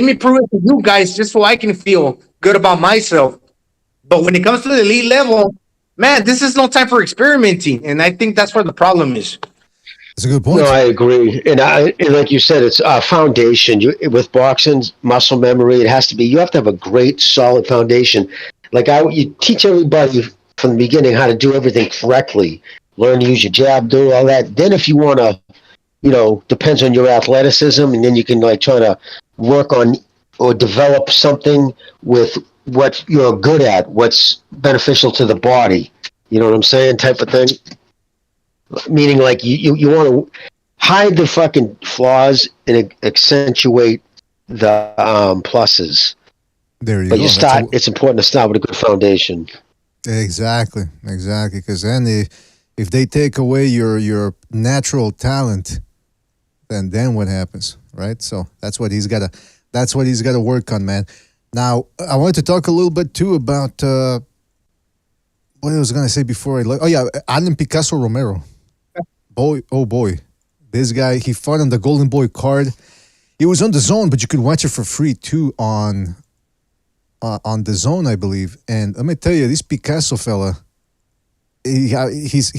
me prove it to you guys just so I can feel good about myself. But when it comes to the elite level, man, this is no time for experimenting. And I think that's where the problem is. That's a good point. No, I agree, and like you said, it's a foundation. With boxing, muscle memory, it has to be. You have to have a great, solid foundation. Like you teach everybody from the beginning how to do everything correctly. Learn to use your jab, do all that. Then, if you want to, depends on your athleticism, and then you can like try to work on or develop something with what you're good at, what's beneficial to the body. You know what I'm saying? Type of thing. Meaning, like you want to hide the fucking flaws and accentuate the pluses. There you go. But it's important to start with a good foundation. Exactly. Because then if they take away your natural talent, then what happens, right? So that's what he's got to work on, man. Now I wanted to talk a little bit too about what I was gonna say before. Alan Picasso Romero. Boy, this guy, he fought on the Golden Boy card. He was on the Zone, but you could watch it for free too on the Zone, I believe. And let me tell you, this Picasso fella, he's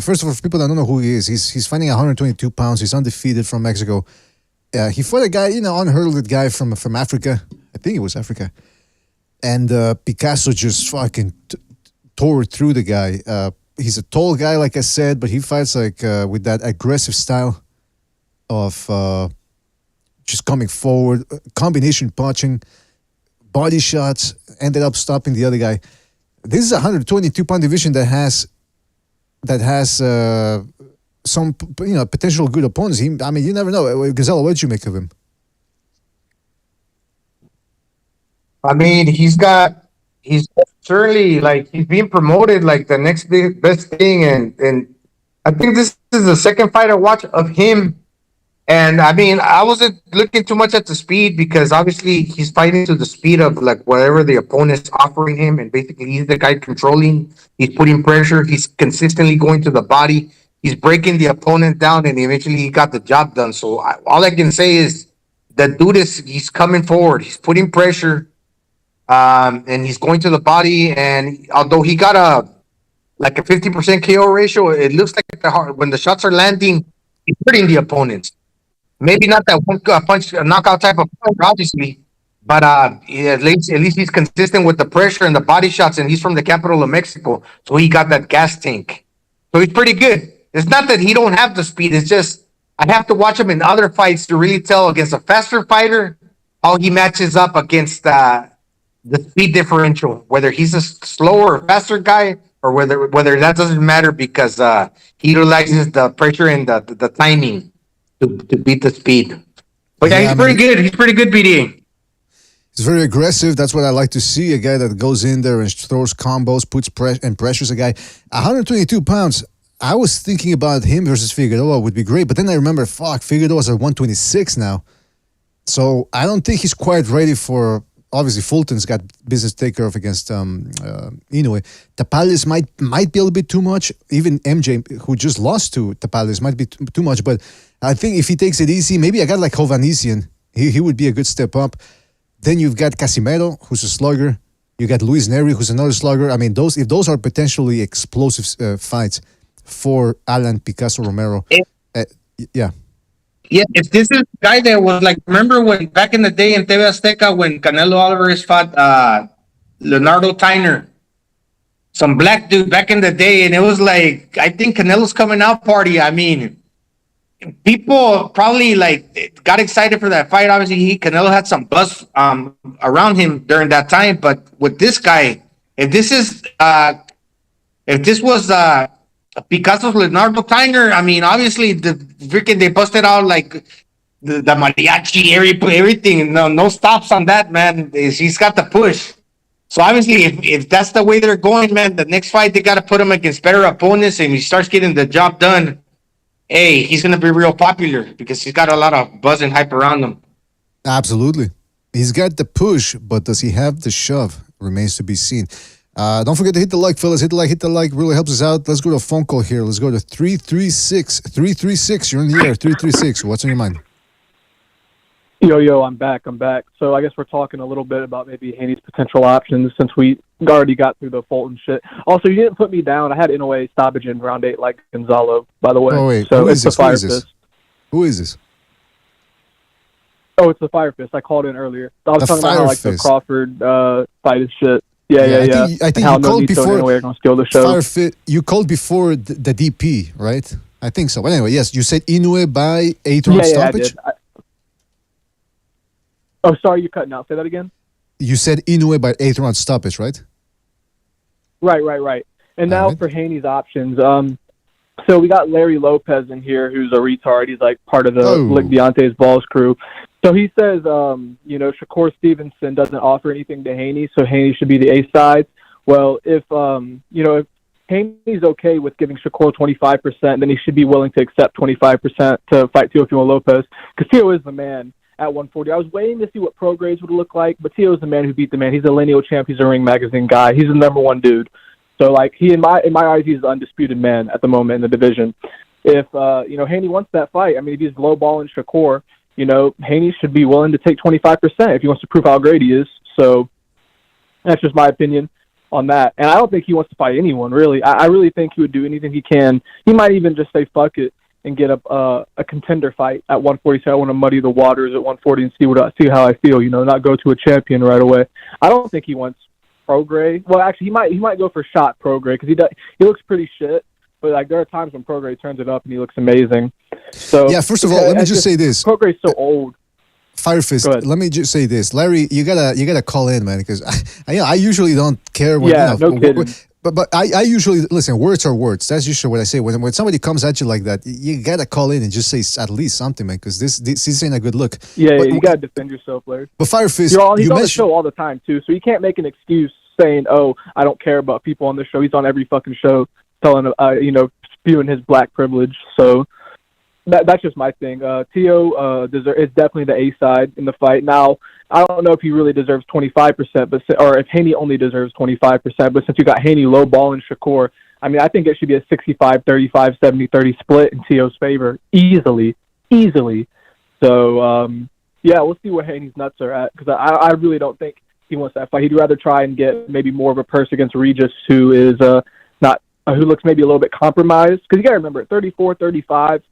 first of all, for people that don't know who he is, he's fighting 122 pounds. He's undefeated from Mexico. He fought a guy, unheralded guy from Africa. I think it was Africa. And Picasso just fucking tore through the guy. He's a tall guy, like I said, but he fights like with that aggressive style of just coming forward, combination punching, body shots, ended up stopping the other guy. This is a 122-pound division that has some potential good opponents. You never know. Gazella, what did you make of him? I mean, he's certainly like he's being promoted like the next best thing, and I think this is the second fight I watch of him. And I mean, I wasn't looking too much at the speed because obviously he's fighting to the speed of like whatever the opponent's offering him, and basically he's the guy controlling. He's putting pressure. He's consistently going to the body. He's breaking the opponent down, and eventually he got the job done. So all I can say is that dude he's coming forward. He's putting pressure. And he's going to the body, and although he got a 50% KO ratio, it looks like when the shots are landing, he's hurting the opponents. Maybe not that one punch, knockout type of punch, obviously, but at least he's consistent with the pressure and the body shots, and he's from the capital of Mexico, so he got that gas tank. So he's pretty good. It's not that he don't have the speed; it's just I have to watch him in other fights to really tell against a faster fighter how he matches up against the speed differential, whether he's a slower or faster guy, or whether that doesn't matter because he utilizes the pressure and the timing to beat the speed. But yeah, he's pretty good. He's pretty good, BDA. He's very aggressive. That's what I like to see. A guy that goes in there and throws combos, puts and pressures a guy. 122 pounds. I was thinking about him versus Figueroa would be great, but then I remember, Figueroa's at 126 now. So I don't think he's quite ready for. Obviously, Fulton's got business to take care of against Inoue. Tapales might be a little bit too much. Even MJ, who just lost to Tapales, might be too much. But I think if he takes it easy, maybe a guy like Hovhannissian, he would be a good step up. Then you've got Casimero, who's a slugger. You got Luis Neri, who's another slugger. I mean, if those are potentially explosive fights for Alan Picasso Romero. Yeah. Yeah, if this is the guy that was like, remember when back in the day in TV Azteca when Canelo Alvarez fought Leonardo Tyner, some black dude back in the day, and it was like, I think Canelo's coming out party. I mean, people probably like got excited for that fight. Obviously, Canelo had some buzz around him during that time, but with this guy, if this was Picasso's Leonardo Tyner, I mean, obviously they busted out like the mariachi, everything. No stops on that, man. He's got the push. So obviously, if that's the way they're going, man, the next fight they got to put him against better opponents, and he starts getting the job done. Hey, he's gonna be real popular because he's got a lot of buzz and hype around him. Absolutely, he's got the push, but does he have the shove? Remains to be seen. Don't forget to hit the like, fellas. Hit the like. Really helps us out. Let's go to a phone call here. Let's go to 336. 336. You're in the air. 336. What's on your mind? Yo, I'm back. So I guess we're talking a little bit about maybe Haney's potential options since we already got through the Fulton shit. Also, you didn't put me down. I had Inoue stoppage in round 8 like Gonzalo, by the way. Oh, wait. So Who is it's this? the Who Fire is this? Fist. Who is this? Oh, it's the Fire Fist. I called in earlier. I was The talking about how Fire like the Fist. Crawford fight and shit. Yeah. I think how you called Nonito before. and Inoue are gonna steal the show. You called before the DP, right? I think so. But anyway, yes, you said Inoue by 8 round Yeah, I stoppage. did. Oh, sorry, you're cutting out. Say that again. You said Inoue by 8 round stoppage, right? Right. And now for Haney's options. So we got Larry Lopez in here, who's a retard. He's like part of the Lick Deontay's Balls crew. So he says, Shakur Stevenson doesn't offer anything to Haney, so Haney should be the A side. Well, if Haney's okay with giving Shakur 25%, then he should be willing to accept 25% to fight Teofimo Lopez, because Teo is the man at 140. I was waiting to see what Prograis would look like, but Teo is the man who beat the man. He's a lineal champ. He's a Ring Magazine guy. He's the number one dude. So, like, he in my eyes, he's the undisputed man at the moment in the division. If Haney wants that fight, I mean, if he's lowballing Shakur, Haney should be willing to take 25% if he wants to prove how great he is. So that's just my opinion on that. And I don't think he wants to fight anyone, really. I really think he would do anything he can. He might even just say fuck it and get a contender fight at 140. So I want to muddy the waters at 140 and see how I feel. Not go to a champion right away. I don't think he wants Prograis. Well, actually, he might go for shot Prograis because he looks pretty shit. But like there are times when Prograis turns it up and he looks amazing. So yeah, first of all, let me just say this: Prograis so old. Fire Fist. Let me just say this, Larry. You gotta call in, man, because I usually don't care. When, no kidding. But I usually listen. Words are words. That's usually what I say. When somebody comes at you like that, you gotta call in and just say at least something, man, because this ain't a good look. Yeah, you gotta defend yourself, Larry. But Fire Fist, he's on the show all the time too, so you can't make an excuse saying, "Oh, I don't care about people on the show." He's on every fucking show, telling spewing his black privilege. So that's just my thing. Teo is definitely the A side in the fight. Now, I don't know if he really deserves 25%, or if Haney only deserves 25%. But since you got Haney low ball and Shakur, I mean, I think it should be a 65-35, 70-30 split in Teo's favor, easily. So we'll see where Haney's nuts are at, because I really don't think he wants that fight. He'd rather try and get maybe more of a purse against Regis, who is who looks maybe a little bit compromised. Because you got to remember, at 34, 35,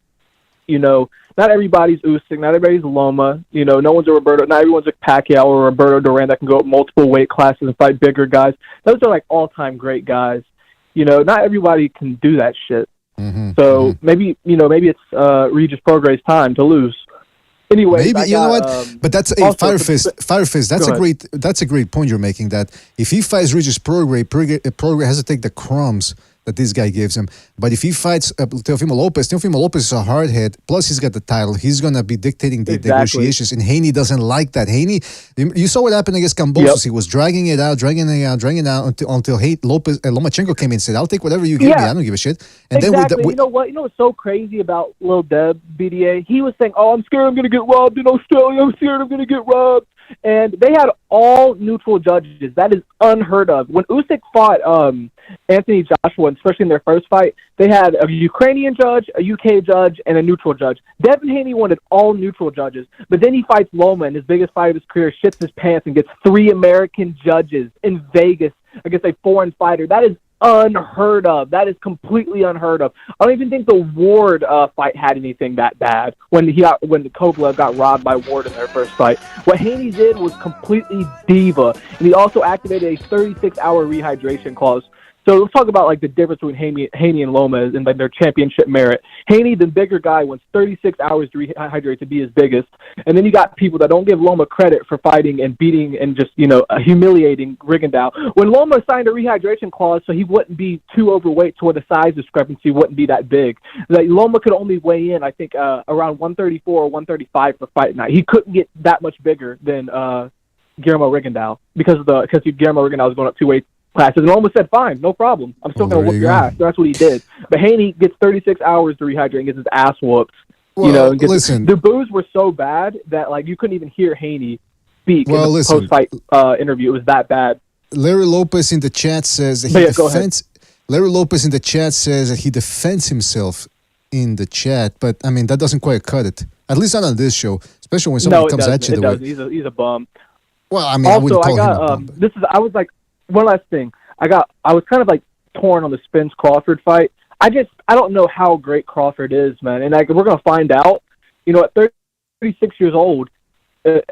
not everybody's Usyk, not everybody's Loma. No one's a Roberto, not everyone's a Pacquiao or Roberto Duran that can go up multiple weight classes and fight bigger guys. Those are like all-time great guys. Not everybody can do that shit. So maybe it's Regis Prograis' time to lose. Anyway, maybe know what? But that's a Fire Fist. That's a great point you're making. That if he fights Regis Prograis has to take the crumbs that this guy gives him. But if he fights Teofimo Lopez is a hard head. Plus, he's got the title. He's gonna be dictating the negotiations, and Haney doesn't like that. Haney, you saw what happened against Kambosos. Yep. He was dragging it out until Lomachenko came in and said, "I'll take whatever you give me. I don't give a shit." And then you know what? You know what's so crazy about Lil Deb BDA? He was saying, "Oh, I'm scared I'm gonna get robbed in Australia. I'm scared I'm gonna get robbed." And they had all neutral judges. That is unheard of. When Usyk fought Anthony Joshua, especially in their first fight, they had a Ukrainian judge, a UK judge, and a neutral judge. Devin Haney wanted all neutral judges. But then he fights Loma in his biggest fight of his career, shits his pants, and gets 3 American judges in Vegas against a foreign fighter. That is unheard of. That is completely unheard of. I don't even think the Ward fight had anything that bad when Kovalev got robbed by Ward in their first fight. What Haney did was completely diva, and he also activated a 36-hour rehydration clause. So let's talk about like the difference between Haney and Loma and like their championship merit. Haney, the bigger guy, wants 36 hours to rehydrate to be his biggest. And then you got people that don't give Loma credit for fighting and beating and just, humiliating Rigondeaux. When Loma signed a rehydration clause so he wouldn't be too overweight to where the size discrepancy wouldn't be that big, like Loma could only weigh in, I think, around 134 or 135 for fight night. He couldn't get that much bigger than Guillermo Rigondeaux because Guillermo Rigondeaux was going up 2 weight classes, and Loma said, "Fine, no problem. I'm still going to whoop your ass." So that's what he did. But Haney gets 36 hours to rehydrate and gets his ass whooped. Well, listen, the boos were so bad that like you couldn't even hear Haney speak in the post-fight interview. It was that bad. Larry Lopez in the chat says that Larry Lopez in the chat says that he defends himself in the chat, but I mean that doesn't quite cut it. At least not on this show, especially when somebody comes at you the way. He's a bum. Well, I mean, also, I wouldn't call him a bum. I was like one last thing. I was kind of like torn on the Spence-Crawford fight. I don't know how great Crawford is, man. And we're going to find out. You know, at 36 years old,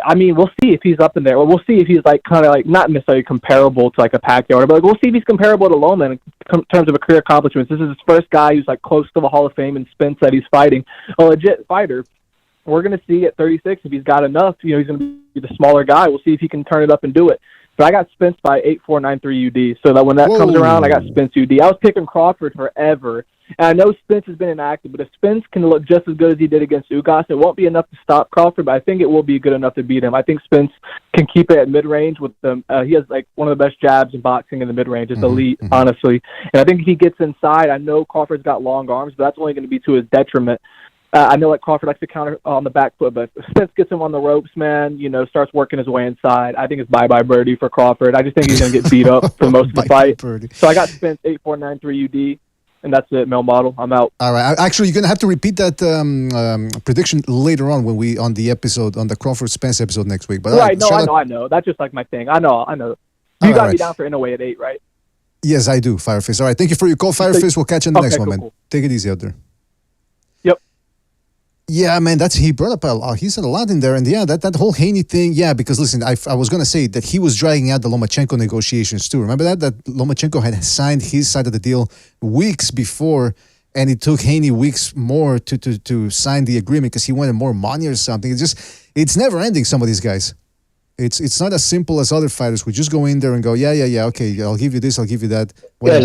I mean, we'll see if he's up in there. We'll see if he's like kind of like not necessarily comparable to like a Pacquiao, but like, we'll see if he's comparable to Loma in terms of a career accomplishments. This is his first guy who's like close to the Hall of Fame, and Spence that he's fighting a legit fighter. We're going to see at 36 if he's got enough. You know, he's going to be the smaller guy. We'll see if he can turn it up and do it. But I got Spence by 8-4-9-3 UD. So that when that comes around, I got Spence UD. I was picking Crawford forever. And I know Spence has been inactive, but if Spence can look just as good as he did against Ugas, it won't be enough to stop Crawford, but I think it will be good enough to beat him. I think Spence can keep it at mid-range with them. He has like one of the best jabs in boxing in the mid-range. It's elite, honestly. And I think if he gets inside, I know Crawford's got long arms, but that's only going to be to his detriment. I know like Crawford likes to counter on the back foot, but if Spence gets him on the ropes, man, you know, starts working his way inside, I think it's bye-bye birdie for Crawford. I just think he's going to get beat up for most of the fight. So I got Spence 8-4-9-3 UD. And that's it, Mel Model. I'm out. All right. Actually, you're going to have to repeat that prediction later on on the episode, on the Crawford Spence episode next week. But right, I know. That's just like my thing. I know. You got me down for Inoue at 8, right? Yes, I do, Fireface. All right. Thank you for your call, Fireface. We'll catch you in the next one, man. Cool. Take it easy out there. Yep. Yeah, man, he brought up he said a lot in there. And yeah, that whole Haney thing, yeah, because listen, I was going to say that he was dragging out the Lomachenko negotiations too. Remember that Lomachenko had signed his side of the deal weeks before, and it took Haney weeks more to sign the agreement because he wanted more money or something. It's never ending, some of these guys. It's not as simple as other fighters who just go in there and go, yeah, okay, I'll give you this, I'll give you that. Yeah,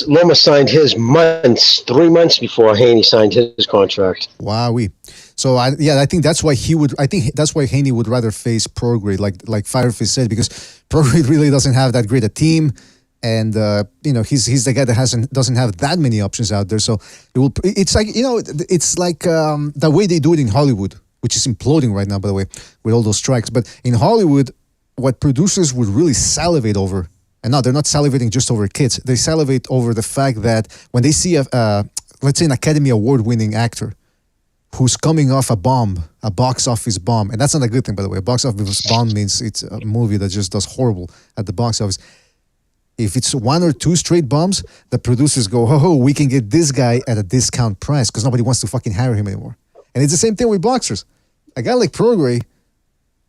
Loma signed his 3 months before Haney signed his contract. Wowee. So I think that's why that's why Haney would rather face Prograis, like Fireface said, because Prograis really doesn't have that great a team, and he's the guy that doesn't have that many options out there. So it's like the way they do it in Hollywood, which is imploding right now, by the way, with all those strikes. But in Hollywood, what producers would really salivate over, and no, they're not salivating just over kids. They salivate over the fact that when they see let's say an Academy Award-winning actor who's coming off a box office bomb, and that's not a good thing, by the way. A box office bomb means it's a movie that just does horrible at the box office. If it's 1 or 2 straight bombs, the producers go, oh, we can get this guy at a discount price because nobody wants to fucking hire him anymore. And it's the same thing with boxers. A guy like Prograis,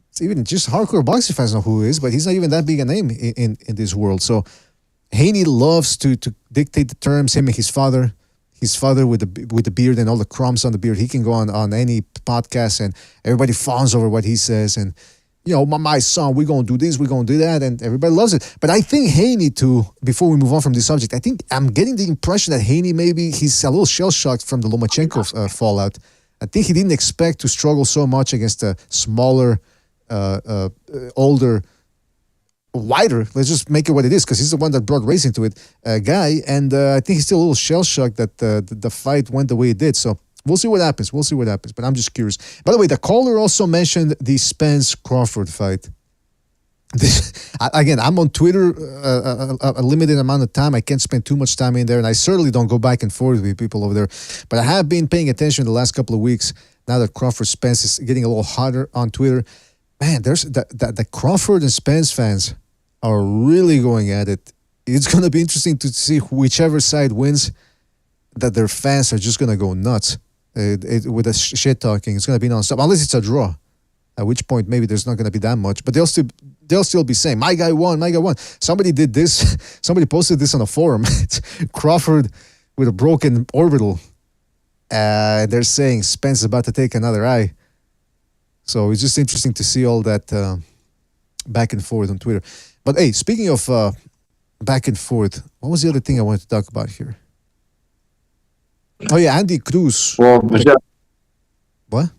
it's even just hardcore boxing fans know who he is, but he's not even that big a name in this world. So Haney loves to dictate the terms, him and his father. His father with the beard and all the crumbs on the beard. He can go on any podcast and everybody fawns over what he says. And, my son, we're going to do this, we're going to do that. And everybody loves it. But I think Haney too, before we move on from this subject, I think I'm getting the impression that Haney he's a little shell-shocked from the Lomachenko fallout. I think he didn't expect to struggle so much against a smaller, older, wider, let's just make it what it is, because he's the one that brought race into it, guy, and I think he's still a little shell-shocked that the fight went the way it did, so we'll see what happens, but I'm just curious. By the way, the caller also mentioned the Spence-Crawford fight. Again, I'm on Twitter a limited amount of time. I can't spend too much time in there, and I certainly don't go back and forth with people over there, but I have been paying attention the last couple of weeks, now that Crawford-Spence is getting a little hotter on Twitter. Man, there's the Crawford and Spence fans are really going at it. It's going to be interesting to see whichever side wins, that their fans are just going to go nuts with the shit talking. It's going to be nonstop, unless it's a draw, at which point maybe there's not going to be that much. But they'll still be saying, my guy won. Somebody did this. Somebody posted this on a forum. It's Crawford with a broken orbital. They're saying Spence is about to take another eye. So it's just interesting to see all that back and forth on Twitter. But hey, speaking of back and forth, what was the other thing I wanted to talk about here? Oh yeah, Andy Cruz. Well, what?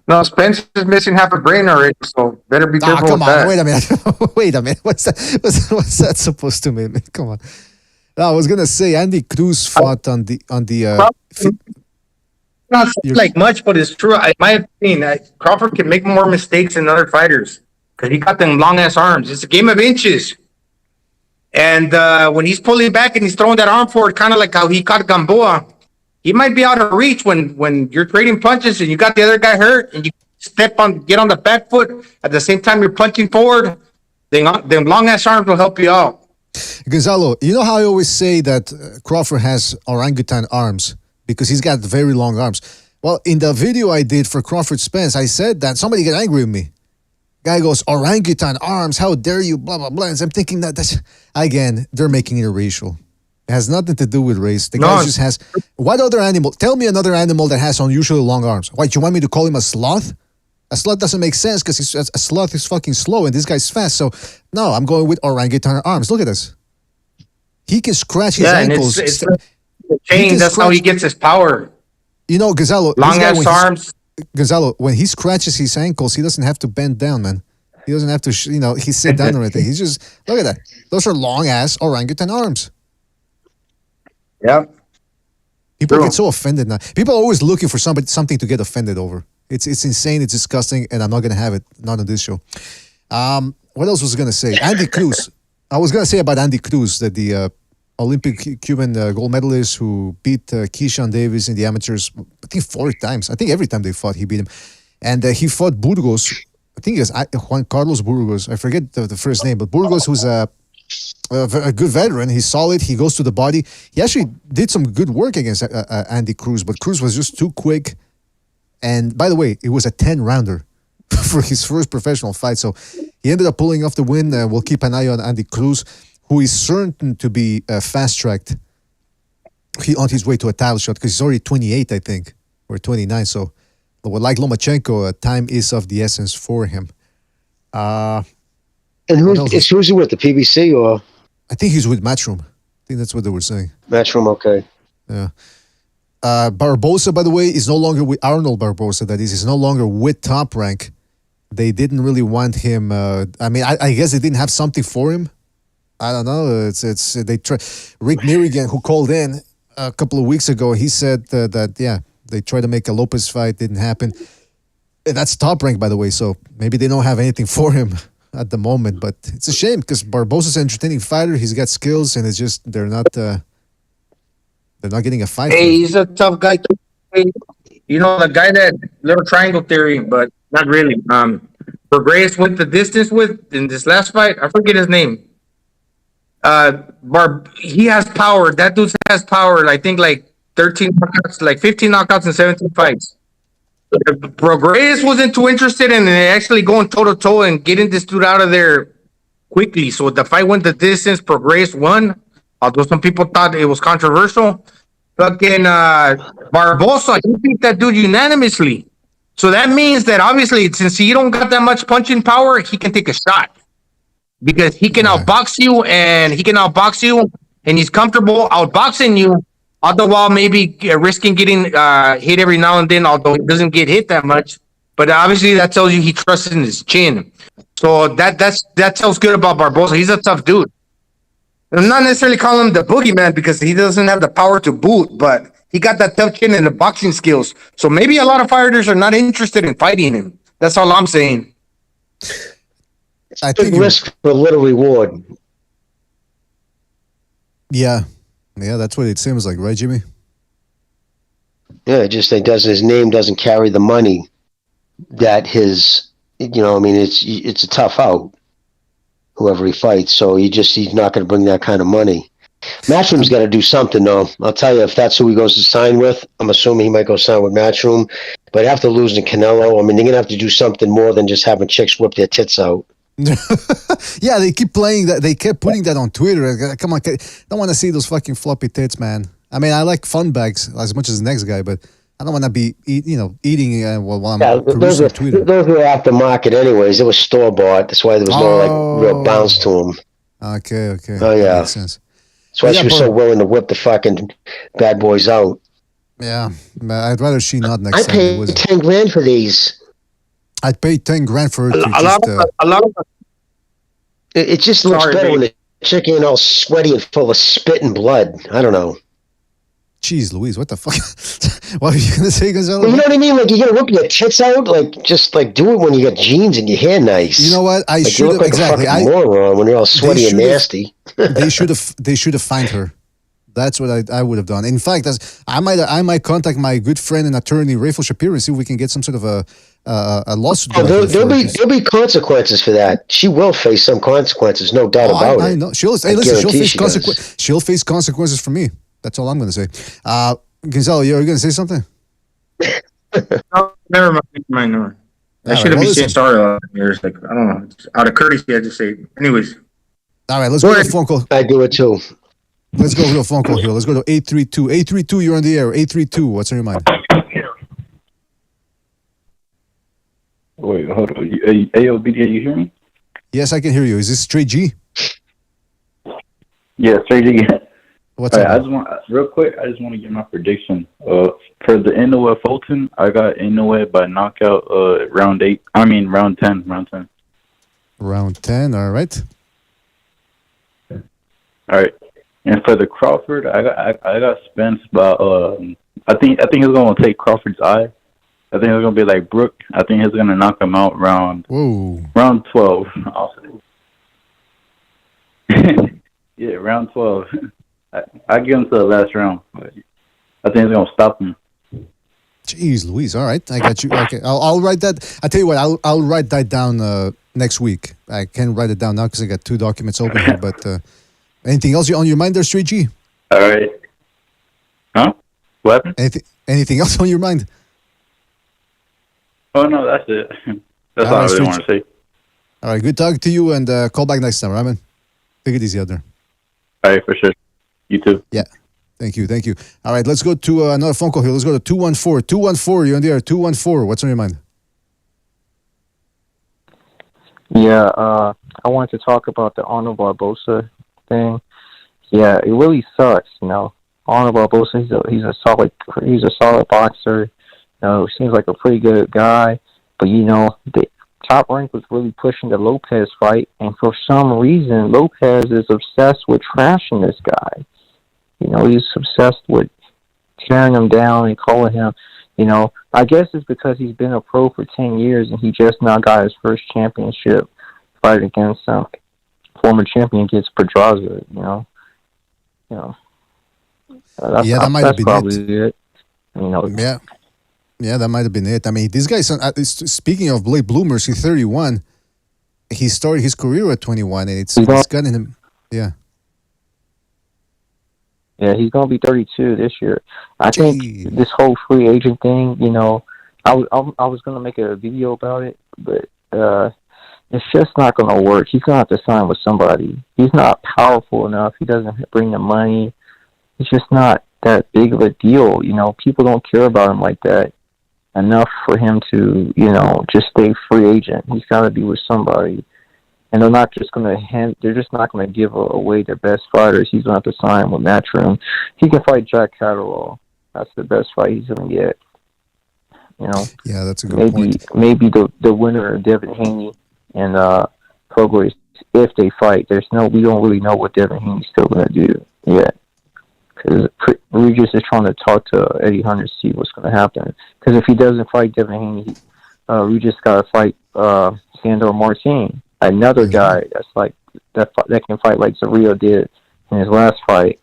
No, Spence is missing half a brain already, so better be careful come with on, that. wait a minute. What's that supposed to mean? Come on. No, I was gonna say Andy Cruz fought on the not like much, but it's true. In my opinion, Crawford can make more mistakes than other fighters because he got them long ass arms. It's a game of inches, and when he's pulling back and he's throwing that arm forward, kind of like how he caught Gamboa, he might be out of reach when you're trading punches and you got the other guy hurt and you get on the back foot at the same time you're punching forward. Them long ass arms will help you out. Gonzalo, you know how I always say that Crawford has orangutan arms because he's got very long arms. Well, in the video I did for Crawford Spence, I said that somebody get angry with me. Guy goes, orangutan arms, how dare you, blah, blah, blah. And I'm thinking that's, again, they're making it racial. It has nothing to do with race. The guy just has, what other animal? Tell me another animal that has unusually long arms. What, you want me to call him a sloth? A sloth doesn't make sense because a sloth is fucking slow and this guy's fast. So, no, I'm going with orangutan arms. Look at this. He can scratch his ankles. It's the chain, that's how he gets his power. You know, Gonzalo. Long ass arms. Gonzalo, when he scratches his ankles, he doesn't have to bend down, man. He doesn't have to, he sit down or anything. He's just, look at that. Those are long ass orangutan arms. Yeah. People get so offended now. People are always looking for something to get offended over. It's insane. It's disgusting, and I'm not gonna have it. Not on this show. What else was I gonna say? Andy Cruz. I was gonna say about Andy Cruz that the Olympic Cuban gold medalist who beat Keyshawn Davis in the amateurs. I think 4 times. I think every time they fought, he beat him. And he fought Burgos. I think it was Juan Carlos Burgos. I forget the first name, but Burgos, who's a good veteran. He's solid. He goes to the body. He actually did some good work against Andy Cruz, but Cruz was just too quick. And by the way, it was a 10-rounder for his first professional fight. So he ended up pulling off the win. We'll keep an eye on Andy Cruz, who is certain to be fast-tracked on his way to a title shot because he's already 28, I think, or 29. So like Lomachenko, time is of the essence for him. And who's he with, the PBC or? I think he's with Matchroom. I think that's what they were saying. Matchroom, okay. Yeah. Barbosa, by the way, is no longer with Arnold Barbosa. That is no longer with Top Rank. They didn't really want him. I guess they didn't have something for him. I don't know. Rick Mirigan, who called in a couple of weeks ago, he said that they tried to make a Lopez fight, didn't happen. That's Top Rank, by the way. So maybe they don't have anything for him at the moment. But it's a shame because Barbosa's an entertaining fighter. He's got skills, and it's just they're not getting a fight. Hey, he's a tough guy. The guy that little triangle theory, but not really. Prograis went the distance with in this last fight. I forget his name. He has power. That dude has power. I think like 13 knockouts, like 15 knockouts in 17 fights. Prograis wasn't too interested in actually going toe to toe and getting this dude out of there quickly. So the fight went the distance. Prograis won. Although some people thought it was controversial. Fucking Barbosa, he beat that dude unanimously. So that means that obviously, since he don't got that much punching power, he can take a shot. Because he can outbox you, and he's comfortable outboxing you, all the while maybe risking getting hit every now and then, although he doesn't get hit that much. But obviously that tells you he trusts in his chin. So that tells good about Barbosa. He's a tough dude. I'm not necessarily calling him the boogeyman because he doesn't have the power to boot, but he got that tough chin and the boxing skills. So maybe a lot of fighters are not interested in fighting him. That's all I'm saying. I think risk for little reward. Yeah, that's what it seems like, right, Jimmy? Yeah, just his name doesn't carry the money that his. It's a tough out. Whoever he fights, so he's not going to bring that kind of money. Matchroom's got to do something, though. I'll tell you, if that's who he goes to sign with, I'm assuming he might go sign with Matchroom. But after losing Canelo, they're going to have to do something more than just having chicks whip their tits out. Yeah, they keep playing that. They kept putting that on Twitter. Come on, I don't want to see those fucking floppy tits, man. I mean, I like fun bags as much as the next guy, but I don't want to be eating while I'm perusing Twitter. Those were aftermarket anyways. It was store-bought. That's why there was no real bounce to them. Okay. Oh, yeah. Makes sense. That's why she was so willing to whip the fucking bad boys out. Yeah, I'd rather she not next time. I paid $10,000 for these. I'd pay $10,000 for it. A lot of it just looks better when the chicken all sweaty and full of spit and blood. I don't know. Jeez Louise, what the fuck? What are you going to say, Gonzalo? Well, you know what I mean? Like, you're going to whip your tits out? Just do it when you got jeans and your hair nice. You know what? I should have... You look like a fucking moron when you're all sweaty and nasty. They should have fined her. That's what I would have done. In fact, I might contact my good friend and attorney Rafal Shapiro and see if we can get some sort of a lawsuit. Oh, there'll be consequences for that. She will face some consequences, no doubt about it. I know. She'll face consequences for me. That's all I'm going to say. Gonzalo, you're going to say something? No, never mind. I shouldn't be saying sorry. Years. Like, I don't know. Out of courtesy, I just say. Anyways. All right, let's go to the phone call. I do it too. Let's go to a phone call here. Let's go to 832. 832, you're on the air. 832, what's on your mind? Wait, hold on. Ayo, BDA, you hear me? Yes, I can hear you. Is this Straight G? Yeah, Straight G. What's up? I just want to get my prediction. For the Inoue Fulton, I got Inoue by knockout round 10. Round 10. Round 10, all right. All right. And for the Crawford, I got Spence by I think he's gonna take Crawford's eye. I think it's gonna be like Brooke. I think he's gonna knock him out round 12. Yeah, round 12. I give him to the last round. But I think he's gonna stop him. Jeez, Louise. All right, I got you. Okay, I'll write that. I tell you what, I'll write that down next week. I can't write it down now because I got 2 documents open here. But anything else on your mind there, Straight G? All right. Huh? What happened? Anything else on your mind? Oh no, that's it. That's all I really want to say. All right, good talking to you, and call back next time, right, man? Take it easy out there. All right, for sure. You too. Yeah. Thank you. All right, let's go to another phone call here. Let's go to 214. 214, you're on the air. 214, what's on your mind? Yeah, I wanted to talk about the Arnold Barboza thing. Yeah, it really sucks, you know. Arnold Barboza, he's a solid boxer. You know, seems like a pretty good guy, but you know, the Top Rank was really pushing the Lopez fight, and for some reason, Lopez is obsessed with trashing this guy. You know, he's obsessed with tearing him down and calling him, you know, I guess it's because he's been a pro for 10 years and he just now got his first championship fight against some former champion against Pedraza, you know. That might have been it. You know, yeah, that might have been it. I mean, this guy's, speaking of Blake Bloomers, he's 31. He started his career at 21, and it's gotten him, yeah. Yeah, he's going to be 32 this year. I think this whole free agent thing, you know, I was going to make a video about it, but it's just not going to work. He's going to have to sign with somebody. He's not powerful enough. He doesn't bring the money. It's just not that big of a deal. You know, people don't care about him like that enough for him to, you know, just stay free agent. He's got to be with somebody. And they're not just going to they're just not going to give away their best fighters. He's going to have to sign with Matchroom. He can fight Jack Catterall. That's the best fight he's going to get. You know? Yeah, that's a good point. Maybe the winner of Devin Haney and Prograis, if they fight, we don't really know what Devin Haney's still going to do yet. Because Regis is trying to talk to Eddie Hunter to see what's going to happen. Because if he doesn't fight Devin Haney, Regis got to fight Sandor Martin, another guy that's like that can fight like Zarrillo did in his last fight.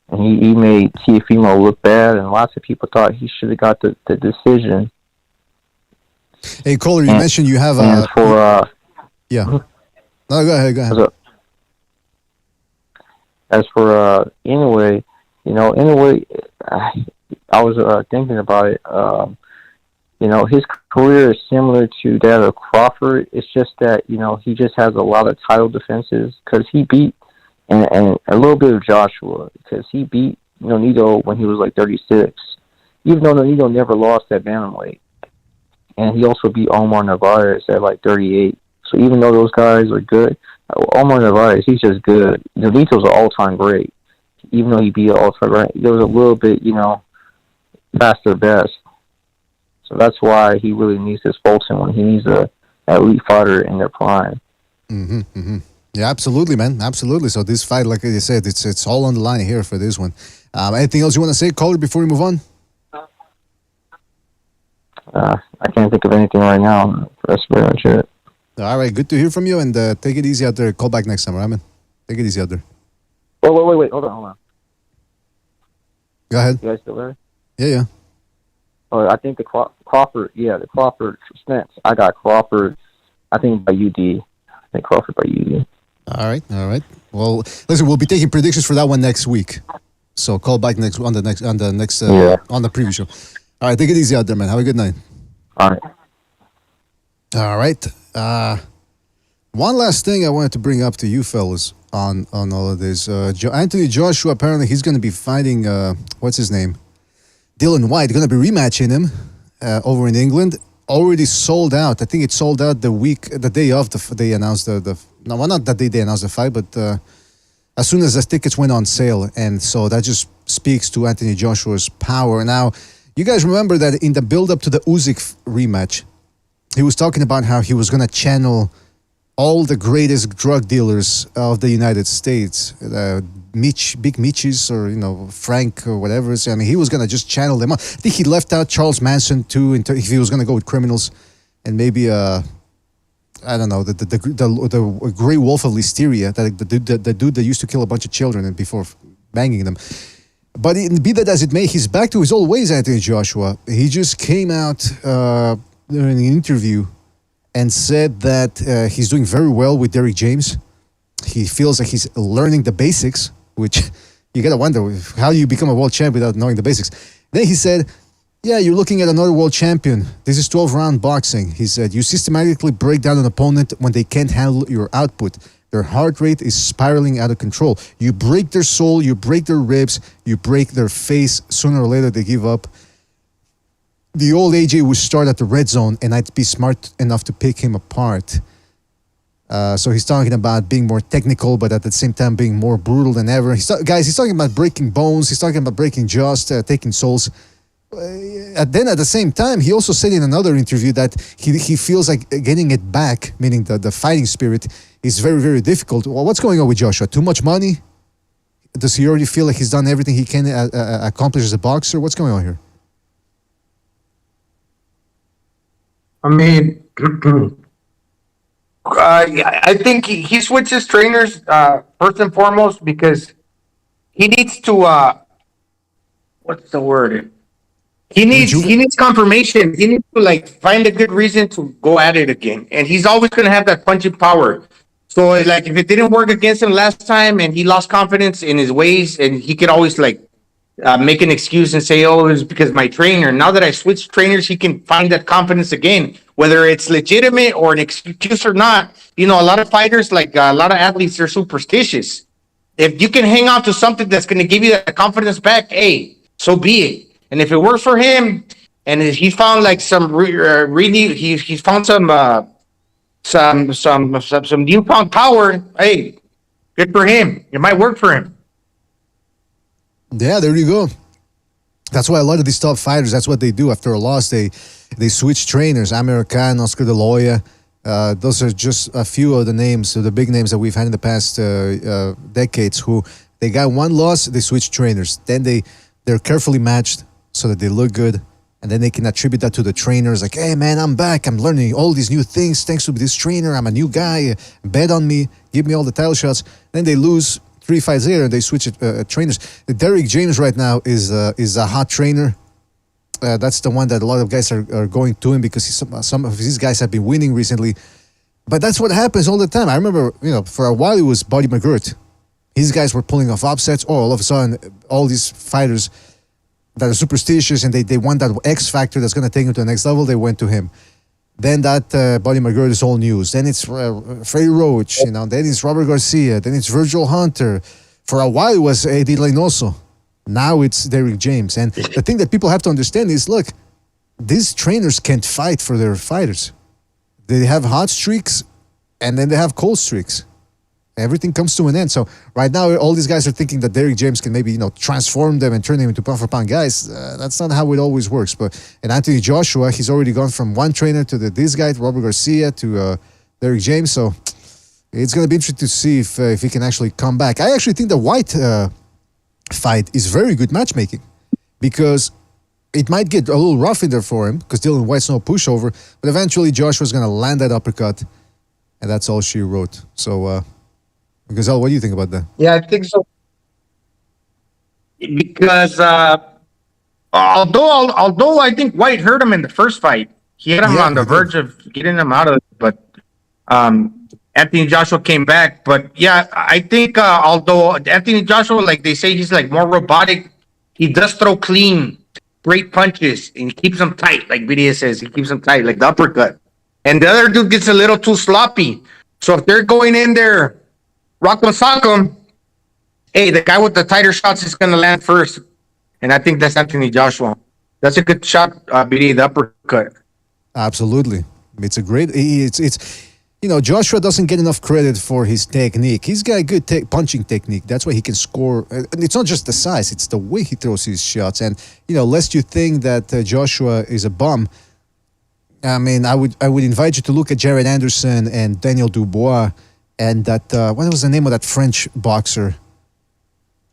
And he made Teofimo look bad, and lots of people thought he should have got the decision. Hey, Kohler, you mentioned you have yeah. No, go ahead. As for Inoue, you know, Inoue, I was thinking about it. You know, his career is similar to that of Crawford. It's just that, you know, he just has a lot of title defenses because he beat, and a little bit of Joshua, because he beat Nonito when he was like 36, even though Nonito never lost at bantamweight. And he also beat Omar Narvaez at like 38. So even though those guys are good, Omar Narvaez, he's just good. Nonito's an all-time great. Even though he beat an all-time great, there was a little bit, you know, past their best. So that's why he really needs this Fulton when he needs an elite fighter in their prime. Mm-hmm, mm-hmm. Yeah, absolutely, man. Absolutely. So this fight, like I said, it's all on the line here for this one. Anything else you want to say, Caller, before we move on? I can't think of anything right now. That's pretty much it. All right, good to hear from you, and take it easy out there. Call back next time, right, man? Take it easy out there. Wait. Hold on. Go ahead. You guys still there? Yeah. Oh, I think the Crawford Spence. I got Crawford. I think by UD. I think Crawford by UD. All right. Well, listen, we'll be taking predictions for that one next week. So call back on the preview show. All right, take it easy out there, man. Have a good night. All right. All right. One last thing I wanted to bring up to you fellas on all of this. Anthony Joshua, apparently he's going to be fighting, what's his name? Dylan White. Going to be rematching him over in England. Already sold out. I think it sold out the day of they announced not that day they announced the fight, but as soon as the tickets went on sale. And so that just speaks to Anthony Joshua's power. Now, you guys remember that in the build-up to the Usyk rematch, he was talking about how he was going to channel all the greatest drug dealers of the United States, Big Mitch's or, Frank or whatever. I mean, he was going to just channel them. I think he left out Charles Manson too, if he was going to go with criminals, and maybe, I don't know, the Grey Wolf of Listeria, the dude that used to kill a bunch of children and before banging them. But be that as it may, he's back to his old ways, Anthony Joshua. He just came out in an interview and said that he's doing very well with Derrick James. He feels like he's learning the basics, which you got to wonder, how do you become a world champ without knowing the basics? Then he said, yeah, you're looking at another world champion. This is 12-round boxing. He said, you systematically break down an opponent when they can't handle your output. Their heart rate is spiraling out of control. You break their soul, you break their ribs, you break their face. Sooner or later, they give up. The old AJ would start at the red zone, and I'd be smart enough to pick him apart. So he's talking about being more technical, but at the same time being more brutal than ever. He's talking about breaking bones. He's talking about breaking jaws, taking souls. Then at the same time, he also said in another interview that he feels like getting it back, meaning the fighting spirit, is very, very difficult. Well, what's going on with Joshua? Too much money? Does he already feel like he's done everything he can accomplish as a boxer? What's going on here? I mean, I think he switches trainers first and foremost because he needs to. What's the word? He needs confirmation. He needs to find a good reason to go at it again, and he's always going to have that punching power. So if it didn't work against him last time and he lost confidence in his ways, and he could always make an excuse and say, oh, it was because my trainer. Now that I switched trainers, he can find that confidence again, whether it's legitimate or an excuse or not. A lot of fighters, a lot of athletes, are superstitious. If you can hang on to something that's going to give you that confidence back, hey, so be it. And if it works for him, and he found some really, he's found some newfound power, hey, good for him. It might work for him. Yeah, there you go. That's why a lot of these top fighters, that's what they do. After a loss, they switch trainers. Amir Khan, Oscar De La Hoya. Those are just a few of the names, the big names that we've had in the past decades, who they got one loss, they switch trainers. Then they're carefully matched so that they look good. And then they can attribute that to the trainers. Like, hey, man, I'm back. I'm learning all these new things thanks to this trainer. I'm a new guy. Bet on me. Give me all the title shots. Then they lose 3 fights later and they switch trainers. Derrick James right now is a hot trainer. That's the one that a lot of guys are going to him because some of these guys have been winning recently. But that's what happens all the time. I remember, for a while it was Buddy McGirt. These guys were pulling off upsets. All of a sudden, all these fighters that are superstitious and they want that X factor that's going to take them to the next level, they went to him. Then that Buddy McGirt is all news. Then it's Freddie Roach, then it's Robert Garcia, then it's Virgil Hunter. For a while it was Eddie Reynoso. Now it's Derrick James. And the thing that people have to understand is, look, these trainers can't fight for their fighters. They have hot streaks and then they have cold streaks. Everything comes to an end. So right now, all these guys are thinking that Derrick James can maybe, transform them and turn them into pound-for-pound guys. That's not how it always works. And Anthony Joshua, he's already gone from one trainer to this guy, Robert Garcia, to Derrick James. So it's going to be interesting to see if he can actually come back. I actually think the White fight is very good matchmaking because it might get a little rough in there for him because Dylan White's no pushover. But eventually, Joshua's going to land that uppercut. And that's all she wrote. So... Gazelle, what do you think about that? Yeah, I think so. because although I think White hurt him in the first fight, he had him on the verge of getting him out of it, but Anthony Joshua came back. But yeah, I think although Anthony Joshua, like they say, he's like more robotic, he does throw clean, great punches, and he keeps them tight, like BDA says, he keeps them tight, like the uppercut. And the other dude gets a little too sloppy. So if they're going in there, rock 'em, sock 'em, hey, the guy with the tighter shots is going to land first. And I think that's Anthony Joshua. That's a good shot, BD, the uppercut. Absolutely. It's a great, Joshua doesn't get enough credit for his technique. He's got a good punching technique. That's why he can score. And it's not just the size, it's the way he throws his shots. And, lest you think that Joshua is a bum, I mean, I would invite you to look at Jared Anderson and Daniel Dubois and that, what was the name of that French boxer?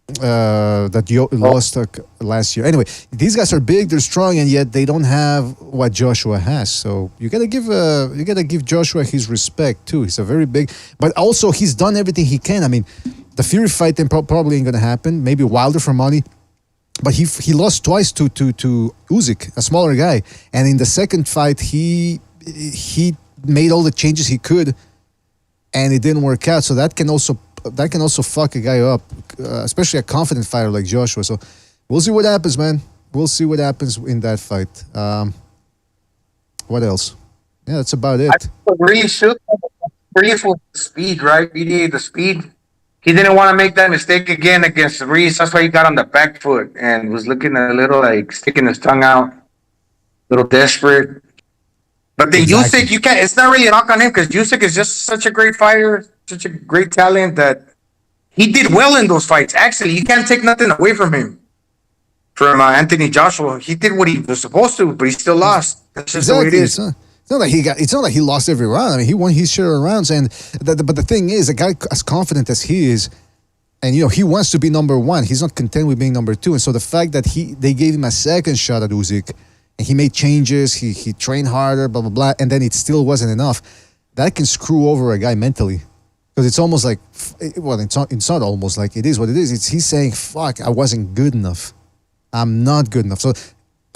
That lost last year. Anyway, these guys are big, they're strong, and yet they don't have what Joshua has. So you gotta give Joshua his respect too. He's a very big, but also he's done everything he can. I mean, the Fury fight then probably ain't gonna happen. Maybe Wilder for money, but he lost twice to Usyk, a smaller guy, and in the second fight he made all the changes he could, and it didn't work out. So that can also fuck a guy up, especially a confident fighter like Joshua. So we'll see what happens, man. We'll see what happens in that fight. What else? Yeah, that's about it. Reese with the speed, right? BDA, the speed. He didn't want to make that mistake again against Reese. That's why he got on the back foot and was looking a little like sticking his tongue out, a little desperate. But then Usyk, you can't. It's not really a knock on him because Usyk is just such a great fighter, such a great talent that he did well in those fights. Actually, you can't take nothing away from him. From Anthony Joshua, he did what he was supposed to, but he still lost. That's just the way it is. It's not like he lost every round. I mean, he won his share of rounds, but the thing is, a guy as confident as he is, and he wants to be number one. He's not content with being number two, and so the fact that they gave him a second shot at Usyk, and he made changes, he trained harder, blah blah blah, and then it still wasn't enough. That can screw over a guy mentally, because it's almost like, well, it's not almost like, it is what it is. He's saying, "Fuck, I wasn't good enough. I'm not good enough." So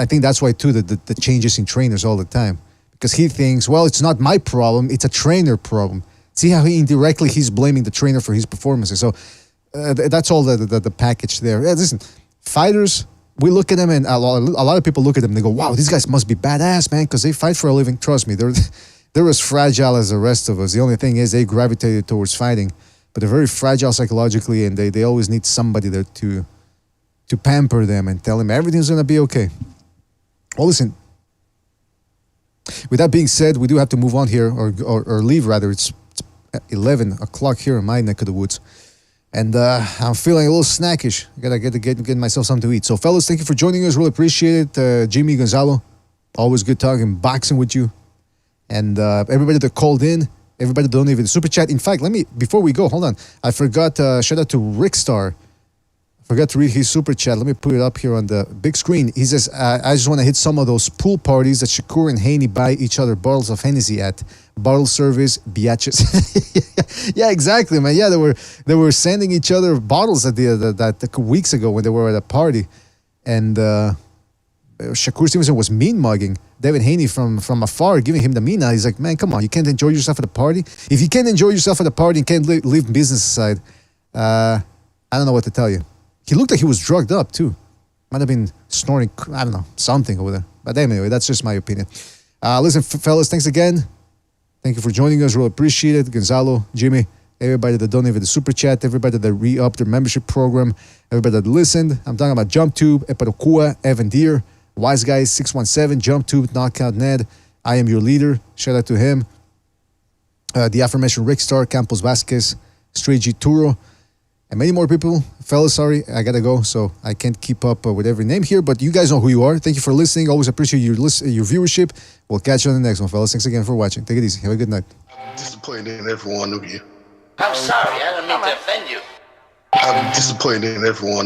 I think that's why too the changes in trainers all the time. Because he thinks, well, it's not my problem, it's a trainer problem. See how he's blaming the trainer for his performances. So that's all the package there. Yeah, listen, fighters, we look at them and a lot of people look at them and they go, wow, these guys must be badass, man, because they fight for a living. Trust me, they're as fragile as the rest of us. The only thing is they gravitated towards fighting, but they're very fragile psychologically, and they always need somebody there to pamper them and tell them everything's going to be okay. Well, listen, with that being said, we do have to move on here, or leave rather. It's 11 o'clock here in my neck of the woods. And I'm feeling a little snackish. I gotta get myself something to eat. So, fellas, thank you for joining us. Really appreciate it. Jimmy Gonzalo, always good talking boxing with you. And everybody that called in, everybody that donated the super chat. In fact, before we go, hold on. I forgot, shout out to Rick Star. Forgot to read his super chat. Let me put it up here on the big screen. He says, I just want to hit some of those pool parties that Shakur and Haney buy each other bottles of Hennessy at. Bottle service, biatches. Yeah, exactly, man. Yeah, they were sending each other bottles that weeks ago when they were at a party. And Shakur Stevenson was mean mugging Devin Haney from afar, giving him the mina. He's like, man, come on, you can't enjoy yourself at a party? If you can't enjoy yourself at a party and can't leave business aside, I don't know what to tell you. He looked like he was drugged up, too. Might have been snorting, I don't know, something over there. But anyway, that's just my opinion. Listen, fellas, thanks again. Thank you for joining us. Really appreciate it. Gonzalo, Jimmy, everybody that donated the super chat, everybody that re-upped their membership program, everybody that listened. I'm talking about JumpTube, Eparokua, Evan Deer, Wise Guys 617, JumpTube, Knockout Ned, I Am Your Leader. Shout out to him. The aforementioned Rick Star, Campos Vasquez, Straight G Turo, and many more people. Fellas, sorry, I gotta go, so I can't keep up with every name here, but you guys know who you are. Thank you for listening. Always appreciate your viewership. We'll catch you on the next one, fellas. Thanks again for watching. Take it easy. Have a good night. I'm disappointed in every one of you. I'm sorry, I don't mean to offend you. I'm disappointed in everyone.